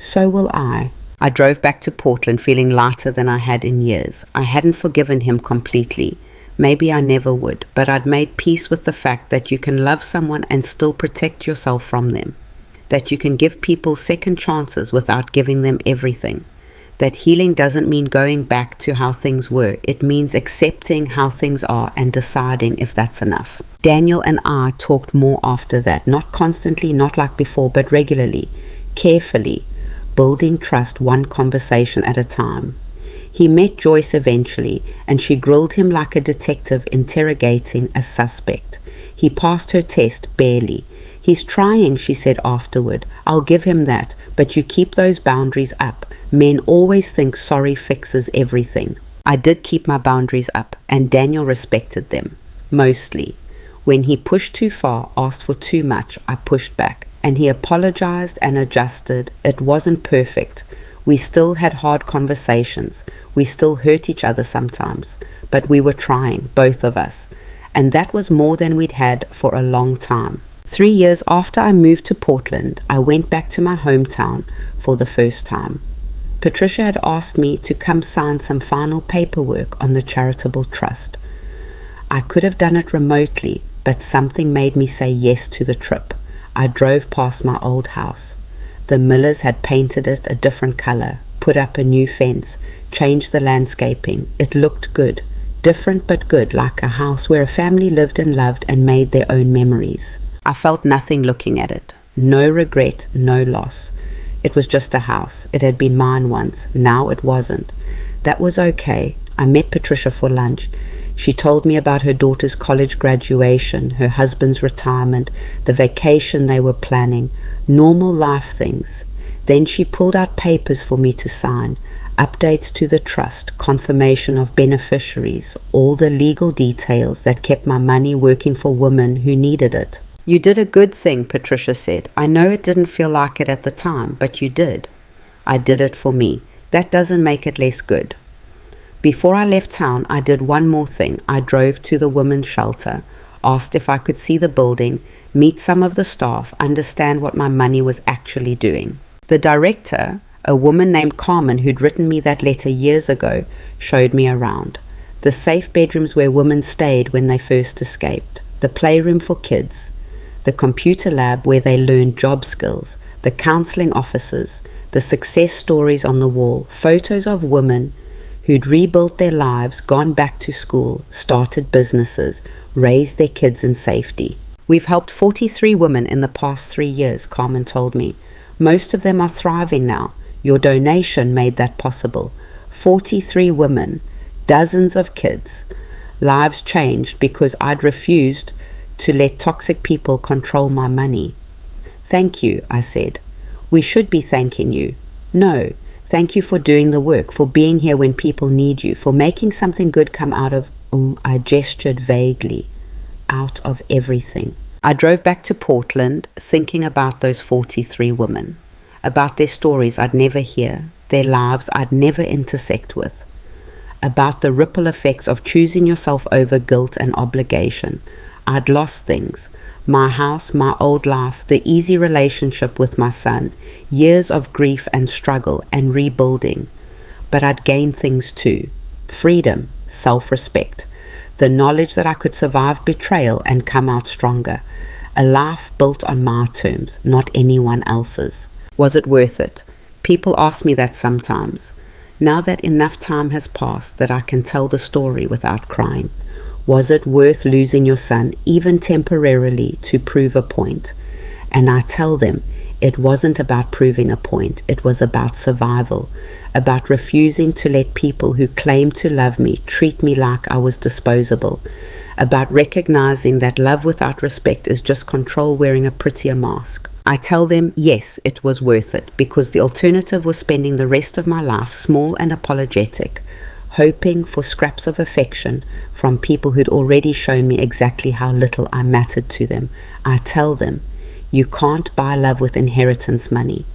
So will I. I drove back to Portland feeling lighter than I had in years. I hadn't forgiven him completely. Maybe I never would, but I'd made peace with the fact that you can love someone and still protect yourself from them. That you can give people second chances without giving them everything. That healing doesn't mean going back to how things were. It means accepting how things are and deciding if that's enough. Daniel and I talked more after that. Not constantly, not like before, but regularly. Carefully. Building trust one conversation at a time. He met Joyce eventually, and she grilled him like a detective interrogating a suspect. He passed her test barely. He's trying, she said afterward. I'll give him that, but you keep those boundaries up. Men always think sorry fixes everything. I did keep my boundaries up, and Daniel respected them. Mostly. When he pushed too far, asked for too much, I pushed back. And he apologized and adjusted. It wasn't perfect. We still had hard conversations. We still hurt each other sometimes. But we were trying, both of us. And that was more than we'd had for a long time. 3 years after I moved to Portland, I went back to my hometown for the first time. Patricia had asked me to come sign some final paperwork on the charitable trust. I could have done it remotely, but something made me say yes to the trip. I drove past my old house. The Millers had painted it a different color, put up a new fence, changed the landscaping. It looked good, different but good, like a house where a family lived and loved and made their own memories. I felt nothing looking at it. No regret, no loss. It was just a house. It had been mine once. Now it wasn't. That was okay. I met Patricia for lunch. She told me about her daughter's college graduation, her husband's retirement, the vacation they were planning, normal life things. Then she pulled out papers for me to sign, updates to the trust, confirmation of beneficiaries, all the legal details that kept my money working for women who needed it. "You did a good thing," Patricia said. "I know it didn't feel like it at the time, but you did." I did it for me. That doesn't make it less good. Before I left town, I did one more thing. I drove to the women's shelter, asked if I could see the building, meet some of the staff, understand what my money was actually doing. The director, a woman named Carmen who'd written me that letter years ago, showed me around. The safe bedrooms where women stayed when they first escaped, the playroom for kids, the computer lab where they learned job skills, the counseling offices, the success stories on the wall, photos of women who'd rebuilt their lives, gone back to school, started businesses, raised their kids in safety. "We've helped 43 women in the past 3 years," Carmen told me. "Most of them are thriving now. Your donation made that possible. 43 women, dozens of kids. Lives changed because I'd refused to let toxic people control my money." "Thank you," I said. "We should be thanking you." "No. Thank you for doing the work, for being here when people need you, for making something good come out of," I gestured vaguely, "out of everything." I drove back to Portland thinking about those 43 women, about their stories I'd never hear, their lives I'd never intersect with, about the ripple effects of choosing yourself over guilt and obligation. I'd lost things. My house, my old life, the easy relationship with my son, years of grief and struggle and rebuilding. But I'd gained things too. Freedom, self-respect, the knowledge that I could survive betrayal and come out stronger. A life built on my terms, not anyone else's. Was it worth it? People ask me that sometimes. Now that enough time has passed that I can tell the story without crying. Was it worth losing your son, even temporarily, to prove a point? And I tell them, it wasn't about proving a point. It was about survival, about refusing to let people who claim to love me treat me like I was disposable, about recognizing that love without respect is just control wearing a prettier mask. I tell them, yes, it was worth it, because the alternative was spending the rest of my life small and apologetic, hoping for scraps of affection from people who'd already shown me exactly how little I mattered to them. I tell them, you can't buy love with inheritance money.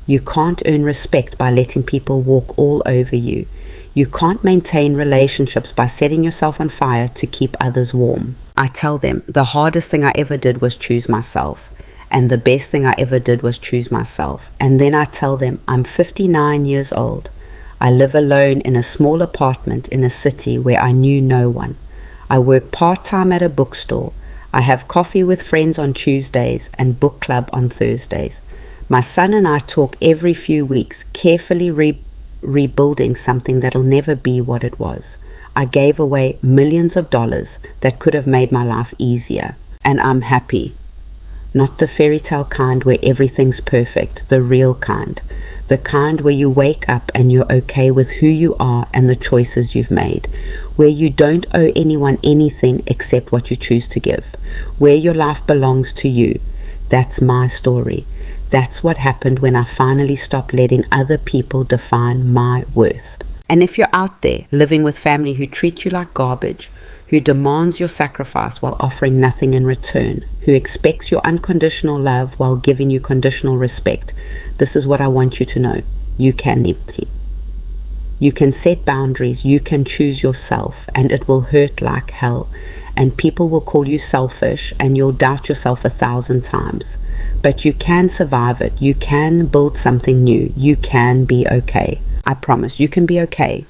You can't earn respect by letting people walk all over you. You can't maintain relationships by setting yourself on fire to keep others warm. I tell them, the hardest thing I ever did was choose myself. And the best thing I ever did was choose myself. And then I tell them, I'm 59 years old. I live alone in a small apartment in a city where I knew no one. I work part-time at a bookstore. I have coffee with friends on Tuesdays and book club on Thursdays. My son and I talk every few weeks, carefully rebuilding something that'll never be what it was. I gave away millions of dollars that could have made my life easier. And I'm happy. Not the fairy tale kind where everything's perfect, the real kind. The kind where you wake up and you're okay with who you are and the choices you've made. Where you don't owe anyone anything except what you choose to give. Where your life belongs to you. That's my story. That's what happened when I finally stopped letting other people define my worth. And if you're out there living with family who treat you like garbage, who demands your sacrifice while offering nothing in return, who expects your unconditional love while giving you conditional respect, this is what I want you to know. You can empty. You can set boundaries, you can choose yourself, and it will hurt like hell, and people will call you selfish, and you'll doubt yourself 1,000 times. But you can survive it. You can build something new. You can be okay. I promise you can be okay.